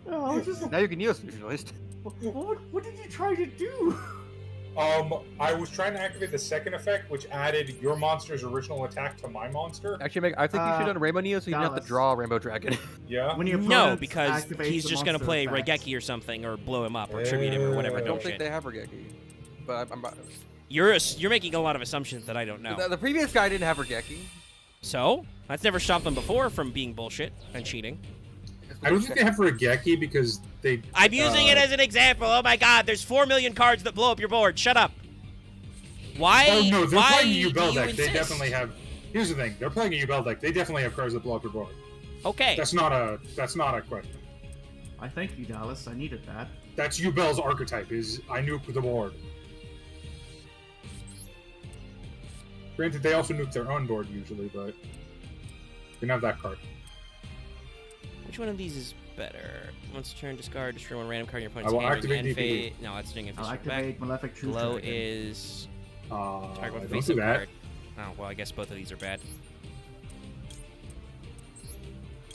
No, I was just... Now you can Neos Fusion at least. What did you try to do? I was trying to activate the second effect, which added your monster's original attack to my monster. Actually, I think you should have done Rainbow Neo so you don't have to Dallas. draw Rainbow Dragon. Yeah. When your No, opponent because activates he's the just gonna monster play effect. Regeki or something, or blow him up, or tribute him, or whatever. I don't bullshit. think they have Regeki, but I'm You're making a lot of assumptions that I don't know. the previous guy didn't have Regeki. So that's never stopped them before from being bullshit and cheating. I don't think they have Regeki because they. I'm using it as an example. Oh my God, there's 4 million cards that blow up your board. Shut up. Why? Oh no, they're why playing a do Ubel you deck. They insist? definitely have. Here's the thing: they're playing a Ubel deck. They definitely have cards that blow up your board. Okay. That's not a question. I thank you, Dallas. I needed that. That's Ubel's archetype. Is I nuke the board. Granted, they also nuke their own board usually, but you can have that card. Which one of these is better? Once a turn, discard, destroy one random card in your I opponent's will hand. activate End DPD. phase. No, that's doing it. I'll Back. activate Malefic Truth Glow Dragon. is target with a Don't do face-up that. card. Oh well, I guess both of these are bad.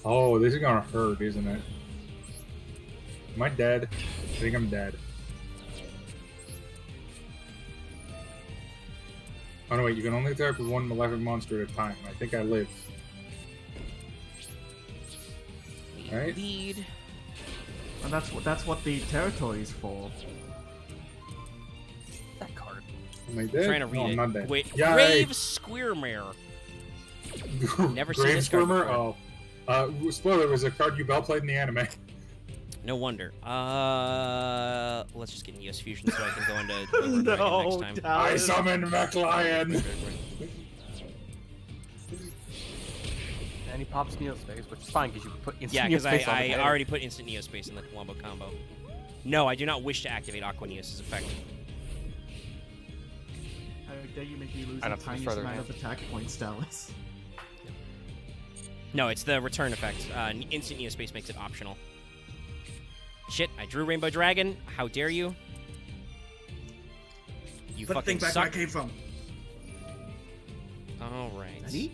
Oh, this is gonna hurt, isn't it? Am I dead? I think I'm dead. Oh no, wait, you can only attack with one malefic monster at a time. I think I live. Right? Lead. And that's what the territory is for. That card. Am I I'm dead? trying to read no, it. I'm not dead. Wait, Yay! Grave Squirmare. Never seen Grave this card Squirmer? before. Oh. Spoiler, it was a card Ubel played in the anime. No wonder. Let's just get Neos Fusion so I can go into Rainbow Dragon next time. I summoned McLion! and he pops Neospace, which is fine because you can put instant Yeah, because Neospace on the I header. already put instant Neospace in the Wombo combo. No, I do not wish to activate Aqua Neos' effect. How dare you make me lose I'd the have to push tiniest further amount hand. of attack points, Dallas? No, it's the return effect. Instant Neospace makes it optional. Shit, I drew Rainbow Dragon. How dare you? You But fucking think back where I suck. came from. Alright. Ready?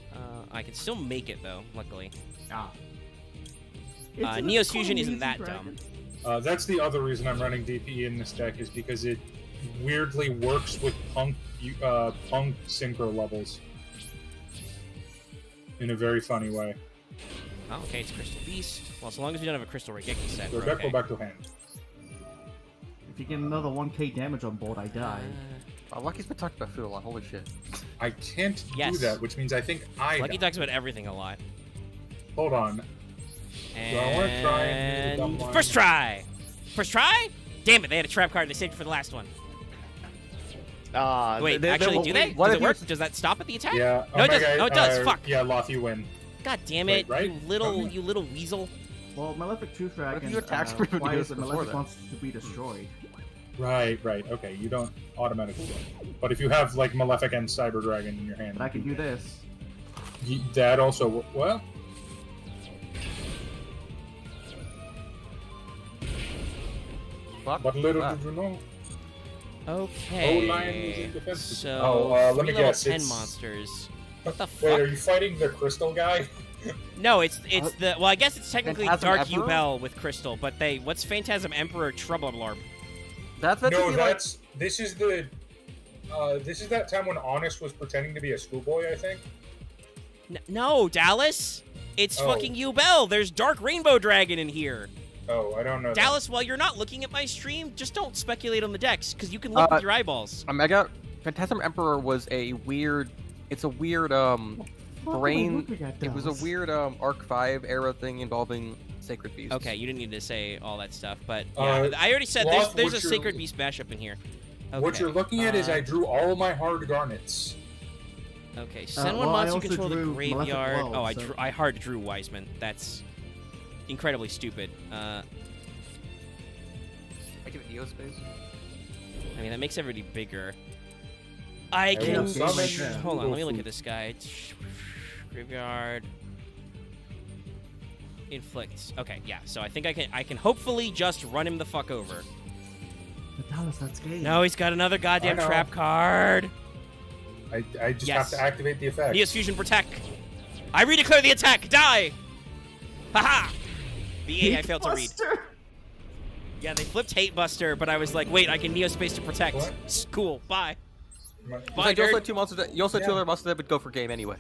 I can still make it, though, luckily. Ah. Neos Fusion isn't that dumb. That's the other reason I'm running DPE in this deck, is because it weirdly works with Punk Synchro levels in a very funny way. Oh, okay, it's Crystal Beast. Well, as long as we don't have a Crystal Regeki set, So we're deck okay. go back to hand. If you get another 1k damage on board, I die. Lucky's been talking about food a lot. Holy shit. I can't Yes. do that, which means I think I Lucky die. talks about everything a lot. Hold on. And I wanna try and do the dumb one? first try! First try? Damn it, they had a trap card. They saved it for the last one. Wait, actually, do they? What Does if it work? you- Does that stop at the attack? Yeah. No, it my doesn't. guy, No, it does. Fuck. Yeah, Loth, you win. God damn Wait, it, right? you little weasel. Well, Malefic Truth if Dragon you attack Scream and requires Neos that before Malefic that? wants to be destroyed. Right. Okay, you don't automatically win. But if you have, like, Malefic and Cyber Dragon in your hand... But I can do this. That also... Well... Fuck. But little Ah. did you know... Okay. O-line was in defense. So, Oh, let me three level guess, 10 it's- monsters. What the Wait, are fuck? you fighting the crystal guy? No, it's the... Well, I guess it's technically Phantasm Dark Emperor? Yubel with Crystal, but they... What's Phantasm Emperor Trouble Alarm? That's meant to No, be like... that's... This is the... this is that time when Honest was pretending to be a schoolboy, I think. No, Dallas! It's Oh. fucking Yubel! There's Dark Rainbow Dragon in here! Oh, I don't know. Dallas, while you're not looking at my stream, just don't speculate on the decks, because you can look with your eyeballs. I got Phantasm Emperor was a weird. It's a weird brain. It was a weird Arc 5 era thing involving Sacred Beasts. Okay, you didn't need to say all that stuff, but Uh, yeah, I already said Loth, there's a what you're- Sacred Beast mashup in here. Okay. What you're looking at is I drew all my hard garnets. Okay, send one well, I monster also control the drew Malefic graveyard. World, Oh, I so- I hard drew Wiseman. That's incredibly stupid. I give it Neospace. I mean, that makes everybody bigger. I Hey, can. summon Hold on, let me Google look Food. at this guy. Graveyard. Inflicts. Okay, yeah. So I think I can hopefully just run him the fuck over. But Dallas, that's gay. No, he's got another goddamn I know. trap card. I just Yes. have to activate the effect. Neos Fusion Protect. I redeclare the attack. Die. Haha. The I failed to read. Buster! Yeah, they flipped Hate Buster, but I was like, wait, I can Neo Space to protect. What? Cool. Bye. You Bye, also nerd. had two monsters. You also had two Yeah. other monsters that would go for game anyway.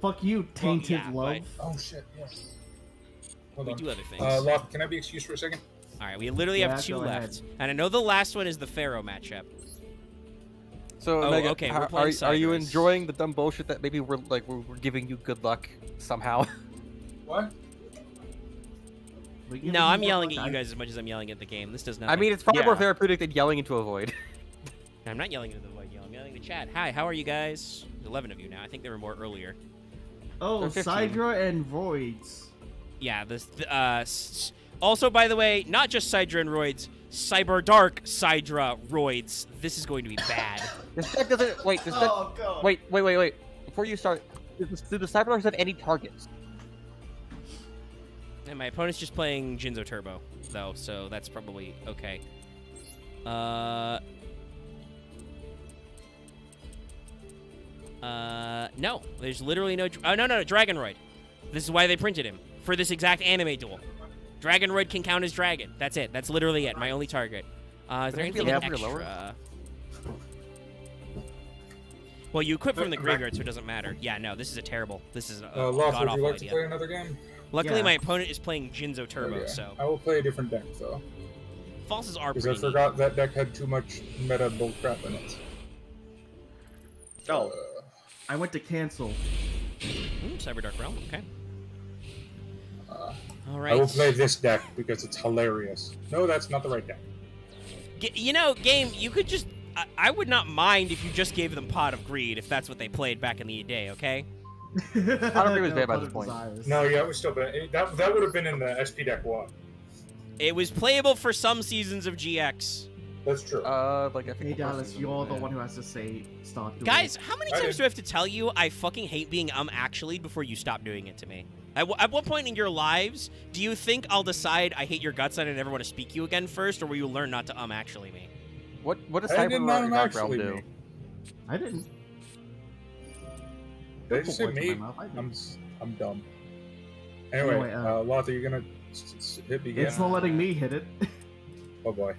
Fuck you, tainted yeah, love. Oh shit, yeah. Hold We on. do other things. Loth, can I be excused for a second? All right, we literally Yeah, have two go left, ahead. and I know the last one is the Pharaoh matchup. So, Oh, Megan, okay, we're are, playing are you Cybers. enjoying the dumb bullshit that maybe we're giving you good luck somehow? What? We give No, you I'm more yelling luck. at you guys as much as I'm yelling at the game. This does nothing. I mean, it's probably Yeah. more therapeutic than yelling into a void. I'm not yelling at the void. I'm yelling at the chat. Hi, how are you guys? There's 11 of you now. I think there were more earlier. Oh, They're 15. Sidra and Voids. Yeah. Also, by the way, not just Sidra and Roids, Cyber Dark Sidra Roids. This is going to be bad. This deck doesn't. Wait, this deck. Oh, God. Wait. Before you start, do the Cyberlarks have any targets? And my opponent's just playing Jinzo Turbo, though, so that's probably okay. No. There's literally no... Oh, no, Dragonroid. This is why they printed him. For this exact anime duel. Dragonroid can count as dragon. That's it. That's literally it. My only target. Is there Could it be anything a level extra? lower? Well, you equip from the Back- graveyard, so it doesn't matter. Yeah, no, this is a terrible... This is a Loth, would you god-awful like idea. to play another game? Luckily, Yeah. my opponent is playing Jinzo Turbo, Okay. so... I will play a different deck, though. Falses are Because I pretty neat. forgot that deck had too much meta bullcrap in it. Oh. I went to cancel. Cyber Dark Realm, okay. All I right. will play this deck because it's hilarious. No, that's not the right deck. You know, game, you could just... I would not mind if you just gave them Pot of Greed if that's what they played back in the day, okay? I don't think it was banned by this point. No, yeah, it was still bad. That would have been in the SP deck one. It was playable for some seasons of GX. That's true. Like I think Hey the first Dallas, season, you're the yeah. one who has to say start doing Guys, how many I times did. do I have to tell you I fucking hate being actually before you stop doing it to me? At what point in your lives do you think I'll decide I hate your guts and I never want to speak to you again first, or will you learn not to actually me? What does I did not Cyber Dark Realm actually do? me. I didn't. Did I Put just say words in me? my mouth, I didn't. I'm dumb. Anyway, Anyway, Loth, are you gonna hit begin? It's not letting me hit it. Oh boy.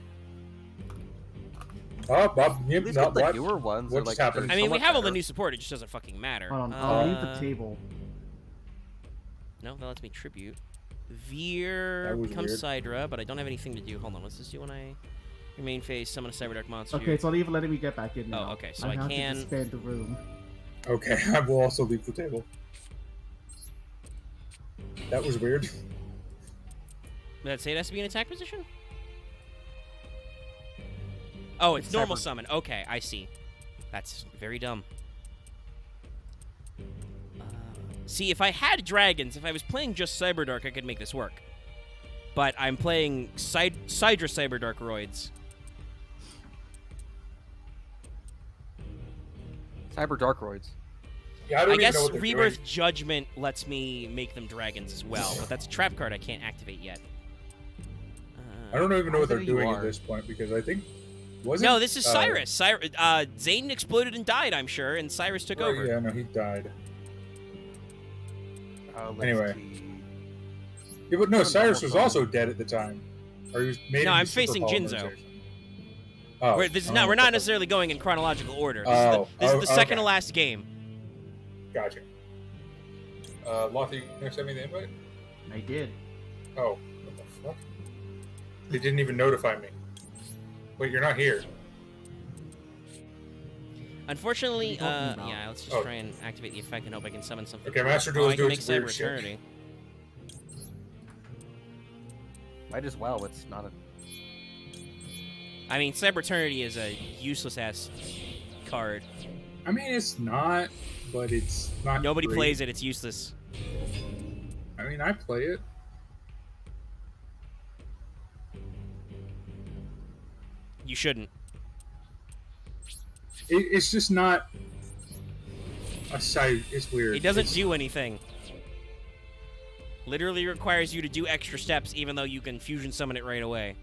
Oh, Bob, At least not with the what? newer ones, What's they're, like, happening? they're I mean, we somewhat have all the better. new support, it just doesn't fucking matter. Hold on, I'll leave the table. No, that lets me tribute. That Veer was becomes weird. Sidra, but I don't have anything to do. Hold on, what's this do when I... Your main phase, summon a Cyberdark monster. Okay, it's not even letting me get back in now. okay, so I have can- to expand the room. Okay, I will also leave the table. That was weird. Did that say it has to be in attack position? Oh, it's It's normal Cyber- summon. Okay, I see. That's very dumb. See, if I had dragons, if I was playing just Cyberdark, I could make this work. But I'm playing Sidra Cyberdark Roids. Cyber Darkroids. Yeah, I don't I even guess know what they're Rebirth doing. Judgment lets me make them dragons as well, but that's a trap card I can't activate yet. I don't even know what they're Either you doing at are. this point because I think No, this is Cyrus. Zane exploded and died, I'm sure, and Cyrus took Right, over. Yeah, no, he died. Let's Anyway. see. Yeah, but no, Normal Cyrus was summon. also dead at the time. Or he was made No, into I'm super facing Jinzo. polymerization. Oh, We're, this is oh, not, we're what the not fuck. necessarily going in chronological order. This Oh, is the second okay. to last game. Gotcha. Lothy, can you send me the invite? I did. Oh, what the fuck? They didn't even notify me. Wait, you're not here. Unfortunately, What are you talking about? yeah, let's just Oh. try and activate the effect and hope I can summon something. Okay, Master Oh, Duel I is can doing make some weird Cyber shit. Eternity. Might as well. It's not a. I mean, Cyber Eternity is a useless-ass card. I mean, it's not, but it's not. Nobody great. plays it, it's useless. I mean, I play it. You shouldn't. It's just not a side. It's weird. It doesn't It's- do anything. Literally requires you to do extra steps, even though you can fusion summon it right away.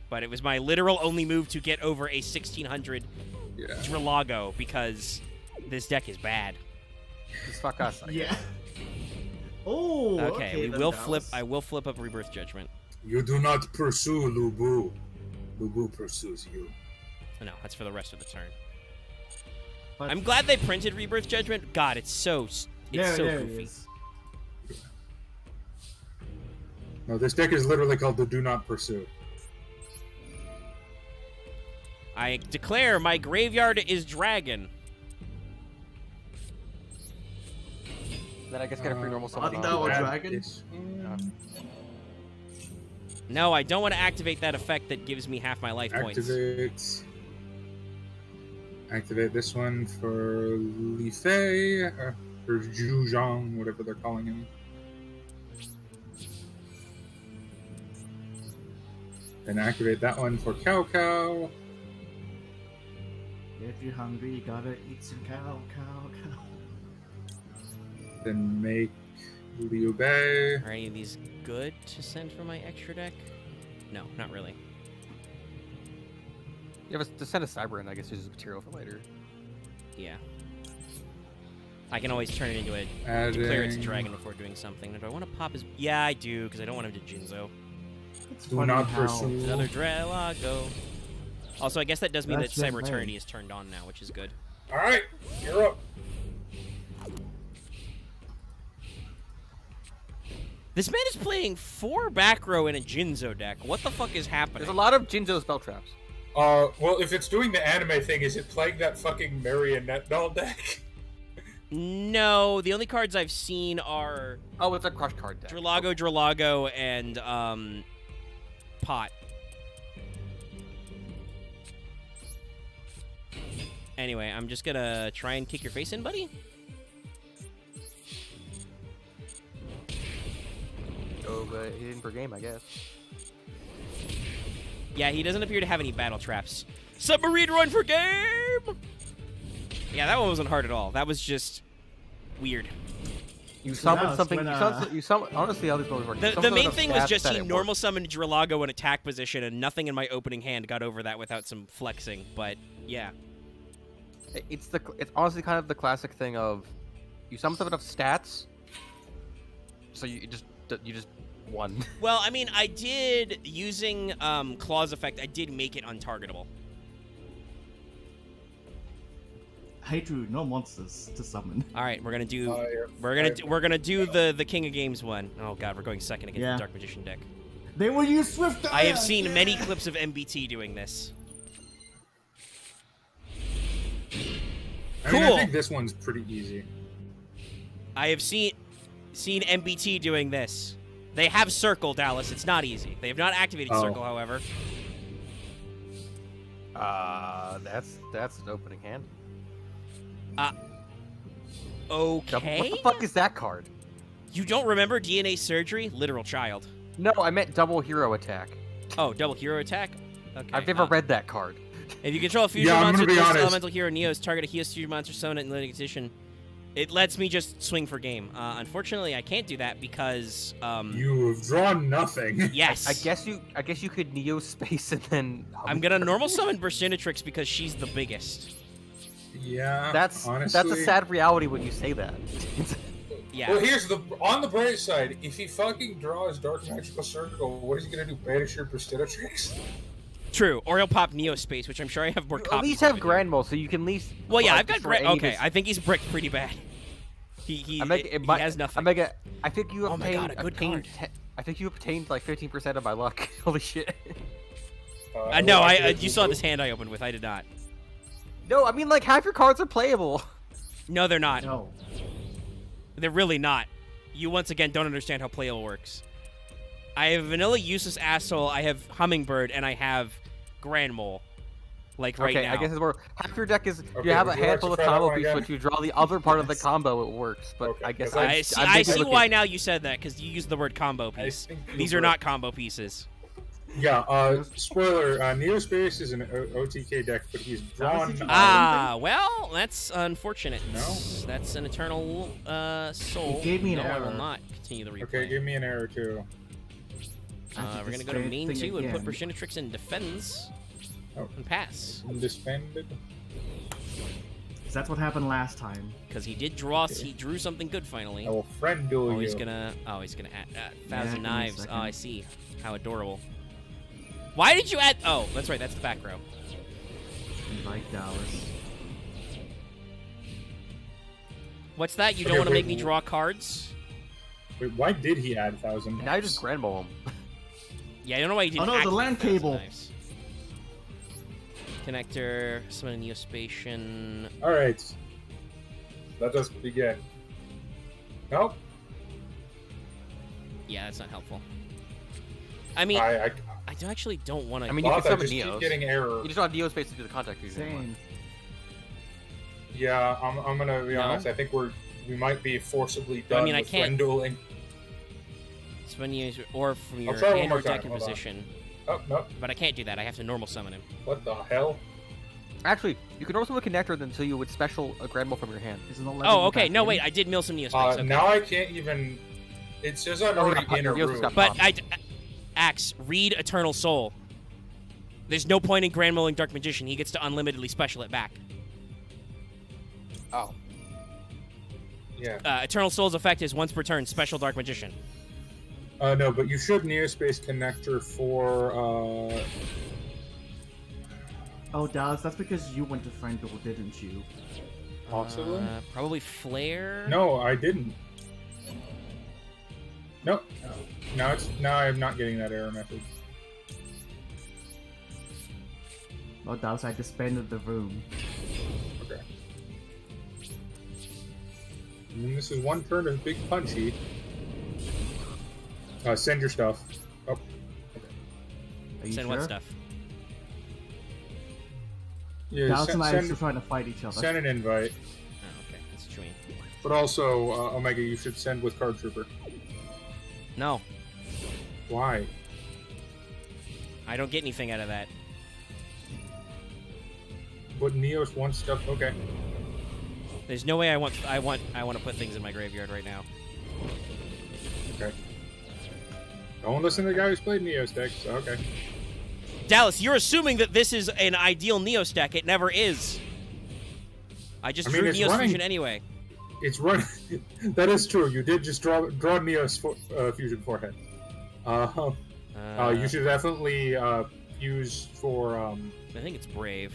But it was my literal only move to get over a 1600 Yeah. Drilago because this deck is bad. Just fuck us. I guess. Yeah. Oh. Okay, we then, will Dallas. flip. I will flip up Rebirth Judgment. You do not pursue Lubu. Lubu pursues you. No, that's for the rest of the turn. But- I'm glad they printed Rebirth Judgment. God, it's so There it goofy. is. No, this deck is literally called the Do Not Pursue. I declare my graveyard is dragon. Then I guess get a free normal summon. no, on. a Add dragon? this one. No, I don't want to activate that effect that gives me half my life points. Activate this one for Li Fei, or Zhu Zhang, whatever they're calling him. Then activate that one for Cow Cow. If you're hungry, you gotta eat some cow. Then make Liu Bei. Are any of these good to send for my extra deck? No, not really. You have to send a cyber in. I guess use material for later. Yeah. I can always turn it into a Adding... declare it's a dragon before doing something. Do I want to pop his? Yeah, I do because I don't want him to Jinzo. It's Do funny not how- pursue. Another Drilago. Also, I guess that does mean That's that just Cyber lame. Eternity is turned on now, which is good. Alright, you're up. This man is playing 4 back row in a Jinzo deck. What the fuck is happening? There's a lot of Jinzo spell traps. Well, if it's doing the anime thing, is it playing that fucking marionette doll deck? No, the only cards I've seen are Oh, it's a crush card deck. Drilago, and Pot. Anyway, I'm just gonna try and kick your face in, buddy. so but he didn't per game, I guess. Yeah, he doesn't appear to have any battle traps. Submarine run for game! Yeah, that one wasn't hard at all. That was just weird. You So now summoned it's something. when, You summon. Honestly, how these moves work. The main thing was just he normal summoned Dralago in attack position, and nothing in my opening hand got over that without some flexing. But yeah, It's honestly kind of the classic thing of you summon some enough stats, so you just won. well, I mean, I did using Claw's effect. I did make it untargetable. I drew no monsters to summon. All right, we're gonna do Yeah. we're gonna do the King of Games one. Oh god, we're going second against Yeah. the Dark Magician deck. They will use Swift. I have seen many clips of MBT doing this. I mean, Cool. I think this one's pretty easy. I have seen MBT doing this. They have Circle, Dallas. It's not easy. They have not activated Oh. Circle, however. That's an opening hand. Okay. What the fuck is that card? You don't remember DNA Surgery? Literal child. No, I meant double hero attack. Oh, double hero attack? Okay. I've never read that card. If you control a fusion Yeah, I'm monster, gonna be this honest. elemental hero Neos, target a Heos fusion monster, summon it in limited edition. It lets me just swing for game. Unfortunately, I can't do that because You have drawn nothing. yes. I guess you could Neo Space and then. I'm gonna normal summon Burstinatrix because she's the biggest. Yeah. That's honestly. a sad reality when you say that. Yeah. Well, here's on the bright side. If he fucking draws Dark Magical Circle, what is he gonna do? Banish your Burstinatrix? True. Or he'll pop Neo Space, which I'm sure I have more You copies at least have of. Grand Mole, so you can at least. Well, yeah, I've got destroy Grand. any of Okay, his- I think he's bricked pretty bad. He he has nothing. I think you Oh my obtained. God, a good obtained card. I think you obtained like 15% of my luck. Holy shit. No, well, you saw this hand I opened with. I did not. No, I mean like half your cards are playable. No, they're not. No. They're really not. You once again don't understand how playable works. I have Vanilla Useless Asshole, I have Hummingbird, and I have Grand Mole. Like right okay, now. I guess it's more. Half your deck is Okay, you have a would you like handful to of try that combo one pieces, again? but you draw the other part of the combo. It works, but Okay, I guess because I I'm see looking- why now you said that, because you used the word combo I piece. think you These were- are not combo pieces. Yeah. Spoiler. Neospace is an OTK deck, but he's drawn. did you- Well, that's unfortunate. No? That's an eternal soul. It gave me an no, I will error. not continue the replay. Okay, give me an arrow too. We're gonna go to main 2 and put Burstinatrix in defense Oh. and pass. Undisbanded. That's what happened last time. Because he did draw. He drew something good finally. I will friend duel Oh, you. he's gonna add give Thousand me a Knives. second. Oh, I see. How adorable. Why did you add? Oh, that's right. That's the back row. Invite Dallas. What's that? You Okay, don't want to wait, make me draw cards? Wait, why did he add 1,000? Now you just Grand Mole him. Yeah, I don't know why you didn't. Oh, no, the activate land Thousand cable. Knives. Connector, summon a Neospatian. All right. Let us begin. Nope. Yeah, that's not helpful. I mean, I actually don't want to. I mean, you thought can I summon just keep Neos. getting error. You just want Neo Space to do the contact fusion. Same. Yeah, I'm gonna be No? honest. I think we might be forcibly done mean, I with can't- friend dueling. summon Neos, or from your try one hand more or deck time, in hold on. position. Oh no! But I can't do that. I have to normal summon him. What the hell? Actually, you can also connector them so you would special a Grand Mole from your hand. Is an 11 Oh, okay. No, back wait. in? I did mill some Neospace. Okay. Now I can't even. It says I'm Oh, already yeah, in a Neos room. got But Axe, read Eternal Soul. There's no point in Grand Mulling Dark Magician. He gets to unlimitedly special it back. Oh. Yeah. Eternal Soul's effect is once per turn, special Dark Magician. No, but you should Neospace connector for. Oh, Dallas, that's because you went to friend duel, didn't you? Possibly. Probably Flare. No, I didn't. Nope. Now I'm not getting that error message. Oh, Dallas, I disbanded the room. Okay. And this is one turn of big punchy. Send your stuff. Oh. Are you Send sure? what stuff? Yeah, Dallas send, and I are send, still trying to fight each other. send an invite. Oh, okay. That's what you mean. But also, Omega, you should send with Card Trooper. No. Why? I don't get anything out of that. But Neos wants stuff. Okay. There's no way I want to put things in my graveyard right now. Okay. Don't listen to the guy who's played Neos decks. So okay. Dallas, you're assuming that this is an ideal Neos deck. It never is. I just drew it's Neos running- Fusion anyway. It's running. That is true. You did just draw Neos Fusion Forehead. You should definitely use for. I think it's Brave.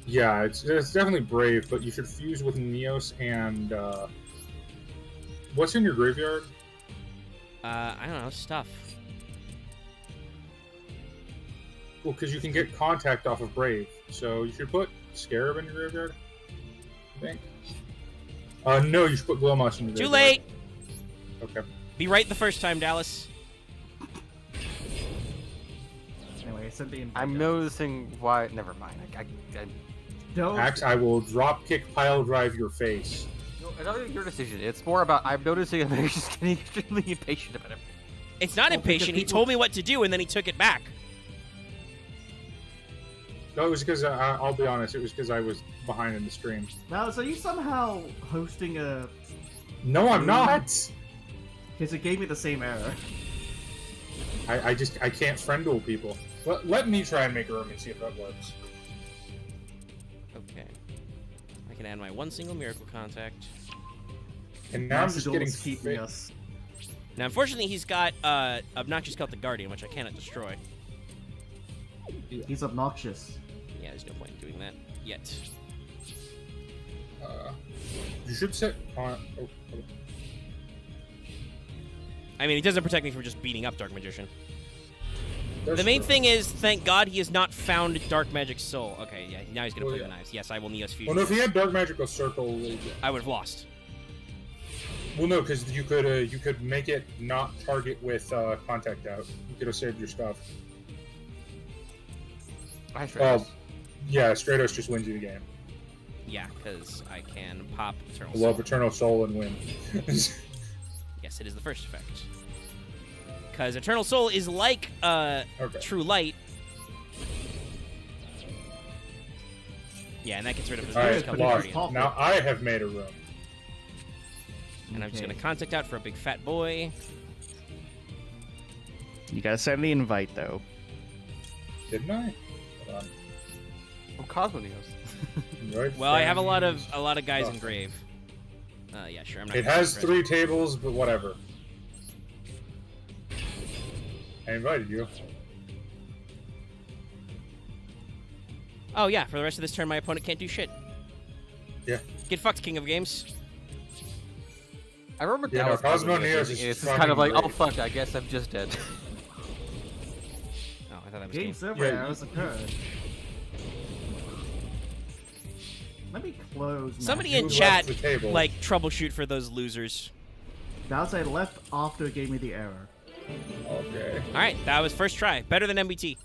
Yeah, it's definitely Brave, but you should fuse with Neos and. What's in your graveyard? I don't know, stuff. Well, because you can get contact off of Brave, so you should put Scarab in your graveyard. I think. No, you should put Glowmoss in your Too graveyard. late! Okay. Be right the first time, Dallas. Anyway, I sent the invite. I'm noticing why. Never mind. I Don't. Axe, I will drop kick pile drive your face. no, another your decision. It's more about I'm noticing I'm just getting extremely impatient about it. It's not Well, because impatient. He people- told me what to do, and then he took it back. No, it was because I'll be honest. It was because I was behind in the stream. Dallas, are you somehow hosting a? No, I'm not. Because it gave me the same error. I can't friend duel people. Let me try and make a room and see if that works. Okay. I can add my one single miracle contact. And now I'm Master just Duel getting is keeping fa- us. Now, unfortunately, he's got Obnoxious Celtic Guardian, which I cannot destroy. He's obnoxious. Yeah, there's no point in doing that yet. You should set on. Oh, I mean, he doesn't protect me from just beating up Dark Magician. that's The main true. thing is, thank God he has not found Dark Magic Soul. Okay, yeah, now he's gonna Well, play yeah. the knives. Yes, I will Neos Fusion. Well, no, if he had Dark Magical Circle, I would have lost. well, no, because you could make it not target with contact out. You could have saved your stuff. I sure Yeah, Stratos just wins you the game. Yeah, because I can pop Eternal I Soul. love Eternal Soul and win. Yes, it is the first effect. Because Eternal Soul is like Okay. True Light. Yeah, and that gets rid of his All right, Celtic lost. Guardian. Pop now I have made a room. And I'm just Okay. gonna contact out for a big fat boy. You gotta send the invite though. Didn't I? Hold on. I'm Cosmo Neos. Right Well, I have a lot of friends. guys Oh. in grave. Yeah, sure. I'm not. It gonna has press 3 tables, but whatever. I invited you. Oh yeah, for the rest of this turn, my opponent can't do shit. Yeah. Get fucked, King of Games. I remember Yeah, Dallas no, Cosmo Neos Neos using is it. It's just fucking kind of like, oh great. fuck, I guess I'm just dead. Oh, I thought that was Game game. server Yeah, errors occurred. Let me close. Somebody You in left chat, the table. like, troubleshoot for those losers. Dallas, I left after it gave me the error. Okay. All right, that was first try. Better than MBT.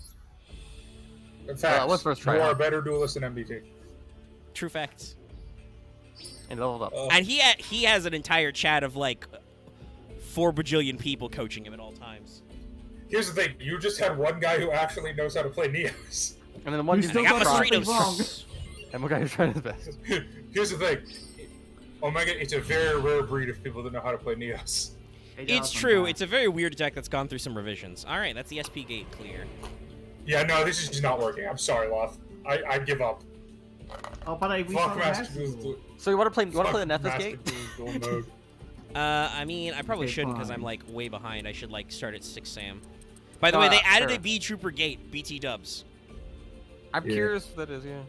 Facts. what's first try You are a out? better duelist than MBT. True facts. And leveled up. And he has an entire chat of like 4 bajillion people coaching him at all times. Here's the thing: you just had one guy who actually knows how to play Neos. And then the one You dude still I got my got Cerritos. something and one guy who's trying his best. Here's the thing: Omega, it's a very rare breed of people that know how to play Neos. Hey, It's Dallas, I'm true. back. It's a very weird deck that's gone through some revisions. All right, that's the SP gate clear. Yeah, no, this is just not working. I'm sorry, Loth. I give up. Oh, but I Fuck restarted Master Master Duel's Duel. Duel. So you want to play? You want to play the Fuck Nephis Master gate? Duel's Duel mode. I mean, I probably Okay, shouldn't because I'm fine. like way behind. I should like start at 6 Sam. By the way, they added sure. a B Trooper gate, BT dubs. I'm Yeah. curious if that is, yeah.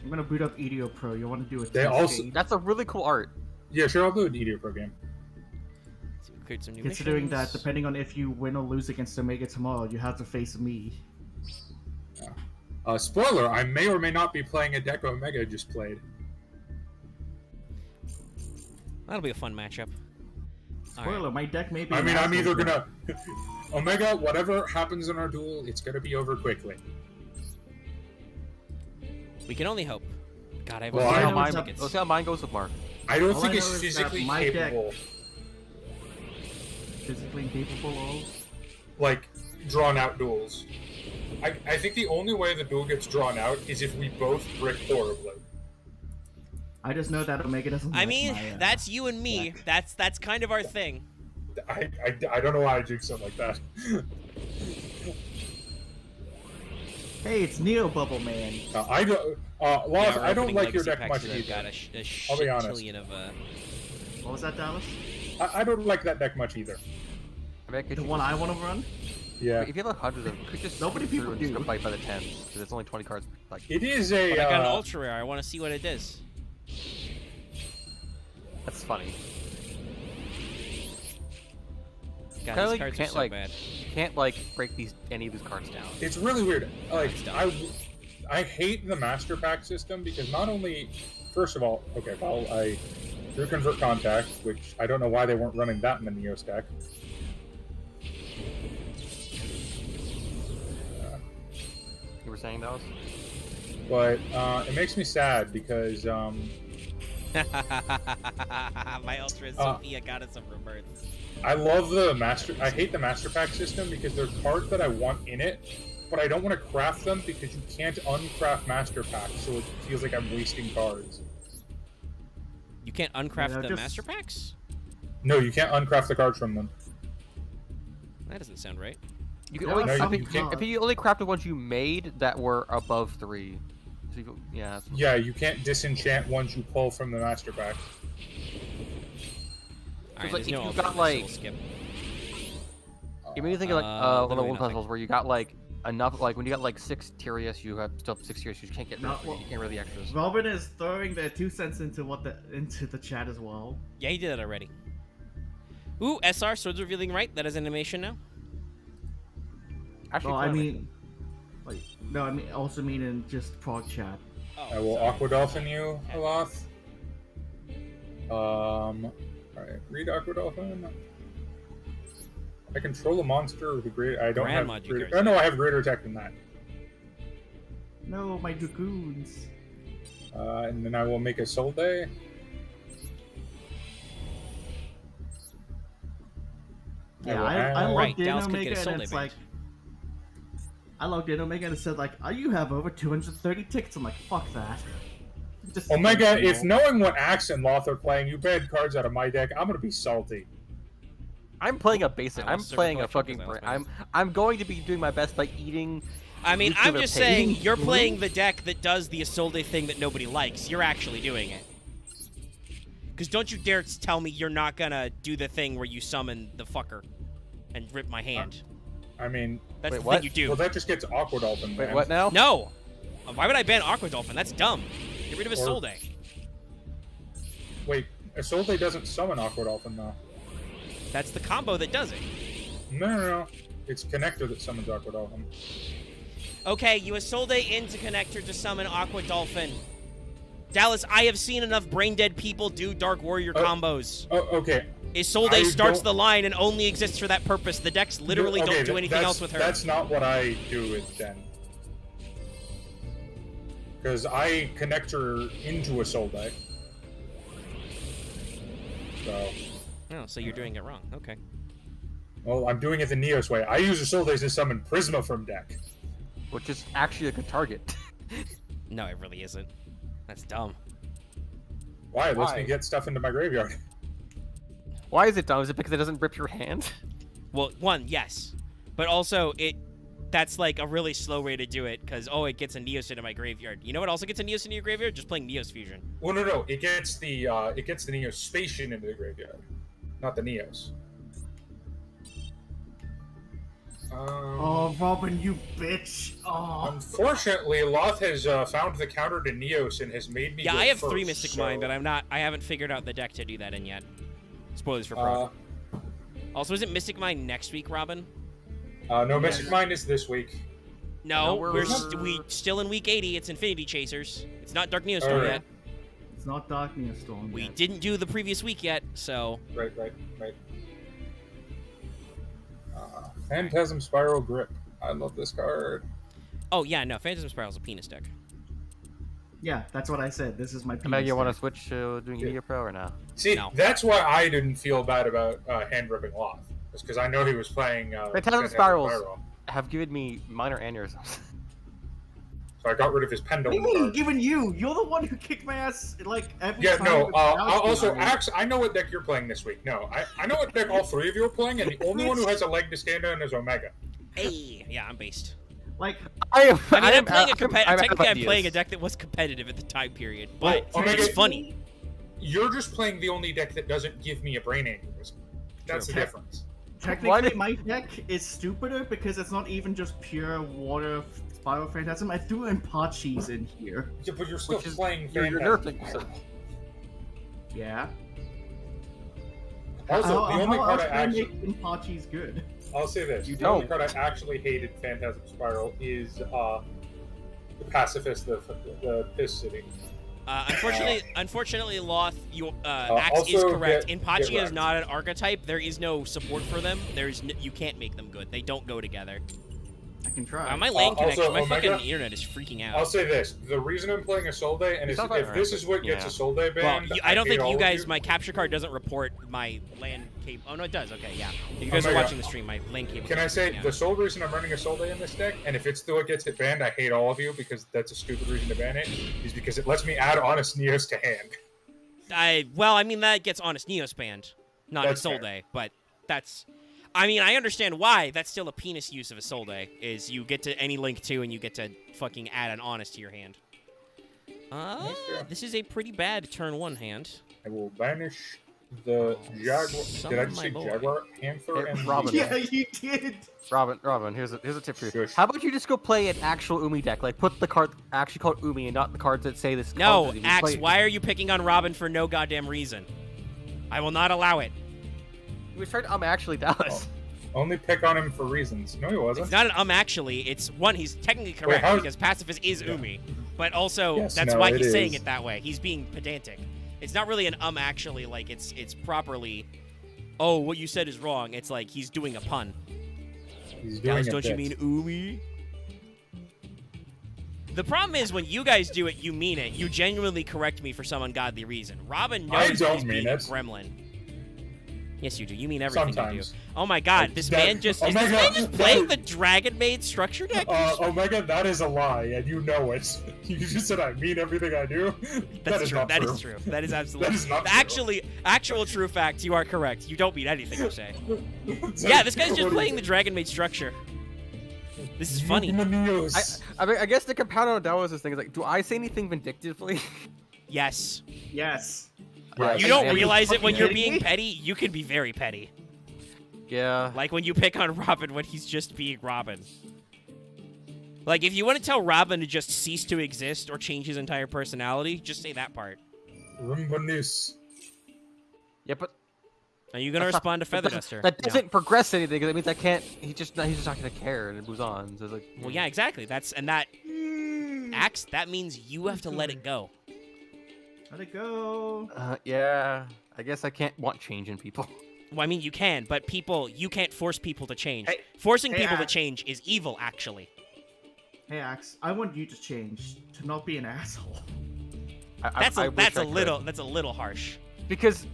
I'm gonna boot up EDO Pro. You want to do a They test also- game? That's a really cool art. Yeah, sure, I'll do an EDO Pro game. So we cleared some new Considering that, missions. depending on if you win or lose against Omega tomorrow, you have to face me. Spoiler: I may or may not be playing a deck Omega just played. That'll be a fun matchup. All Spoiler: right. my deck may be. I mean, I'm Master either Duel. gonna Omega, whatever happens in our duel, it's gonna be over quickly. We can only hope. God, I have Well, a I Let's see how know mine- tickets. let's see how mine goes with Mark. I don't All think I it's know is that physically my deck- capable. Physically incapable of. like drawn out duels. I think the only way the duel gets drawn out is if we both brick horribly. I just know that Omega doesn't. I like mean, my, that's you and me. deck. That's kind of our thing. I don't know why I do something like that. Hey, it's Neo Bubble Man. I don't. Loth, Yeah, I don't opening like your legacy deck packs much that have either. got a I'll be shit honest. trillion of What was that, Dallas? I don't like that deck much either. I mean, I could The just- one I want to run? Yeah. If you have 100 of them, you could just Nobody skip through people and just do. go fight by the 10s, because it's only 20 cards. Like, It is a. But I got an ultra rare. I want to see what it is. that's funny. God, Kinda these like you cards are can't so like bad. you can't like break any of these cards down. It's really weird. Like It's dumb. I hate the master pack system because not only, first of all, okay, well I drew convert contact, which I don't know why they weren't running that in the Neo stack. You were saying those? But it makes me sad because My ultra Sophia Goddess of Rebirth. I love the master. I hate the master pack system because they're cards that I want in it, but I don't want to craft them because you can't uncraft master packs, so it feels like I'm wasting cards. You can't uncraft Yeah, the just- master packs? No, you can't uncraft the cards from them. That doesn't sound right. You can No, only, no, I you think, can't. I think you only crafted ones you made that were above 3. So you, yeah. That's, Yeah, you can't disenchant ones you pull from the master pack. Alright, like, there's if no you ultra, got, so like- we'll skip. You mean you think of like one of the literally old nothing. puzzles where you got like enough, like when you got like 6 Tyrius, you have still 6 Tyrius, you can't get rid No, of well- you can't rid of the extras. Robin is throwing their 2 cents into into the chat as well. Yeah, he did that already. Ooh, SR, Swords Revealing Right. That is animation now. Actually, Well, I clearly. mean, like, no, I mean also mean in just prog chat. Oh, I will sorry. Aqua Dolphin you, Aloth. Alright, read Aqua Dolphin. I control a monster with a great. I don't Grandma have. Greater, Jukers. oh no, I have greater attack than that. No, my dragoons. And then I will make a Soul Day. Yeah, will I add- logged Right, in Dallas could get Omega a and Soul it's Day like, I logged in Omega and it said like, oh, you have over 230 tickets. I'm like, fuck that. Just Omega, you if know. knowing what Axe and Loth are playing, you banned cards out of my deck, I'm gonna be salty. I'm playing a basic. I I'm lost playing a Circle fucking. Collection I'm 'cause I'm going to be doing my best by eating. I mean, I'm nuclear just paste. saying, you're playing the deck that does the Isolde thing that nobody likes. You're actually doing it. Because don't you dare tell me you're not gonna do the thing where you summon the fucker and rip my hand. I mean, That's Wait, the what? thing you do. well, that just gets Aqua Dolphin. Wait, banned. what now? No! Why would I ban Aqua Dolphin? That's dumb. Get rid of Or- Isolde. Wait, Isolde doesn't summon Aqua Dolphin though. That's the combo that does it. No. It's Connector that summons Aqua Dolphin. Okay, you Isolde into Connector to summon Aqua Dolphin. Dallas, I have seen enough brain dead people do Dark Warrior Oh. combos. Oh, okay. Isolde I starts don't- the line and only exists for that purpose. The decks literally Okay, don't do anything that's- else with her. That's not what I do with then. Because I connect her into a Soul Deck. So, Oh, so you're doing it wrong. Okay. well, I'm doing it the Neos way. I use a Soul Deck to summon Prisma from deck. Which is actually a good target. No, it really isn't. That's dumb. Why? It lets Why? me get stuff into my graveyard. Why is it dumb? Is it because it doesn't rip your hand? Well, one, yes. But also, that's like a really slow way to do it, because, oh, it gets a Neos into my graveyard. You know what also gets a Neos into your graveyard? Just playing Neos Fusion. Well, no. It gets the Neos Spatian into the graveyard, not the Neos. Oh, Robin, you bitch. Oh. Unfortunately, Loth has found the counter to Neos and has made me. Yeah, go I have first, 3 Mystic so, Mind, but I haven't figured out the deck to do that in yet. Spoilers for Pro. Also, is it Mystic Mind next week, Robin? No, Mystic Mind is this week. No, No, we're we're- we still in week 80. It's Infinity Chasers. It's not Dark Neostorm Alright. yet. It's not Dark Neostorm We yet. didn't do the previous week yet, so Right. Phantasm Spiral Grip. I love this card. oh yeah, no, Phantasm Spiral's a penis deck. Yeah, that's what I said. This is my Meg, you want to deck. switch doing Yeah. Media Pro or no? See, No. that's why I didn't feel bad about hand ripping Loth. It's because I know he was playing. Phantasm Spirals have given me minor aneurysms. So I got rid of his What do pendulum you mean, card. giving you? You're the one who kicked my ass like every Yeah, time. no. with Galaxy Also, Line. Axe, I know what deck you're playing this week. No, I know what deck all three of you are playing, and the only one who has a leg to stand on is Omega. Hey, yeah, I'm based. Like, I'm playing a deck that was competitive at the time period, but Well, Omega- it's funny. You're just playing the only deck that doesn't give me a brain aneurysm. That's True. the difference. technically, my deck is stupider because it's not even just pure water Spiral Phantasm. I threw Impachis in here. Yeah, but you're still Which is- playing you're Phantasm. nerfing yourself. Yeah. Also, the only card I else can I actually... make Impachis good? I'll say this. You The only don't. card I actually hated Phantasm Spiral is the Pacifist, the Piss City. Unfortunately, Loth, Axe is also correct. get Inpachi is wrecked. not an archetype. There is no support for them. You can't make them good. They don't go together. I can try. My LAN connection, also, my Omega? fucking internet is freaking out. I'll say this: the reason I'm playing a Soul Day, and You if sound like this is what gets a Soul Day banned, I don't hate think all you of guys. My capture card doesn't report my LAN cable. Oh no, it does. Okay, yeah. If you guys are Omega. watching the stream, my LAN cable. Can I say yeah. the sole reason I'm running a Soul Day in this deck, and if it's the what gets it banned, I hate all of you because that's a stupid reason to ban it, is because it lets me add Honest Neos to hand. I mean that gets Honest Neos banned, not That's a Soul fair. Day, but that's. I mean, I understand why. That's still a penis use of a Soul Day. Is you get to any link to and you get to fucking add an Honest to your hand. fair. This is a pretty bad turn one hand. I will banish the Jaguar. Son Did I of just my say boy. Jaguar? Panther Hey, and Robin. Yeah, you did. Robin, here's a tip for you. Shush. How about you just go play an actual Umi deck? Like, put the card actually called Umi and not the cards that say this. No, card that you Axe, play- why are you picking on Robin for no goddamn reason? I will not allow it. He was trying to actually Dallas. Only pick on him for reasons. No, he wasn't. It's not an actually. It's one, he's technically correct how- because pacifist is Yeah. Umi. But also, Yes, that's no, why it he's saying is. it that way. He's being pedantic. It's not really an actually, like, it's properly, oh, what you said is wrong. It's like he's doing a pun. He's doing Dallas, it don't you bit. mean Umi? The problem is when you guys do it, you mean it. You genuinely correct me for some ungodly reason. Robin I knows don't he's mean being a it. gremlin. Yes, you do. You mean everything Sometimes. you do. Oh my god, this That- man just is Omega, this man just that- playing the Dragon Maid structure deck? Omega, that is a lie, and you know it. You just said I mean everything I do. That That's is true. not That true. is true. That is absolutely. That is not true. Actually, actual true fact. You are correct. You don't mean anything you say. Yeah, this guy's just playing the Dragon Maid structure. This is funny. I mean, I guess the compound on Dallas' thing is like, do I say anything vindictively? Yes. Yes. Right. You I- don't I- realize it when you're kidding being me? petty. You can be very petty. Yeah. Like when you pick on Robin when he's just being Robin. Like if you want to tell Robin to just cease to exist or change his entire personality, just say that part. Rumbanus. Yeah, but Are you gonna that's not- respond to that Feather doesn't- Duster? That No. doesn't progress anything. 'Cause it means I can't. He's just not gonna care, and it moves on. So it's like, Well, yeah, exactly. That Axe. That means you have to let it go. Let it go. Yeah. I guess I can't want change in people. Well, I mean, you can, but you can't force people to change. Hey- Forcing hey, people to Axe. change is evil, actually. Hey, Axe, I want you to change to not be an asshole. That's I a wish that's I a could. little harsh. because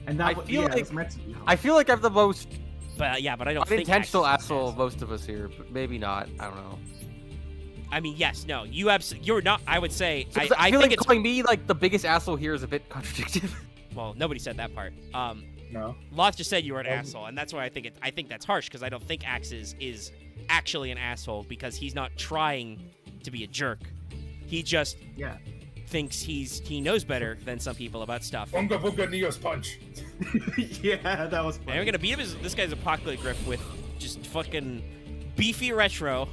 And I that feel yeah, like- it's meant to be. I feel like I'm the most But yeah, but I don't think unintentional Axe is an asshole of most of us here, but maybe not. I don't know. I mean, yes, no, you're not. I would say So, I I think feel like it's calling me like the biggest asshole here is a bit contradictory. well, nobody said that part. No. Loth just said you were an asshole, and that's why I think that's harsh because I don't think Axe is actually an asshole because he's not trying to be a jerk. He just Yeah. thinks he knows better than some people about stuff. Bunga Bunga Neos Punch. Yeah, that was And funny. I'm gonna beat him this guy's Apocalypse Grip with just fucking beefy retro.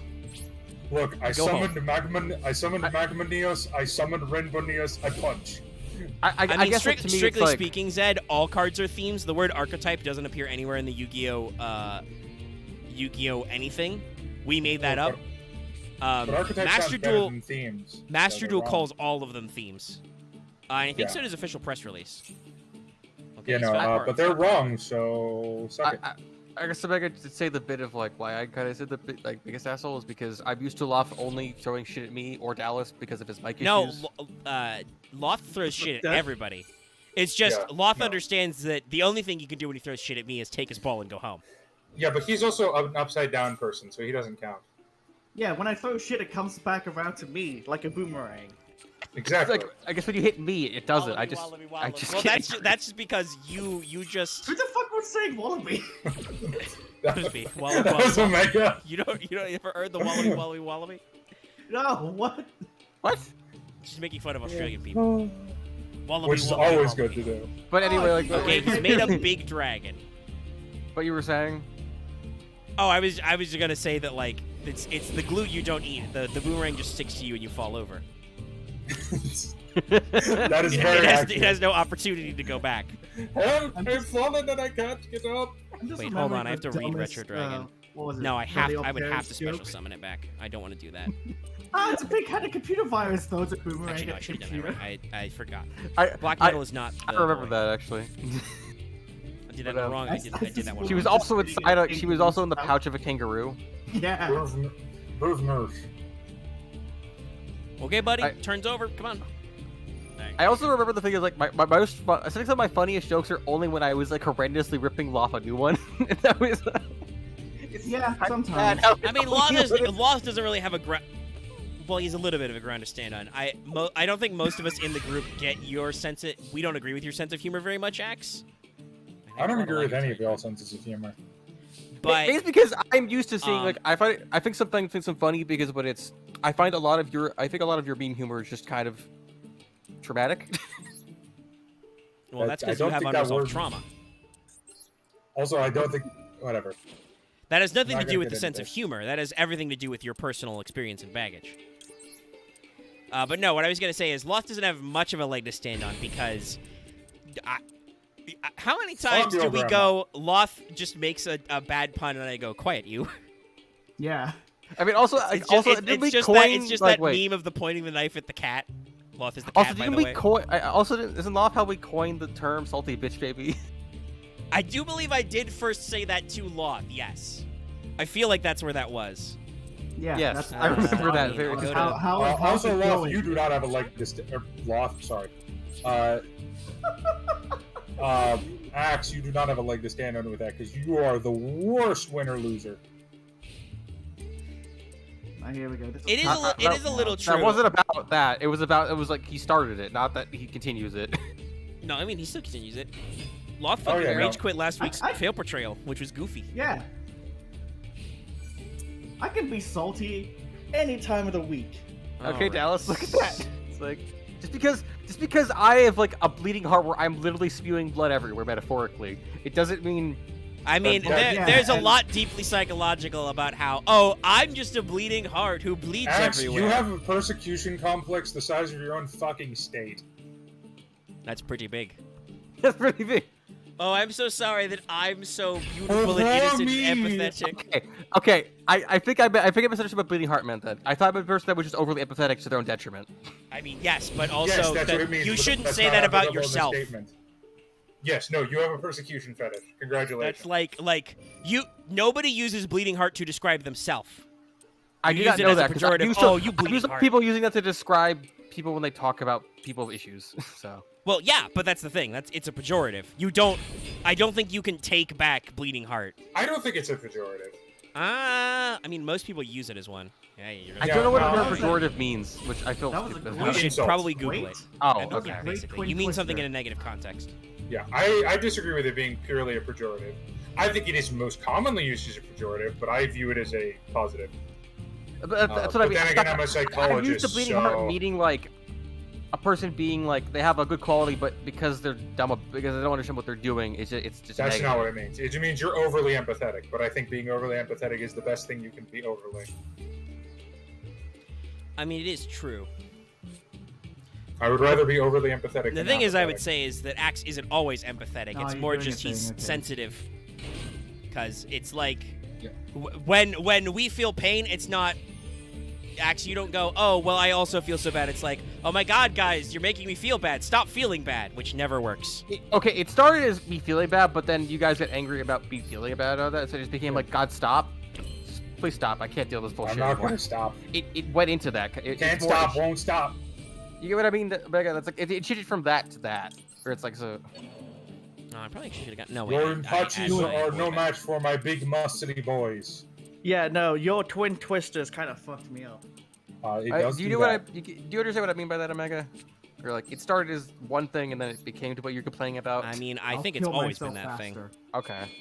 Look, I Go summoned Magma Neos, I summoned Rainbow Neos, I punch. I mean, guess to me strictly it's like, speaking, Zed, all cards are themes. The word archetype doesn't appear anywhere in the Yu-Gi-Oh anything. We made that up. But archetypes Master sound better Duel, than themes. Master so they're Duel wrong. calls all of them themes. And I think Yeah. so does official press release. Okay, You know, so that part- but they're wrong, so suck it. I guess if I could say the bit of like why I kind of said the biggest asshole is because I'm used to Loft only throwing shit at me or Dallas because of his mic No, issues. Loth throws shit at That- everybody. It's just Yeah, Loth no. understands that the only thing he can do when he throws shit at me is take his ball and go home. Yeah, but he's also an upside down person, so he doesn't count. Yeah, when I throw shit, it comes back around to me like a boomerang. It's Exactly. like, I guess when you hit me, it doesn't. I Wallaby, just, wallaby, I wallaby. just Well, can't. that's just because you just Who the fuck was saying wallaby? Crispy. Wallaby, That was wallaby. Omega. You don't ever heard the wallaby wallaby wallaby? No, what? What? Just making fun of Australian people. Wallaby, Which is wallaby, always wallaby. good to do. But anyway, like, Okay, he's made a big dragon. What you were saying? Oh, I was just gonna say that like it's the glue you don't eat. The boomerang just sticks to you and you fall over. That is It very has, accurate. it has no opportunity to go back. Help! I've fallen and I can't get up. I'm just Wait, hold on, remembering I have the to read dumbest, Retro Dragon. What was it? No, I would have to special joke. summon it back. I don't want to do that. Ah, it's a big kind of computer virus, though. It's a boomerang. Actually, no, I at should have done computer. that right. I forgot. I, Black I, Metal is not. I remember that actually. I did that But, wrong. I did that one. She was wrong. also inside. She was also in the pouch of a kangaroo. Yeah. Move nurse. Okay, buddy. I- Turns over. Come on. I also remember the thing is like my most fun, I think some of my funniest jokes are only when I was like horrendously ripping off a new one. And that was. Yeah, Bad sometimes. how I mean, it- Loth doesn't really have a ground. Well, he's a little bit of a ground to stand on. I don't think most of us in the group get your sense of. We don't agree with your sense of humor very much, Axe. I don't agree with any of y'all's senses of humor. But it's because I'm used to seeing Um, like I think something thinks I'm funny because when it's I think a lot of your meme humor is just kind of traumatic. well, that's I because you don't have think that unresolved word- trauma. Also, I don't think. Whatever. That has nothing Not to do gonna with the get sense into of humor. That has everything to do with your personal experience and baggage. But no, what I was going to say is Loth doesn't have much of a leg to stand on because... how many times your do we grandma. go, Loth just makes a bad pun and I go, quiet you? Yeah. I mean, also, It's just, also it's, didn't we it's just coin, that, it's just like, that wait. meme of the pointing the knife at the cat. Loth is the Also, cat, by didn't the we way. coin? Isn't Loth how we coined the term "salty bitch baby"? I do believe I did first say that to Loth, yes. I feel like that's where that was. Yeah. Yes, that's, I remember that mean, very I'll good. go How, to- how, how's Also, it Loth, going? you do not have a leg to stand. Loth, sorry. Axe, you do not have a leg to stand on with that because you are the worst winner loser. Ah, here we go. This It is That- it is a little true. That wasn't about that. It was like he started it, not that he continues it. No, I mean, he still continues it. Loth Oh, fucking yeah, rage no. quit last week's I- fail portrayal, which was goofy. Yeah. I can be salty any time of the week. Okay, Alright. Dallas, look at that. It's like just because I have like a bleeding heart where I'm literally spewing blood everywhere, metaphorically, it doesn't mean. I mean, Yeah, there's a and- lot deeply psychological about how, oh, I'm just a bleeding heart who bleeds Axe, everywhere. you have a persecution complex the size of your own fucking state. That's pretty big. That's pretty big. Oh, I'm so sorry that I'm so beautiful and Oh, innocent me. and empathetic. Okay. I think I misunderstood what bleeding heart meant then. I thought a person that was just overly empathetic to their own detriment. I mean, yes, but also Yes, that's that what it means. you but shouldn't that's say not that about applicable in this yourself. statement. Yes, no, you have a persecution fetish. Congratulations. That's like you. Nobody uses bleeding heart to describe themselves. I You do not use it know as a that because pejorative. I'm used to, Oh, you I'm bleeding used to heart. people using that to describe people when they talk about people with issues. So. Well, yeah, but that's the thing. It's a pejorative. I don't think you can take back bleeding heart. I don't think it's a pejorative. I mean, most people use it as one. Yeah, you're I Yeah, don't know what no, the that word was pejorative means, which I feel that was a stupid. We great should insult. probably Google Wait. it. Oh, And- okay. yeah, Great basically. point You mean something twister. in a negative context. Yeah, I disagree with it being purely a pejorative. I think it is most commonly used as a pejorative, but I view it as a positive. But that's what I But mean. then again, I'm a I'm used psychologist, to bleeding so... heart meaning like a person being like they have a good quality, but because they're dumb, because they don't understand what they're doing, it's just That's negative. not what it means. It means you're overly empathetic, but I think being overly empathetic is the best thing you can be overly. I mean, it is true. I would rather be overly empathetic The than thing is, I would apathetic. say, is that Axe isn't always empathetic. No, It's you're more doing just your he's thing, okay. sensitive. Because it's like, Yeah. when we feel pain, it's not... Axe, you don't go, oh, well, I also feel so bad. It's like, oh my god, guys, you're making me feel bad. Stop feeling bad, which never works. Okay, it started as me feeling bad, but then you guys got angry about me feeling bad about that, so it just became like, God, stop. Just please stop. I can't deal with this bullshit I'm not anymore. going to stop. It went into that. It's Can't more- stop, won't stop. You get what I mean, Becca? That's like it shifted from that to that. Or it's like so. No, I probably should have got. No, wait. Your I Impachis added my are no board match for my big musty boys. Yeah, no, your twin twisters kind of fucked me up. It does Do you do know what I? that. Do you understand what I mean by that, Omega? Or like it started as one thing and then it became to what you're complaining about. I mean, I I'll think it's kill always been myself that thing. faster. Okay.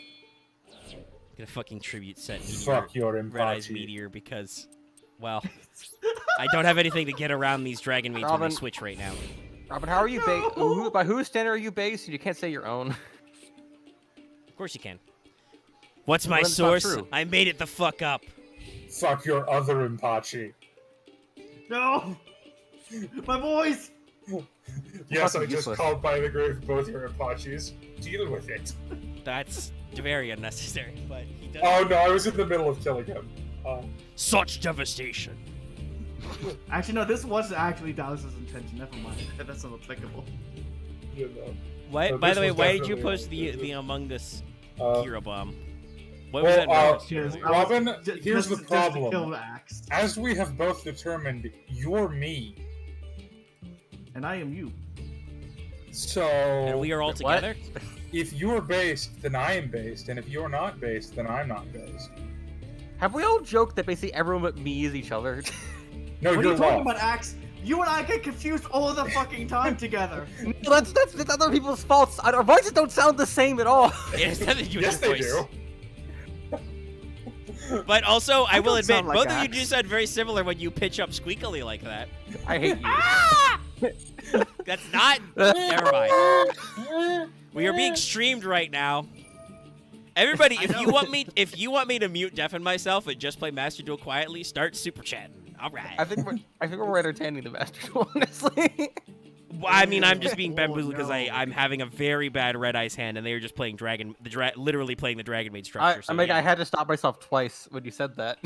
Get a fucking tribute set. Fuck your Red Eyes Impachi. Meteor because, well, I don't have anything to get around these Dragon Maids when Robin. they switch right now. Robin, how are you based? By whose standard are you based? You can't say your own. Of course you can. What's Well, my then it's not source? true. I made it the fuck up. Fuck your other Impachi. No! My boys! Yes, I Fucking just useless. called by the grave both your Impachis. Deal with it. That's very unnecessary, but he does. Oh no, I was in the middle of killing him. Such devastation. Actually, no, this was actually Dallas's intention. Never mind. That's not applicable. You know. What? So By this the way, was why did you definitely post the Among Us Uh, hero bomb? What was that? well, reference to Yes, earlier? Robin, Ju- here's the just to kill problem. Axe. As we have both determined, you're me. And I am you. So And we are all What? together. if you're based, then I am based, and if you're not based, then I'm not based. Have we all joked that basically everyone but me is each other? No, What are you're you talking wrong. about, Axe? You and I get confused all the fucking time together. No, that's other people's faults. Our voices don't sound the same at all. It has nothing to do with Yes, your they voice. do. But also, I will don't admit, sound like both of you Axe. do sound very similar when you pitch up squeakily like that. I hate you. That's not. Never mind. We are being streamed right now. Everybody, if you want me to mute deafen myself and just play Master Duel quietly, start super chatting. All right. I think we're more entertaining the Master Duel, honestly. Well, I mean, I'm just being Oh, bamboozled because no. I'm having a very bad Red Eyes hand, and they are just playing literally playing the Dragon Maid structure. So, I yeah. had to stop myself twice when you said that.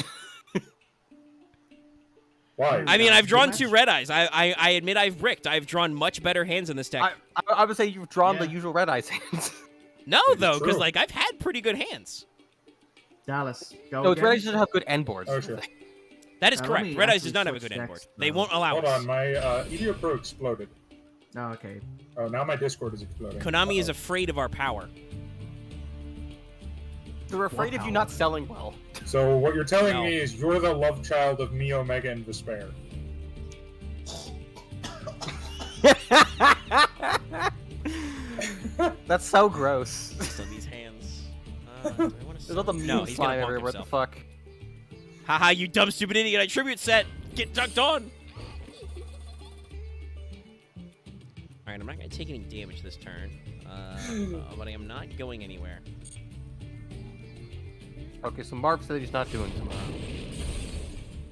Why? I mean, I've drawn Rematch? 2 Red Eyes. I admit I've bricked. I've drawn much better hands in this deck. I would say you've drawn the Yeah. usual Red Eyes hands. No, though, because True. like I've had pretty good hands. Dallas, go No, it's again. Red Eyes doesn't have good end boards. Oh, sure. That is Let correct. me Red Eyes actually does not have a switch good end board. decks, They though. won't allow Hold us. on, my Meteor Pro exploded. Oh, okay. Oh, now my Discord is exploding. Konami is Uh-oh. afraid of our power. They're afraid of you not selling well. So what you're telling No. me is you're the love child of Me, Omega, and Despair. That's so gross. Still these hands. I wanna There's all the No, meat he's slime gonna bonk everywhere. What the himself. fuck? Haha, you dumb stupid idiot! I tribute set. Get dunked on. All right, I'm not gonna take any damage this turn, but I am not going anywhere. Okay, so Marv said he's not doing tomorrow.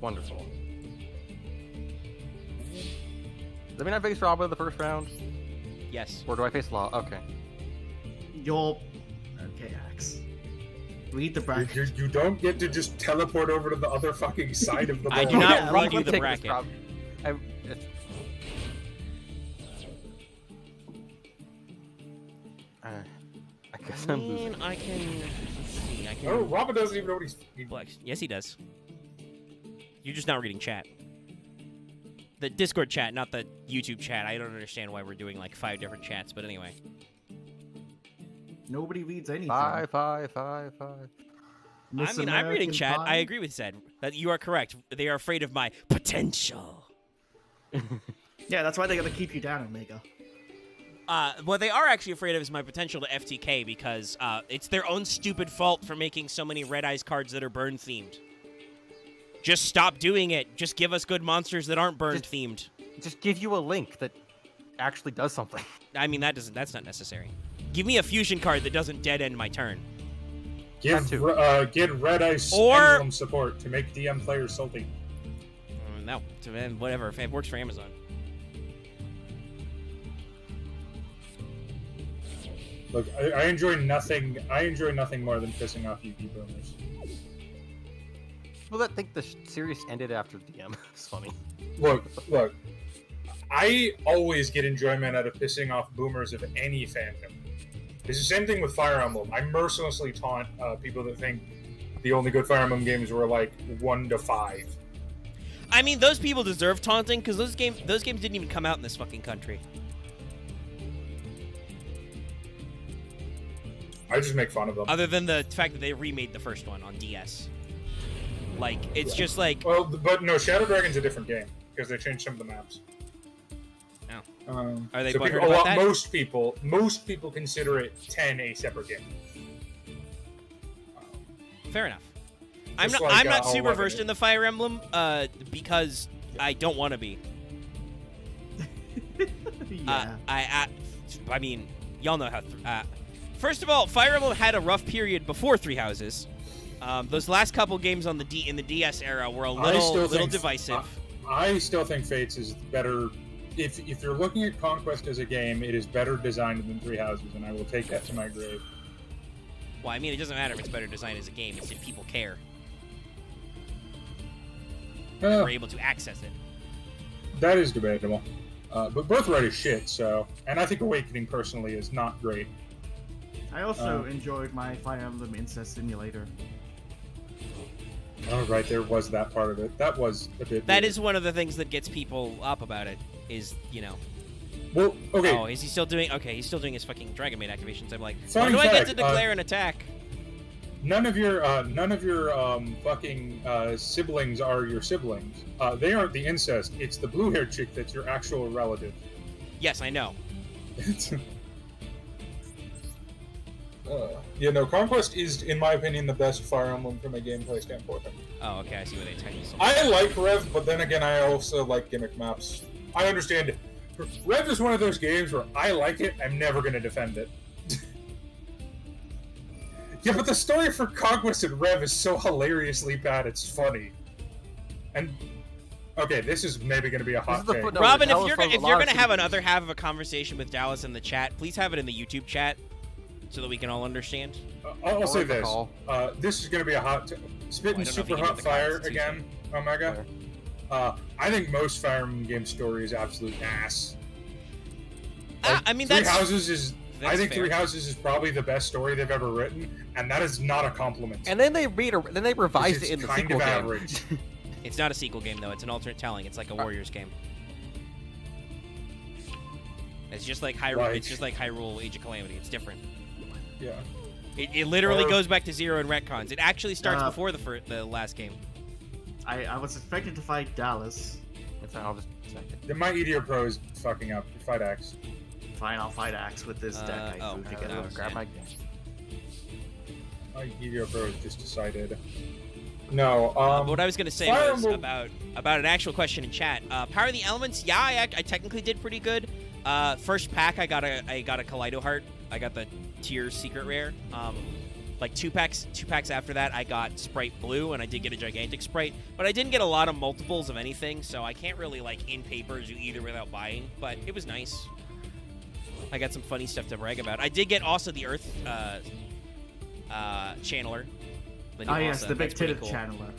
Wonderful. Does that mean I face Robin in the first round? Yes. Or do I face Law? Okay. You'll. Okay, Axe. Read the bracket. You don't get to just teleport over to the other fucking side of the board. I do not Yeah, read let you me the take this bracket. problem. It's- I guess I'm losing. I can. Let's see. I can. Oh, Robin doesn't even know what he's. Flex. Yes, he does. You're just not reading chat. The Discord chat, not the YouTube chat. I don't understand why we're doing like 5 different chats, but anyway. Nobody reads anything. Five. Miss I mean, I'm reading American chat. Pie? I agree with Zed. That you are correct. They are afraid of my potential. Yeah, that's why they gotta keep you down, Omega. What they are actually afraid of is my potential to FTK because it's their own stupid fault for making so many Red Eyes cards that are burn themed. Just stop doing it. Just give us good monsters that aren't burn themed. Just give you a link that actually does something. I mean, that's not necessary. Give me a fusion card that doesn't dead end my turn. Get Red Ice Or- Emblem support to make DM players salty. No, whatever. If it works for Amazon. Look, I enjoy nothing. I enjoy nothing more than pissing off UP boomers. People that think the series ended after DM. It's funny. Look. I always get enjoyment out of pissing off boomers of any fandom. It's the same thing with Fire Emblem. I mercilessly taunt people that think the only good Fire Emblem games were like 1 to 5. I mean, those people deserve taunting because those games didn't even come out in this fucking country. I just make fun of them. Other than the fact that they remade the first one on DS. Like, it's just like... Well, but no, Shadow Dragon's a different game because they changed some of the maps. Oh. Are they so butthurt people, about that? Most people consider it 10 a separate game. Fair enough. I'm Just not. like, I'm not super 11. versed in the Fire Emblem, because I don't want to be. Yeah. I mean, y'all know how. First of all, Fire Emblem had a rough period before Three Houses. Those last couple games on in the DS era were a little divisive. I still think Fates is better. If you're looking at Conquest as a game, it is better designed than Three Houses, and I will take that to my grave. Well, I mean, it doesn't matter if it's better designed as a game. It's if people care. We're able to access it. That is debatable. But Birthright is shit, so... And I think Awakening, personally, is not great. I also enjoyed my Fire Emblem Incest Simulator. Oh, right, there was that part of it. That was a bit That weird. is one of the things that gets people up about it. Is, you know... Well, okay. Oh, is he still doing... Okay, he's still doing his fucking Dragon Maid activations. I'm like, Fun when do I get fact, to declare an attack? None of your fucking siblings are your siblings. They aren't the incest. It's the blue-haired chick that's your actual relative. Yes, I know. Yeah, no, Conquest is, in my opinion, the best Fire Emblem from a gameplay standpoint. Oh, okay, I see where they tell you so I like Rev, but then again, I also like gimmick maps. I understand it. Rev is one of those games where I like it, I'm never going to defend it. Yeah, but the story for Conquest and Rev is so hilariously bad, it's funny. And, okay, this is maybe going to be a hot take. footnote. Robin, if Dallas you're has gonna, a if lot you're of gonna have things. another half of a conversation with Dallas in the chat, please have it in the YouTube chat so that we can all understand. I'll say this. recall. This is going to be a hot... Spitting I don't know if super you can hot do the fire comments, it's again, Omega. I think most Fire Emblem game story is absolute ass. I mean, Three that's... Houses is... I think fair. Three Houses is probably the best story they've ever written, and that is not a compliment. And then they revised it in It's the kind sequel of game. average. It's not a sequel game, though. It's an alternate telling. It's like a Warriors game. It's just like Hyrule. Like- It's just like Hyrule Age of Calamity. It's different. Yeah. It literally Or- goes back to Zero and retcons. It actually starts Uh, before the last game. I was expecting to fight Dallas. It's not, I'll just check it. Then my EDO Pro is fucking up. Fight Axe. Fine, I'll fight Axe with this deck I oh, threw no, together. no. Grab my. My EDO Pro is just decided. No, But what I was gonna say Fire was Emblem- about an actual question in chat. Power of the Elements. Yeah, I technically did pretty good. First pack, I got a Kaleido Heart. I got the tier secret rare. Like two packs after that, I got Sprite Blue, and I did get a gigantic Sprite, but I didn't get a lot of multiples of anything, so I can't really like in paper do either without buying. But it was nice. I got some funny stuff to brag about. I did get also the Earth Channeler. The new Ah, yes, Asa. the big That's pretty titted cool. channeler.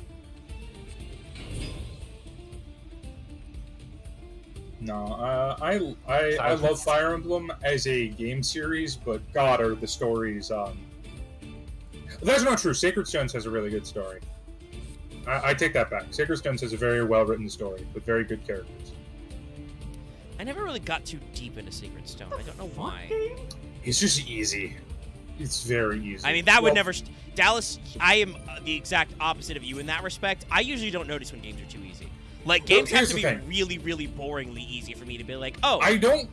No, I love Fire Emblem as a game series, but God, are the stories. That's not true. Sacred Stones has a really good story. I take that back. Sacred Stones has a very well written story with very good characters. I never really got too deep into Sacred Stone. I don't know why. It's just easy. It's very easy. I mean, that would Well, never... Dallas, I am the exact opposite of you in that respect. I usually don't notice when games are too easy. Like, games have here's to the be thing. really, really boringly easy for me to be like, oh, I don't.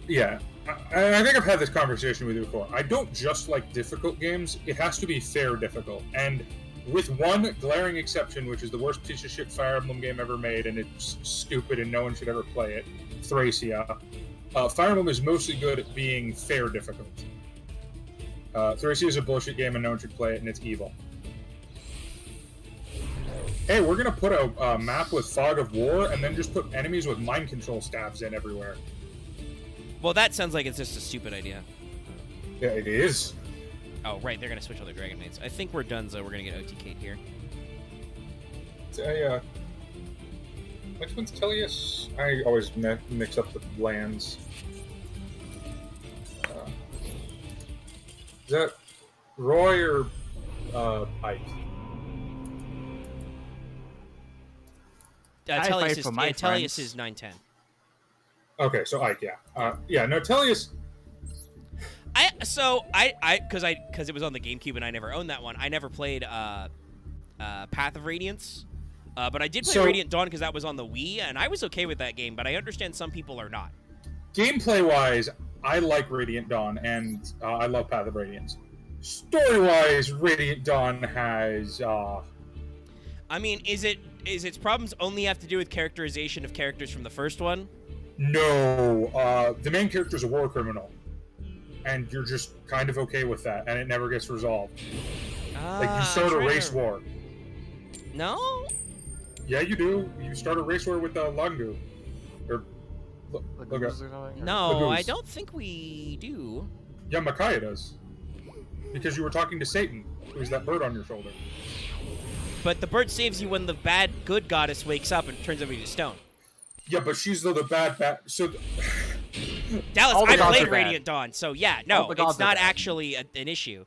Yeah, I think I've had this conversation with you before. I don't just like difficult games. It has to be fair difficult. And with one glaring exception, which is the worst piece of shit Fire Emblem game ever made, and it's stupid and no one should ever play it, Thracia. Fire Emblem is mostly good at being fair difficult. Thracia is a bullshit game and no one should play it, and it's evil. Hey, we're gonna put a map with Fog of War, and then just put enemies with mind control staves in everywhere. well, that sounds like it's just a stupid idea. Yeah, it is. Oh, right, they're going to switch all their Dragon Maids. I think we're done, so we're going to get OTK'd here. Which one's Tellius? I always mix up the lands. Is that Roy or Pike? I fight for my Tellius friends. is 910. Okay, so Ike, yeah. Yeah, no, Tellius... So because it was on the GameCube and I never owned that one. I never played Path of Radiance, but I did play Radiant Dawn because that was on the Wii, and I was okay with that game. But I understand some people are not. Gameplay-wise, I like Radiant Dawn, and I love Path of Radiance. Story-wise, Radiant Dawn has. I mean, is its problems only have to do with characterization of characters from the first one? No, the main character is a war criminal, and you're just kind of okay with that, and it never gets resolved. Like you start a race war. No. Yeah, you do. You start a race war with the Langu. Or No, Lagoose. I don't think we do. Yeah, Micaiah does. Because you were talking to Satan, who's that bird on your shoulder. But the bird saves you when the bad good goddess wakes up and turns everybody to stone. Yeah, but she's the bad. So. Dallas, All the I gods played are bad. Radiant Dawn, so yeah, no, All the gods it's are not bad. actually an issue.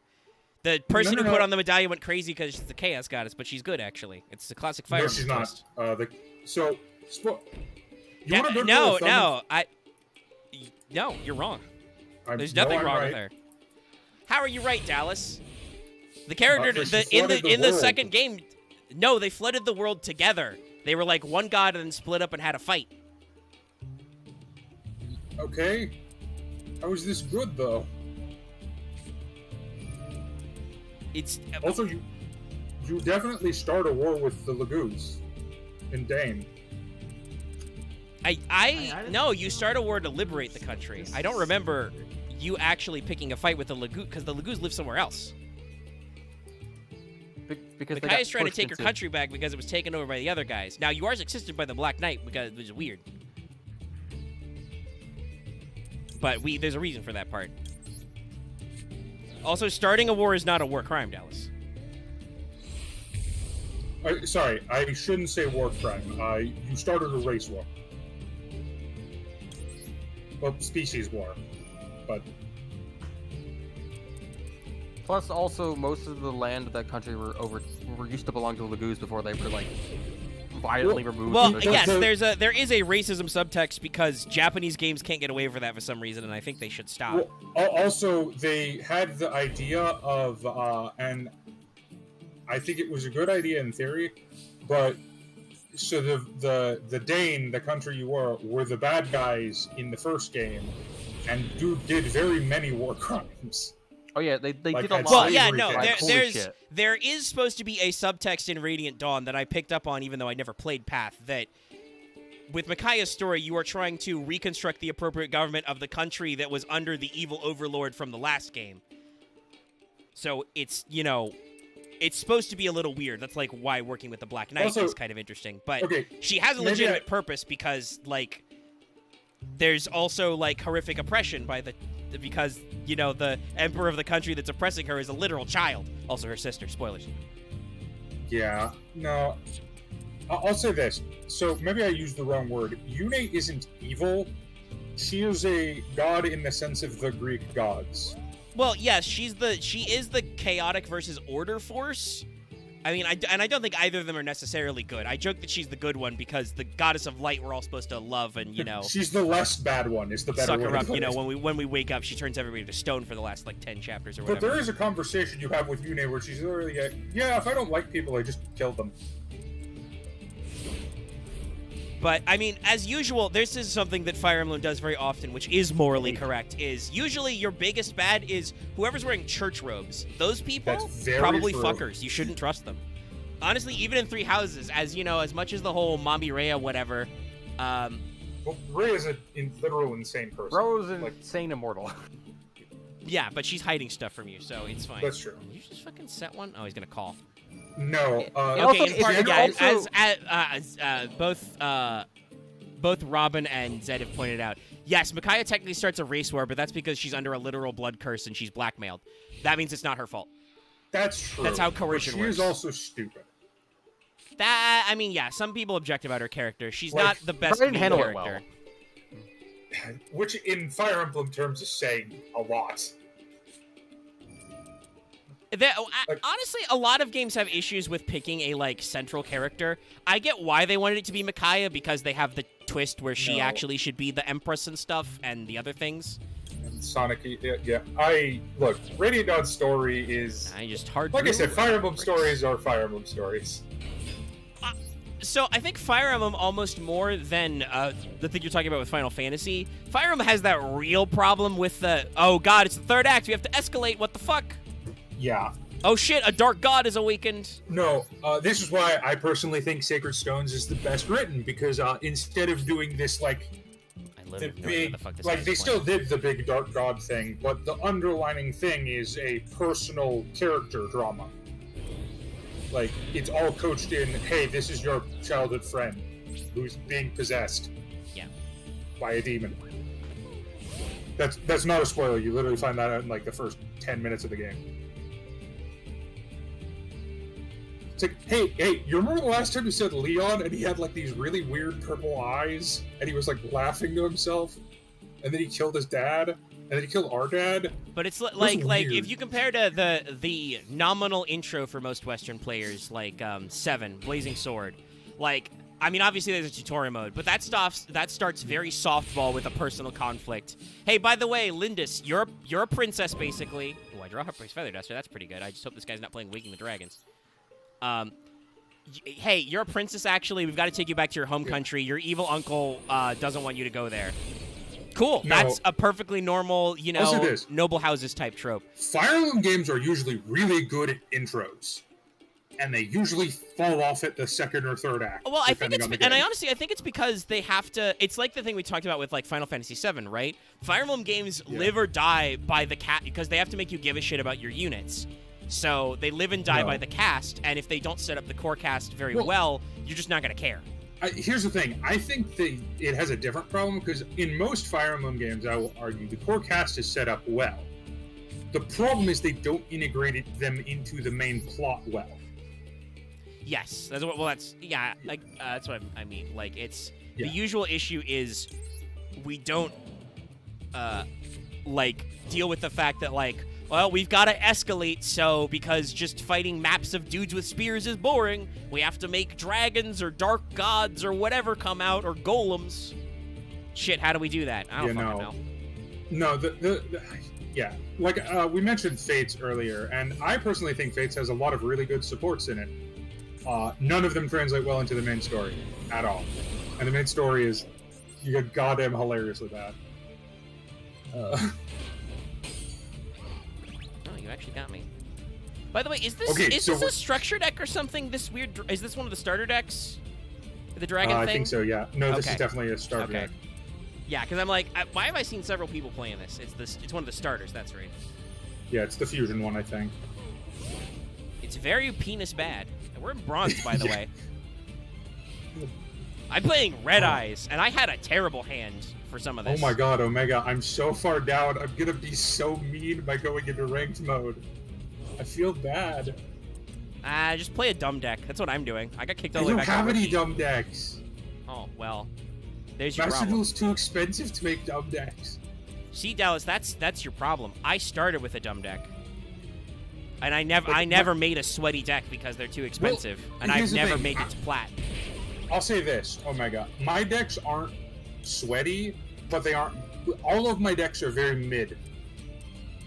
The person No. who put on the medallion went crazy because she's the chaos goddess, but she's good actually. It's the classic Fire No, Emblem she's not. twist. You want to No, you're wrong. There's no, nothing I'm wrong right. with her. How are you right, Dallas? The character Because she in flooded the the world. second game, no, they flooded the world together. They were like one god and then split up and had a fight. Okay. How is this good though? It's Also, you definitely start a war with the Lagoons in Dane. No, you start a war to liberate the country. I don't remember you actually picking a fight with the Lagoon because the Lagoons live somewhere else. Because The guy is trying to take your country back because it was taken over by the other guys. Now, you are assisted by the Black Knight because it was weird. But there's a reason for that part. Also, starting a war is not a war crime, Dallas. Sorry, I shouldn't say war crime. You started a race war. Well, species war. But Plus, also, most of the land of that country were used to belong to the Lagoons before they were like violently removed. Well, from the yes, country. there is a racism subtext because Japanese games can't get away with that for some reason, and I think they should stop. well, also, they had the idea of, and I think it was a good idea in theory, but so the Dane, the country you were the bad guys in the first game, and did very many war crimes. Oh yeah, they Like did a that lot. Well, slavery yeah, thing. no, Like, holy shit. there is supposed to be a subtext in Radiant Dawn that I picked up on even though I never played Path, that with Micaiah's story, you are trying to reconstruct the appropriate government of the country that was under the evil overlord from the last game. So it's, it's supposed to be a little weird. That's like why working with the Black Knight Also- is kind of interesting. But Okay, she has a maybe legitimate purpose because, like, there's also, like, horrific oppression because, the emperor of the country that's oppressing her is a literal child. Also her sister. Spoilers. Yeah, no. I'll say this. So maybe I used the wrong word. Yune isn't evil. She is a god in the sense of the Greek gods. Well, yes, she is the chaotic versus order force. I mean, I don't think either of them are necessarily good. I joke that she's the good one because the goddess of light we're all supposed to love and, She's the less bad one, is the better suck way her to up. put it. When we wake up, she turns everybody to stone for the last, 10 chapters or But whatever. there is a conversation you have with Yune where she's literally like, yeah, if I don't like people, I just kill them. But, I mean, as usual, this is something that Fire Emblem does very often, which is morally correct, is usually your biggest bad is whoever's wearing church robes. Those people, That's very probably true. fuckers. You shouldn't trust them. Honestly, even in Three Houses, as much as the whole Mommy Rhea whatever, Well, Ray is a literal insane person. Rose and Like, insane immortal. yeah, but she's hiding stuff from you, so it's fine. That's true. Did you just fucking set one? Oh, he's gonna call. no. Okay, also- in part, it's yeah, also- both Robin and Zed have pointed out, yes, Micaiah technically starts a race war, but that's because she's under a literal blood curse and she's blackmailed. That means it's not her fault. That's true. That's how But coercion she works. is also stupid. Yeah, some people object about her character. She's Like, not the best didn't main handle it character. Which, in Fire Emblem terms, is saying a lot. Honestly, a lot of games have issues with picking a central character. I get why they wanted it to be Micaiah because they have the twist where she No. actually should be the Empress and stuff and the other things. Sonic. Yeah. Look. Radiant Dawn's story is I just hard. like I said. through. Fire Emblem stories are Fire Emblem stories. So I think Fire Emblem almost more than the thing you're talking about with Final Fantasy. Fire Emblem has that real problem with the oh god, it's the third act. We have to escalate. What the fuck? Yeah. Oh shit, a dark god is awakened. No, this is why I personally think Sacred Stones is the best written, because instead of doing this, like, I the literally don't know what big, the fuck this like, guy's they still playing. did the big Dark God thing, but the underlining thing is a personal character drama. Like, it's all coached in, hey, this is your childhood friend who's being possessed. Yeah. By a demon. That's not a spoiler, you literally find that out in, like, the first 10 minutes of the game. It's like, hey, you remember the last time you said Leon and he had like these really weird purple eyes and he was like laughing to himself, and then he killed his dad, and then he killed our dad? But it's like weird. if you compare to the nominal intro for most Western players, like 7 Blazing Sword, like I mean obviously there's a tutorial mode, but that starts very softball with a personal conflict. Hey, by the way, Lindis, you're a princess basically. Oh, I draw Harper's Feather Duster. That's pretty good. I just hope this guy's not playing Waking the Dragons. Hey, you're a princess, actually. We've got to take you back to your home country. Your evil uncle doesn't want you to go there. Cool. No. That's a perfectly normal, I'll say this. noble houses type trope. Fire Emblem games are usually really good at intros, and they usually fall off at the second or third act. Well, I think depending on the and I game. honestly, I think it's because they have to. It's like the thing we talked about with like Final Fantasy VII, right? Fire Emblem games live or die by the cat because they have to make you give a shit about your units. So they live and die by the cast, and if they don't set up the core cast very well, you're just not gonna care. Here's the thing. I think it has a different problem, because in most Fire Emblem games, I will argue, the core cast is set up well. The problem is they don't integrate them into the main plot well. Yes, that's what. Well, that's like that's what I mean. Like it's Yeah. the usual issue is we don't like deal with the fact that like. Well, we've got to escalate, so because just fighting maps of dudes with spears is boring, we have to make dragons or dark gods or whatever come out, or golems. Shit, how do we do that? I don't fucking know. No, yeah, like we mentioned Fates earlier, and I personally think Fates has a lot of really good supports in it. None of them translate well into the main story at all, and the main story is goddamn hilariously bad. You actually got me. By the way, is this Okay, this a structure deck or something? This weird. Is this one of the starter decks? The dragon thing? I think so. Yeah. No, this Okay. is definitely a starter deck. Yeah, because I'm like, why have I seen several people playing this? It's one of the starters. That's right. Yeah, it's the fusion one, I think. It's very penis bad. And we're in bronze, by the Yeah. way. I'm playing Red Eyes, and I had a terrible hand for some of this. Oh my god, Omega, I'm so far down. I'm gonna be so mean by going into ranked mode. I feel bad. Just play a dumb deck. That's what I'm doing. I got kicked I all the way don't back. have to any rookie. dumb decks. Oh, well. There's your Master problem. Duel's too expensive to make dumb decks. See, Dallas, that's your problem. I started with a dumb deck. And I never But- made a sweaty deck because they're too expensive. and here's I've the never thing. made it to plat. I'll say this, Omega. My decks aren't sweaty, but they aren't... All of my decks are very mid.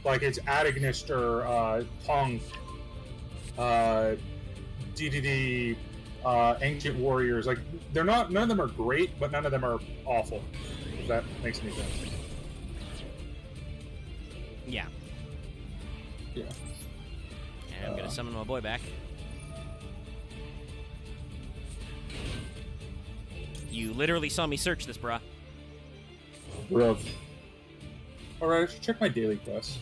Like, it's Adagnister, Punk, DDD, Ancient Warriors. Like, they're not... None of them are great, but none of them are awful. If that makes any sense. Yeah. Yeah. And I'm gonna summon my boy back. You literally saw me search this, bruh. Bruv. Alright, I should check my daily quests.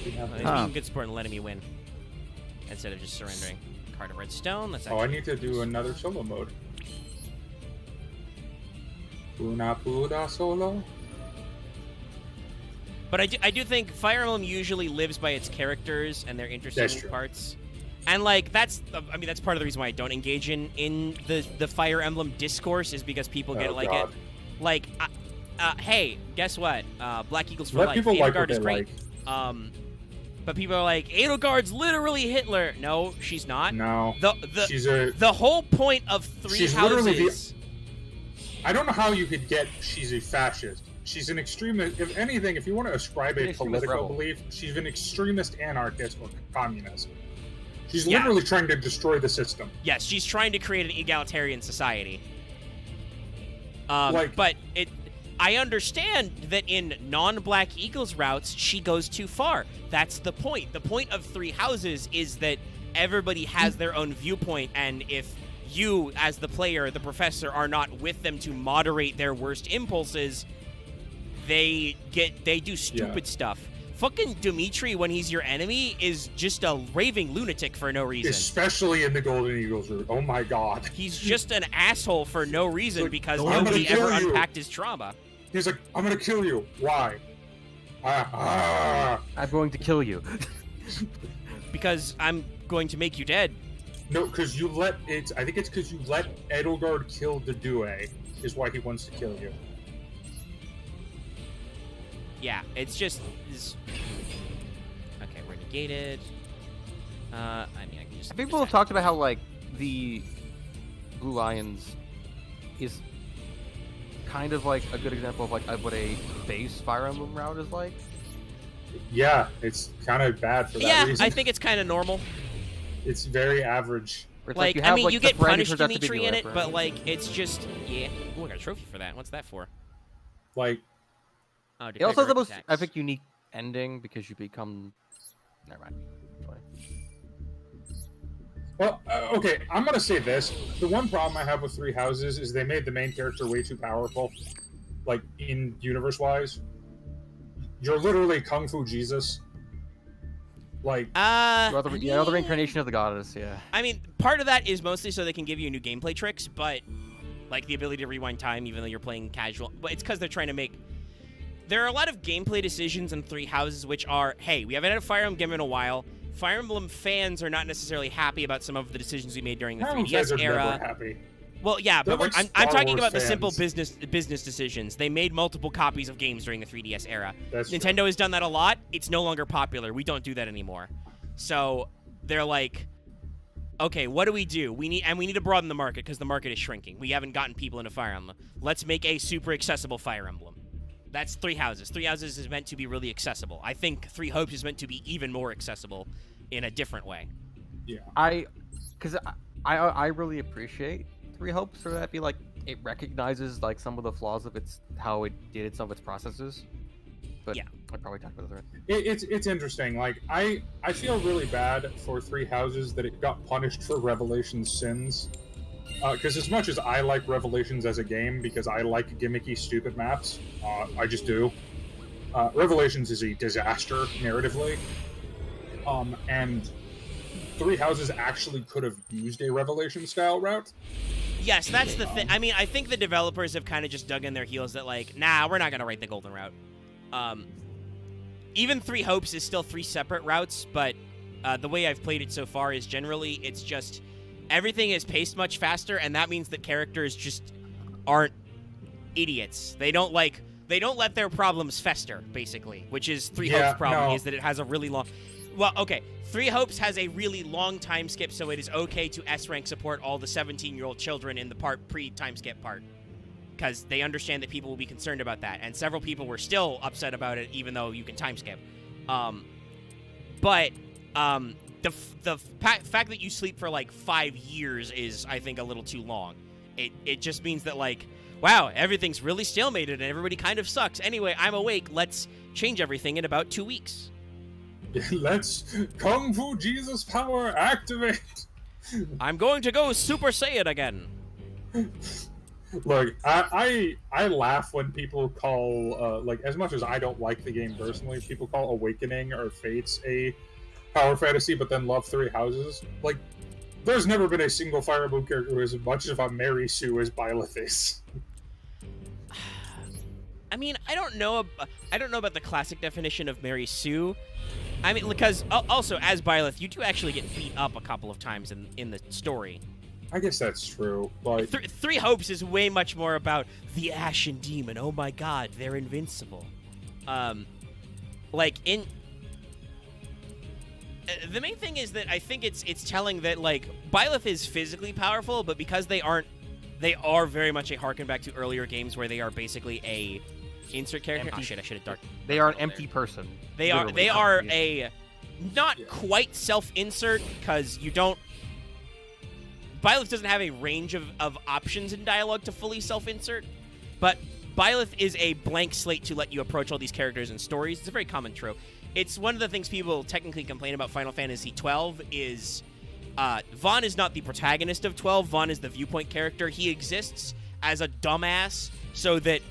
He's Ah. being good sport and letting me win. Instead of just surrendering. Card of red stone, that's Oh, I actually... need to do another solo mode. Una puda solo? But I do think Fire Emblem usually lives by its characters and their interesting That's true. parts. And like that's part of the reason why I don't engage in the Fire Emblem discourse is because people get Oh, like God. it. Like, hey, guess what? Black Eagles for Let life. people like what Edelgard is they great. like. But people are like, Edelgard's literally Hitler. No, she's not. No. The She's a... the whole point of three She's literally the- houses. I don't know how you could get she's a fascist. She's an extremist. If anything, if you want to ascribe An a extremist political rebel. belief, she's an extremist anarchist or communist. She's Yeah. literally trying to destroy the system. Yes, she's trying to create an egalitarian society. Like- But I understand that in non-Black Eagles routes, she goes too far. That's the point. The point of Three Houses is that everybody has their own viewpoint, and if you, as the player, the professor, are not with them to moderate their worst impulses, they do stupid stuff. Fucking Dimitri, when he's your enemy, is just a raving lunatic for no reason. Especially in the Golden Eagles route. Oh my god. He's just an asshole for no reason Like, because I'm gonna nobody ever kill you. unpacked his trauma. He's like, I'm gonna kill you. Why? I'm going to kill you. Because I'm going to make you dead. No, because you let it. I think it's because you let Edelgard kill the Duel, is why he wants to kill you. Yeah, it's just... Okay, we're negated. I mean, I can just... People have talked about how, like, the Blue Lions is kind of like a good example of like what a base Fire Emblem route is like. Yeah, it's kind of bad for that Yeah, reason. I think it's kind of normal. It's very average. Where it's Like, you I have, mean, like, you the get friend who punished turns out to be Dimitri the in other it, friend. but, like, it's just... Yeah. Oh, I got a trophy for that. What's that for? Like, Oh, It also has the most, attacks. I think, unique ending because you become. Never mind. well, okay, I'm gonna say this. The one problem I have with Three Houses is they made the main character way too powerful. Like, in universe-wise. You're literally Kung Fu Jesus. Like, You're the yeah. reincarnation of the goddess, yeah. I mean, part of that is mostly so they can give you new gameplay tricks, but like the ability to rewind time even though you're playing casual. But it's because they're trying to make... There are a lot of gameplay decisions in Three Houses which are, hey, we haven't had a Fire Emblem game in a while. Fire Emblem fans are not necessarily happy about some of the decisions we made during the I don't guys 3DS are never era. happy. Well, yeah, They're but like I'm Star talking Wars about the simple fans. business decisions. They made multiple copies of games during the 3DS era. That's true. Nintendo has done that a lot. It's no longer popular. We don't do that anymore. So they're like, okay, what do? We need to broaden the market because the market is shrinking. We haven't gotten people into Fire Emblem. Let's make a super accessible Fire Emblem. That's Three Houses. Three Houses is meant to be really accessible. I think Three Hopes is meant to be even more accessible in a different way. Yeah. I really appreciate Three Hopes for that. Be like it recognizes like some of the flaws of its how it did some of its processes. But Yeah. I probably talked about it. It's interesting. Like, I feel really bad for Three Houses that it got punished for Revelation's sins. Because as much as I like Revelations as a game, because I like gimmicky, stupid maps, I just do. Revelations is a disaster narratively. And Three Houses actually could have used a Revelation-style route. Yes, that's the thing. I mean, I think the developers have kind of just dug in their heels that like, nah, we're not gonna write the golden route. Even Three Hopes is still 3 separate routes, but the way I've played it so far is generally it's just everything is paced much faster, and that means that characters just aren't idiots. They don't let their problems fester, basically, which is Three Hopes' problem is that it has a really long. Well, okay, Three Hopes has a really long time skip, so it is okay to S-rank support all the 17-year-old children in the pre-time skip part. Because they understand that people will be concerned about that. And several people were still upset about it, even though you can time skip. But the fact that you sleep for like 5 years is, I think, a little too long. It just means that, like, wow, everything's really stalemated and everybody kind of sucks. Anyway, I'm awake. Let's change everything in about 2 weeks. Let's Kung Fu Jesus power activate. I'm going to go Super Saiyan again. Look, I laugh when people call like, as much as I don't like the game personally, people call Awakening or Fates a power fantasy, but then love Three Houses. Like, there's never been a single Fire Emblem character who is as much of a Mary Sue as Byleth is. I mean, I don't know about the classic definition of Mary Sue. I mean, because also as Byleth, you do actually get beat up a couple of times in the story. I guess that's true. Like, Three Hopes is way much more about the Ashen Demon. Oh my God, they're invincible. Like in the main thing is that I think it's telling that like Byleth is physically powerful, but because they aren't They are very much a harken back to earlier games where they are basically a insert character. Empty. Oh shit! I should have dark. They are an empty person. They are Literally. a not quite self-insert because you don't. Byleth doesn't have a range of options in dialogue to fully self-insert, but Byleth is a blank slate to let you approach all these characters and stories. It's a very common trope. It's one of the things people technically complain about Final Fantasy XII is Vaughn is not the protagonist of 12. Vaughn is the viewpoint character. He exists as a dumbass so that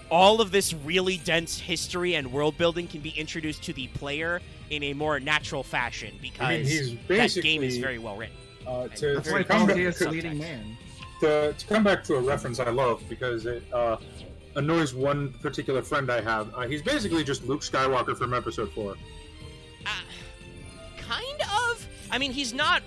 all of this really dense history and world building can be introduced to the player in a more natural fashion because he's that game is very well written. That's why come Paul back, is the leading man. to come back to a reference I love because it annoys one particular friend I have. He's basically just Luke Skywalker from Episode 4. Kind of. I mean, he's not.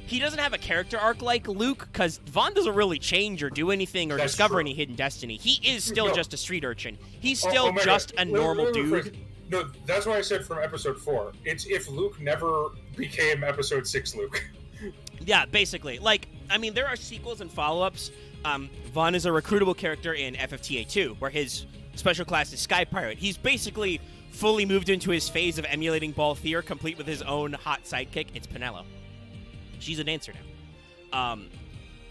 He doesn't have a character arc like Luke, because Vaughn doesn't really change or do anything or discover any hidden destiny. He is still just a street urchin. He's still just a normal dude. No, that's why I said from Episode 4. It's if Luke never became Episode 6 Luke. Yeah, basically. Like, I mean, there are sequels and follow-ups. Vaughn is a recruitable character in FFTA 2, where his special class is Sky Pirate. He's basically fully moved into his phase of emulating Balthier, complete with his own hot sidekick. It's Penelo. She's a dancer now.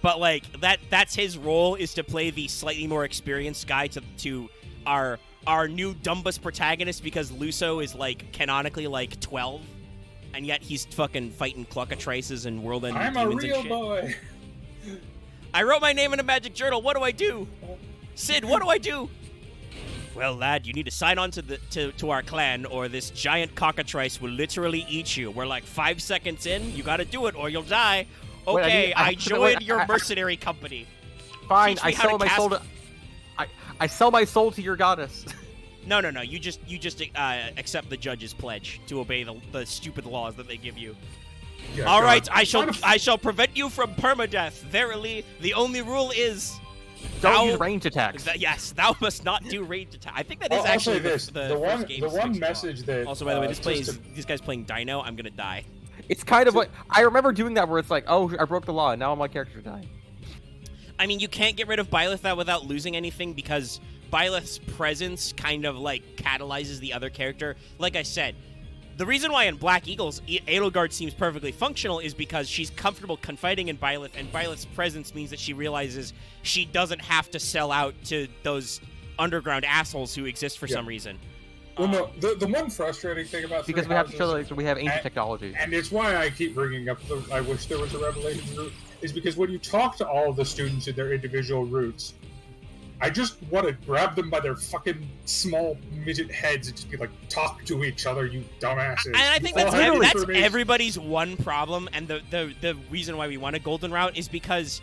But, like, that's his role, is to play the slightly more experienced guy to our new Dumbus protagonist, because Luso is, like, canonically, like, 12. And yet he's fucking fighting clockatrices and world-ending demons and shit. I'm a real boy. I wrote my name in a magic journal. What do I do? Sid, what do I do? Well, lad, you need to sign on to our clan, or this giant cockatrice will literally eat you. We're like 5 seconds in. You got to do it, or you'll die. Okay, I joined your mercenary company. Fine, I sell my soul to. I sell my soul to your goddess. No. You just accept the judge's pledge to obey the stupid laws that they give you. Yeah, all right, I shall prevent you from permadeath. Verily, the only rule is don't use range attacks. Yes, thou must not do range attack. I think that is actually the one message that. Also, by the way, this guy's playing Dino. I'm gonna die. It's kind of like I remember doing that where it's like, oh, I broke the law, and now my character died. I mean, you can't get rid of Byleth without losing anything, because Byleth's presence kind of, like, catalyzes the other character. Like I said, the reason why in Black Eagles, Edelgard seems perfectly functional is because she's comfortable confiding in Byleth, and Byleth's presence means that she realizes she doesn't have to sell out to those underground assholes who exist for some reason. Well, no, the one frustrating thing about because we have to show that we have ancient technology, and it's why I keep bringing up I wish there was a Revelations route, is because when you talk to all of the students in their individual routes, I just want to grab them by their fucking small midget heads and just be like, talk to each other, you dumbasses. And I think that's everybody's one problem, and the reason why we want a golden route is because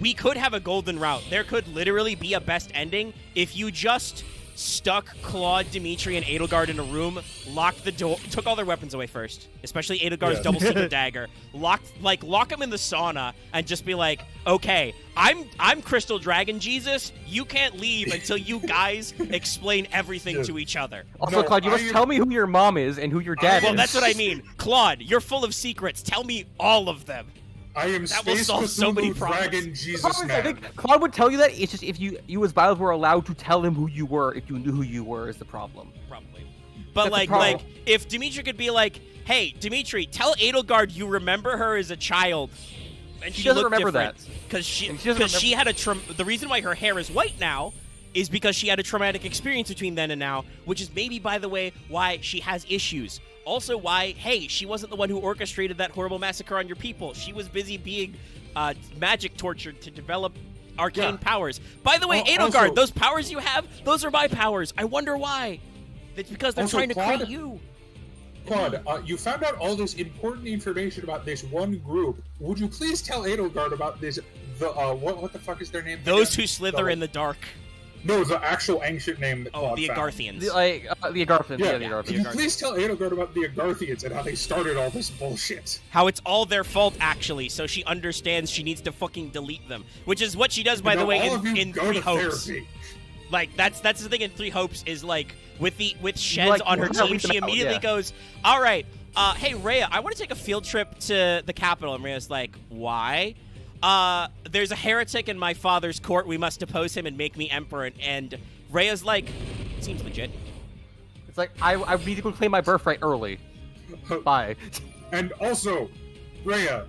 we could have a golden route. There could literally be a best ending if you just stuck Claude, Dimitri, and Edelgard in a room, locked the door, took all their weapons away first, especially Edelgard's double super dagger, lock them in the sauna, and just be like, okay, I'm Crystal Dragon Jesus, you can't leave until you guys explain everything to each other. Also, Claude, you must tell me who your mom is and who your dad is. Well, that's what I mean. Claude, you're full of secrets. Tell me all of them. I am that will solve so many problems. Dragon Jesus man. I think Claude would tell you that. It's just if you as Byleth were allowed to tell him who you were, if you knew who you were, is the problem. Probably. But like if Dimitri could be like, hey, Dimitri, tell Edelgard you remember her as a child. And she doesn't remember that. Because she had the reason why her hair is white now is because she had a traumatic experience between then and now, which is maybe, by the way, why she has issues. Also why, hey, she wasn't the one who orchestrated that horrible massacre on your people. She was busy being magic tortured to develop arcane powers. By the way, Edelgard, those powers you have, those are my powers. I wonder why. It's because they're trying to create you. Claude, you found out all this important information about this one group. Would you please tell Edelgard about this, what the fuck is their name? Those who slither in the dark. No, the actual ancient name that Claude the found. Agarthians. The Agarthians. Yeah, the Agarthians. Can you please tell Edelgard about the Agarthians and how they started all this bullshit? How it's all their fault, actually, so she understands she needs to fucking delete them. Which is what she does, by the way, in Three Hopes. Like, that's the thing in Three Hopes, is like, with Shez on her team, she immediately goes, all right, hey, Rhea, I want to take a field trip to the capital. And Rhea's like, why? there's a heretic in my father's court. We must depose him and make me emperor. And Rhea's like, seems legit. It's like, I need to go claim my birthright early. Bye. And also, Rhea,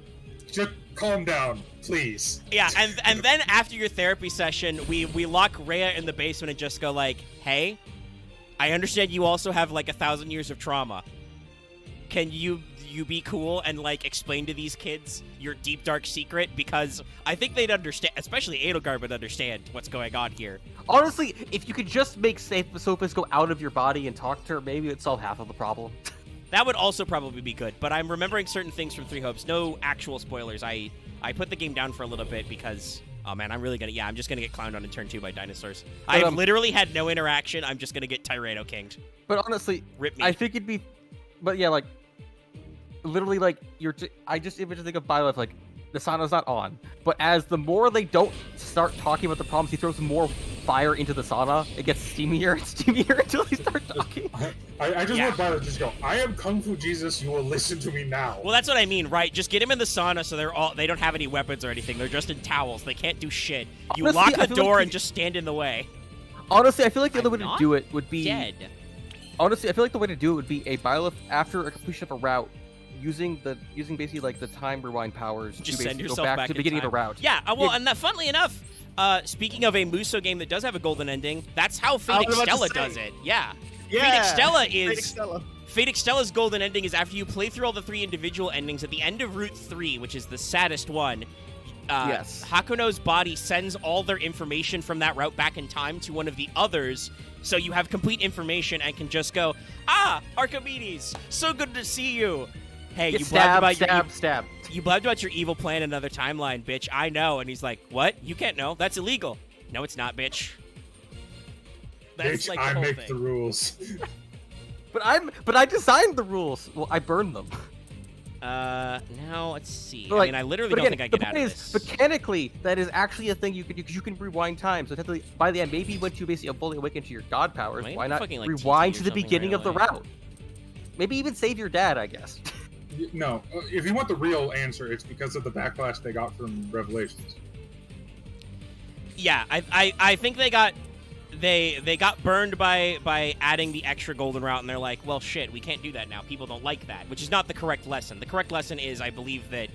just calm down, please. Yeah, and then after your therapy session, we lock Rhea in the basement and just go like, hey, I understand you also have like 1,000 years of trauma. Can you be cool and like explain to these kids your deep dark secret? Because I think they'd understand, especially Edelgard would understand what's going on here. Honestly, if you could just make Sophus go out of your body and talk to her, maybe it'd solve half of the problem. That would also probably be good, but I'm remembering certain things from Three Hopes. No actual spoilers. I put the game down for a little bit because, oh man, I'm just gonna get clowned on in turn 2 by dinosaurs. I've literally had no interaction. I'm just gonna get Tyranno kinged. But honestly, Rip me. I think it'd be, but yeah, like, literally, like, I just even just think of Byleth, like, the sauna's not on, but as the more they don't start talking about the problems, he throws more fire into the sauna. It gets steamier and steamier until they start talking. I just want Byron to just go, I am Kung Fu Jesus, you will listen to me now. Well, that's what I mean, right? Just get him in the sauna so they don't have any weapons or anything. They're just in towels. They can't do shit. You Honestly, lock I the feel door like and just stand in the way. Honestly, I feel like the other I'm way to not do it would be... Dead. Honestly, I feel like the way to do it would be a Byleth, after a completion of a route, using basically like the time rewind powers Just to send basically yourself go back back to the in beginning time. of the route. Yeah, well, and that, funnily enough, speaking of a Muso game that does have a golden ending, that's how Fate was about to Extella say. does it. Yeah. Yeah. Fate Extella Fate is... Extella. Fate Extella's golden ending is after you play through all the 3 individual endings at the end of Route 3, which is the saddest one. Yes. Hakuno's body sends all their information from that route back in time to one of the others, so you have complete information and can just go, Archimedes, so good to see you. Hey, Get you blabbed stab, about stab. you blabbed about your evil plan in another timeline, bitch. I know. And he's like, what? You can't know. That's illegal. No, it's not, bitch. That's Bitch, like I the whole make thing. the rules. But I designed the rules. Well, I burned them. Now let's see. But, I like, mean, I literally but don't again, think I the get out point of is, this. mechanically, that is actually a thing you can rewind time. So technically, by the end, maybe once you basically fully awaken to your god powers, Maybe why not fucking, like, rewind TT to or the something beginning right of the away. route? Maybe even save your dad, I guess. No, if you want the real answer, it's because of the backlash they got from Revelations. Yeah, I think they got burned by adding the extra golden route, and they're like, well, shit, we can't do that now. People don't like that, which is not the correct lesson. The correct lesson is, I believe, that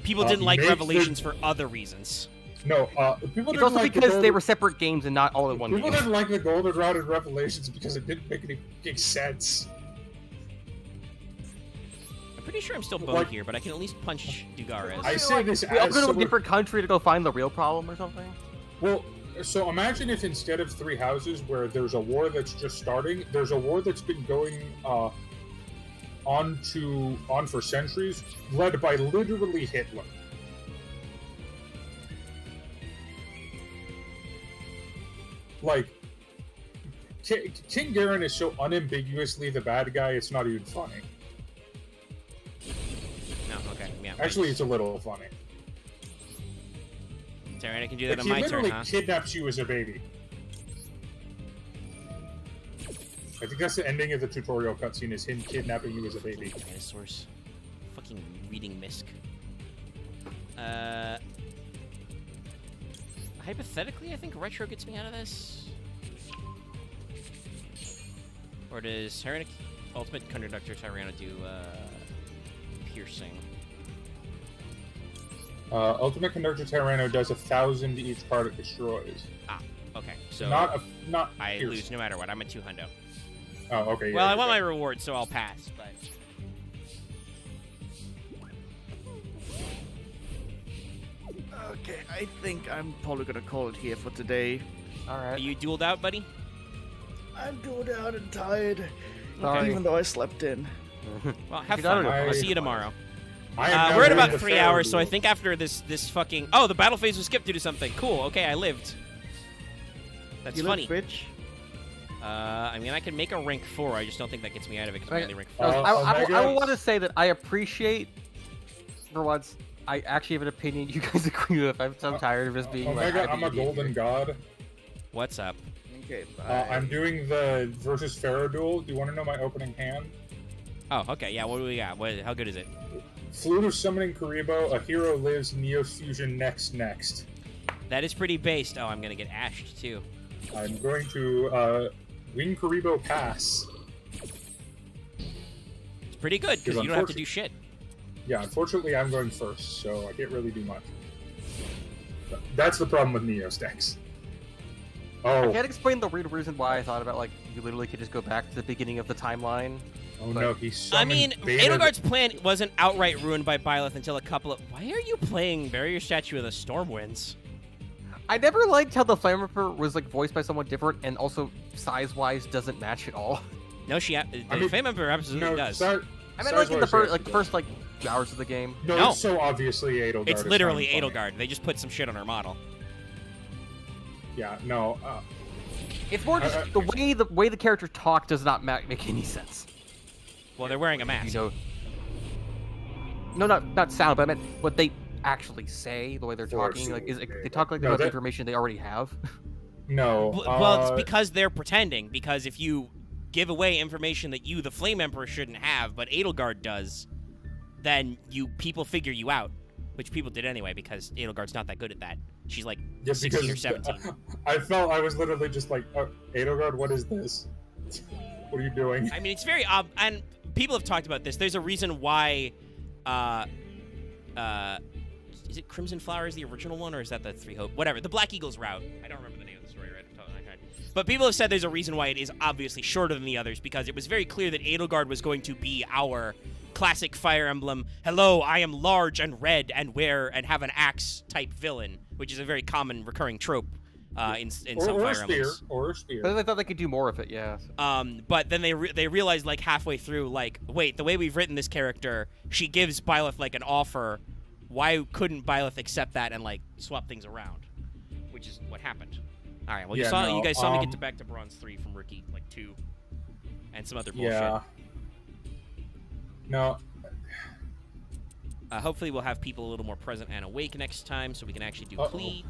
people didn't like make Revelations for other reasons. No, people It's didn't also like because the they were separate games and not all in one People game. didn't like the golden route in Revelations because it didn't make any big sense. I'm pretty sure I'm still boned Like- here, but I can at least punch Dugares. I say this We all as go to a someone- different country to go find the real problem or something. Well, so imagine if instead of 3 houses where there's a war that's just starting, there's a war that's been going on for centuries, led by literally Hitler. Like, King Garen is so unambiguously the bad guy, it's not even funny. No, okay, yeah. Actually, it's a little funny. Terran, I can do that Like, on he my turn, literally huh? kidnaps you as a baby. I think that's the ending of the tutorial cutscene, is him kidnapping you as a baby. Dinosaurs. Fucking reading misc. Hypothetically, I think Retro gets me out of this. Or does Tyrannic Ultimate Conductor Tyranno do, piercing? Ultimate Conductor Tyranno does 1,000 to each part it destroys. Okay, so Not I piercing. lose no matter what. I'm at 2 hundo. Oh, okay. Yeah, Well, I you're want my good. reward, so I'll pass, but... Okay, I think I'm probably gonna call it here for today. All Are right. you dueled out, buddy? I'm dulled out and tired, Sorry. even though I slept in. Well, have You got fun. it. I'll see you tomorrow. I am now We're at doing about the 3 fair hours, so I duel. think after this fucking... Oh, the battle phase was skipped due to something. Cool, okay, I lived. That's You funny. look rich. I mean, I can make a rank 4. I just don't think that gets me out of it because I'm Right. only rank I, 4. Omega- want to say that I appreciate, for once, I actually have an opinion you guys agree with. I'm so tired of just being Omega, like, I'm a golden god. What's up? Okay, bye. I'm doing the versus Pharaoh duel. Do you want to know my opening hand? Oh, okay, yeah, what do we got? How good is it? Flute of Summoning Karibo, a hero lives, Neo Fusion next. That is pretty based. Oh, I'm gonna get ashed too. I'm going to wing Karibo pass. It's pretty good because you don't have to do shit. Yeah, unfortunately I'm going first, so I can't really do much. That's the problem with Neo's decks. I Oh, can't explain the weird reason why I thought about, like, you literally could just go back to the beginning of the timeline. oh no, he I summoned mean, Beta- Edelgard's plan wasn't outright ruined by Byleth until a couple of. Why are you playing Barrier Statue of the Stormwinds? I never liked how the Flame Emperor was, like, voiced by someone different, and also size-wise doesn't match at all. No, the Flame Emperor absolutely no, does. I mean, like, in the first, like, hours of the game. No, No. it's so obviously Edelgard. It's it's literally not funny. Edelgard. They just put some shit on her model. Yeah, no. It's more just the way the characters talk does not make any sense. Well, they're wearing a mask. You know, no, not sound, but I meant what they actually say, the way they're talking. Like, they talk like they know the information they already have. No. Well, it's because they're pretending. Because if you give away information that you, the Flame Emperor, shouldn't have, but Edelgard does, then people figure you out, which people did anyway because Edelgard's not that good at that. She's like 16 or 17. I was literally just like, Edelgard, what is this? What are you doing? I mean, it's very and people have talked about this. There's a reason why, is it Crimson Flower is the original one, or is that the Three Hope? Whatever, the Black Eagle's route. I don't remember the name of the story right off the top of my head. But people have said there's a reason why it is obviously shorter than the others, because it was very clear that Edelgard was going to be our classic Fire Emblem, hello, I am large and red and have an axe type villain, which is a very common recurring trope in some Fire Emblems. Or a spear. But I thought they could do more of it, yeah. But then they realized, like, halfway through, like, wait, the way we've written this character, she gives Byleth, like, an offer. Why couldn't Byleth accept that and, like, swap things around? Which is what happened. All right, well, you guys saw me get back to Bronze 3 from Rookie, like, 2. And some other bullshit. Yeah. No. Hopefully we'll have people a little more present and awake next time so we can actually do Uh-oh. Clee.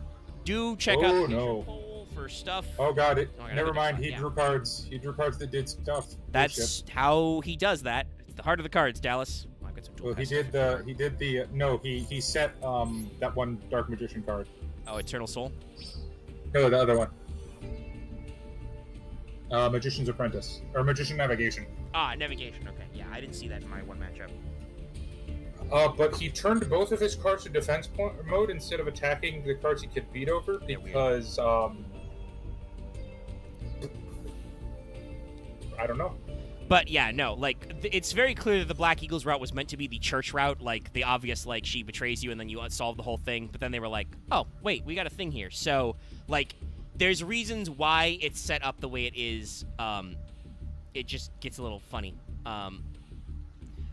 Do check out the no. poll for stuff. Oh god, I never gotta mind. get He this drew cards. He drew cards that did stuff. That's Bullshit. how he does that. It's the heart of the cards, Dallas. Oh, I've got some dual Well, he set that one Dark Magician card. Oh, Eternal Soul? No, the other one. Magician's Apprentice or Magician Navigation. Ah, Navigation. Okay, yeah, I didn't see that in my one matchup. But he turned both of his cards to defense mode instead of attacking the cards he could beat over because I don't know. But yeah, no, like it's very clear that the Black Eagles route was meant to be the church route, like the obvious, like she betrays you and then you solve the whole thing. But then they were like, oh wait, we got a thing here. So like, there's reasons why it's set up the way it is. It just gets a little funny.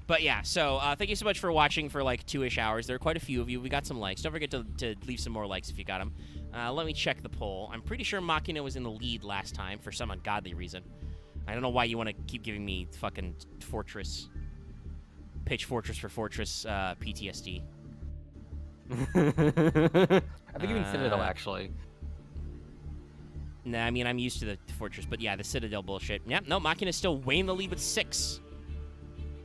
But yeah, so thank you so much for watching for like 2-ish hours. There are quite a few of you. We got some likes. Don't forget to leave some more likes if you got them. Let me check the poll. I'm pretty sure Machina was in the lead last time for some ungodly reason. I don't know why you want to keep giving me fucking pitch Fortress for Fortress PTSD. I think even Citadel, actually. Nah, I mean, I'm used to the Fortress, but yeah, the Citadel bullshit. Yep, no, Machina's still way in the lead with 6.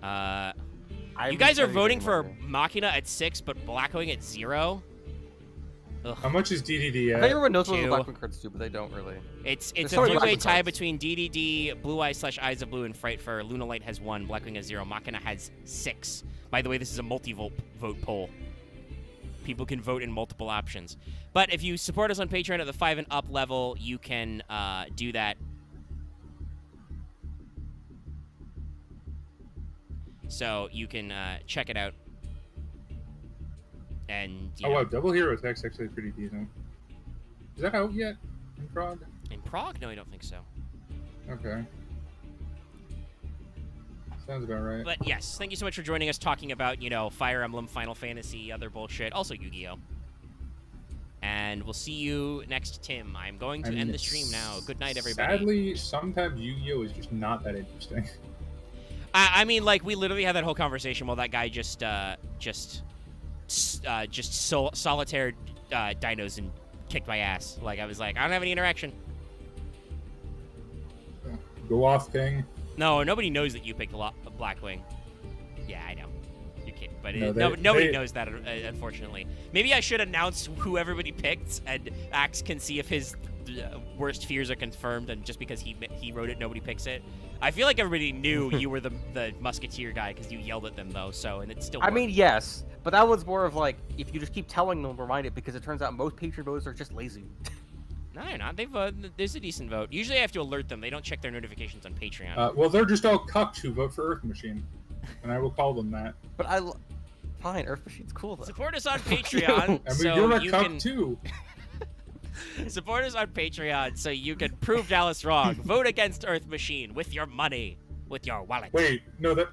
You guys are voting for Machina at 6, but Blackwing at 0? Ugh. How much is DDD I at? think everyone knows what the 2. Blackwing cards do, but they don't really. It's There's a so many three-way Blackwing tie cards. between DDD, Blue Eyes / Eyes of Blue, and Frightfur. Lunalight has 1, Blackwing has 0, Machina has 6. By the way, this is a multi-vote poll. People can vote in multiple options. But if you support us on Patreon at the 5 and up level, you can do that. So you can check it out. And you know, Wow, Double Hero Tech's actually pretty decent. Is that out yet in Prague? in Prague? No, I don't think so. Okay. Sounds about right. But yes, thank you so much for joining us talking about, Fire Emblem, Final Fantasy, other bullshit, also Yu-Gi-Oh! And we'll see you next, Tim. I'm going to end the stream now. Good night, everybody. Sadly, sometimes Yu-Gi-Oh! Is just not that interesting. I mean, like, we literally had that whole conversation while that guy just solitaire dinos and kicked my ass. Like, I was like, I don't have any interaction. Go off, King. No, nobody knows that you picked a Blackwing. Yeah, I know. You kidding. but No, nobody they- knows that, unfortunately. Maybe I should announce who everybody picked, and Axe can see if his worst fears are confirmed, and just because he wrote it, nobody picks it. I feel like everybody knew you were the Musketeer guy because you yelled at them, though, so, and it still I worked. mean, yes, but that was more of like, if you just keep telling them, remind it, because it turns out most Patreon voters are just lazy. No, they're not. There's a decent vote. Usually I have to alert them. They don't check their notifications on Patreon. Well, they're just all cucks who vote for Earth Machine, and I will call them that. But fine, Earth Machine's cool though. Support us on Patreon, I mean, so you're a you cuck can too. support us on Patreon, so you can prove Dallas wrong. Vote against Earth Machine with your money, with your wallet. Wait, no, that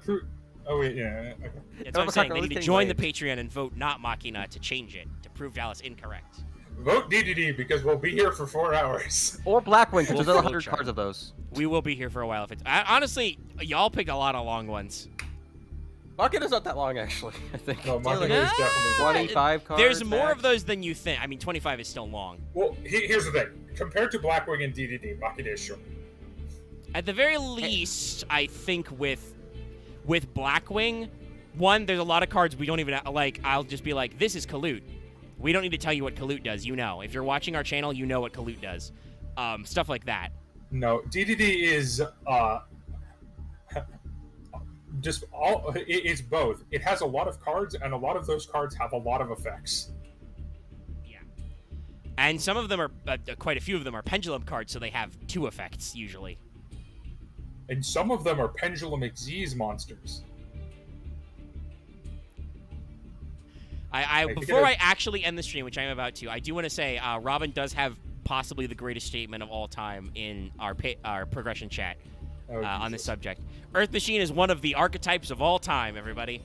Oh wait, yeah. Okay. That's what I'm saying. They need to Everything's join the waived. Patreon and vote not Machina to change it, to prove Dallas incorrect. Vote DDD because we'll be here for 4 hours. Or Blackwing, because We'll there's 100 full-charge. cards of those. We will be here for a while. If it's honestly, y'all picked a lot of long ones. Bucket is not that long, actually, I think. No, It's only Machina like is definitely. 25 cards. There's more max. of those than you think. I mean, 25 is still long. Well, here's the thing. Compared to Blackwing and DDD, Machina is short. At the very least, I think with Blackwing, one, there's a lot of cards we don't even like. I'll just be like, this is Kalut. We don't need to tell you what Kalut does. You know. If you're watching our channel, you know what Kalut does. Stuff like that. No, DDD is just all. It's both. It has a lot of cards, and a lot of those cards have a lot of effects. Yeah. And some of them are, quite a few of them are pendulum cards, so they have 2 effects usually. And some of them are Pendulum Xyz monsters. I think before it I is- actually end the stream, which I'm about to, I do want to say Robin does have possibly the greatest statement of all time in our progression chat Oh, on this Jesus. subject. Earth Machine is one of the archetypes of all time, everybody.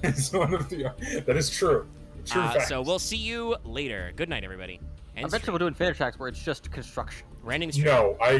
It's one of the. That is true. True fact. So we'll see you later. Good night, everybody. I bet you we'll do Infinity Tracks where it's just construction. We're ending the stream. No, I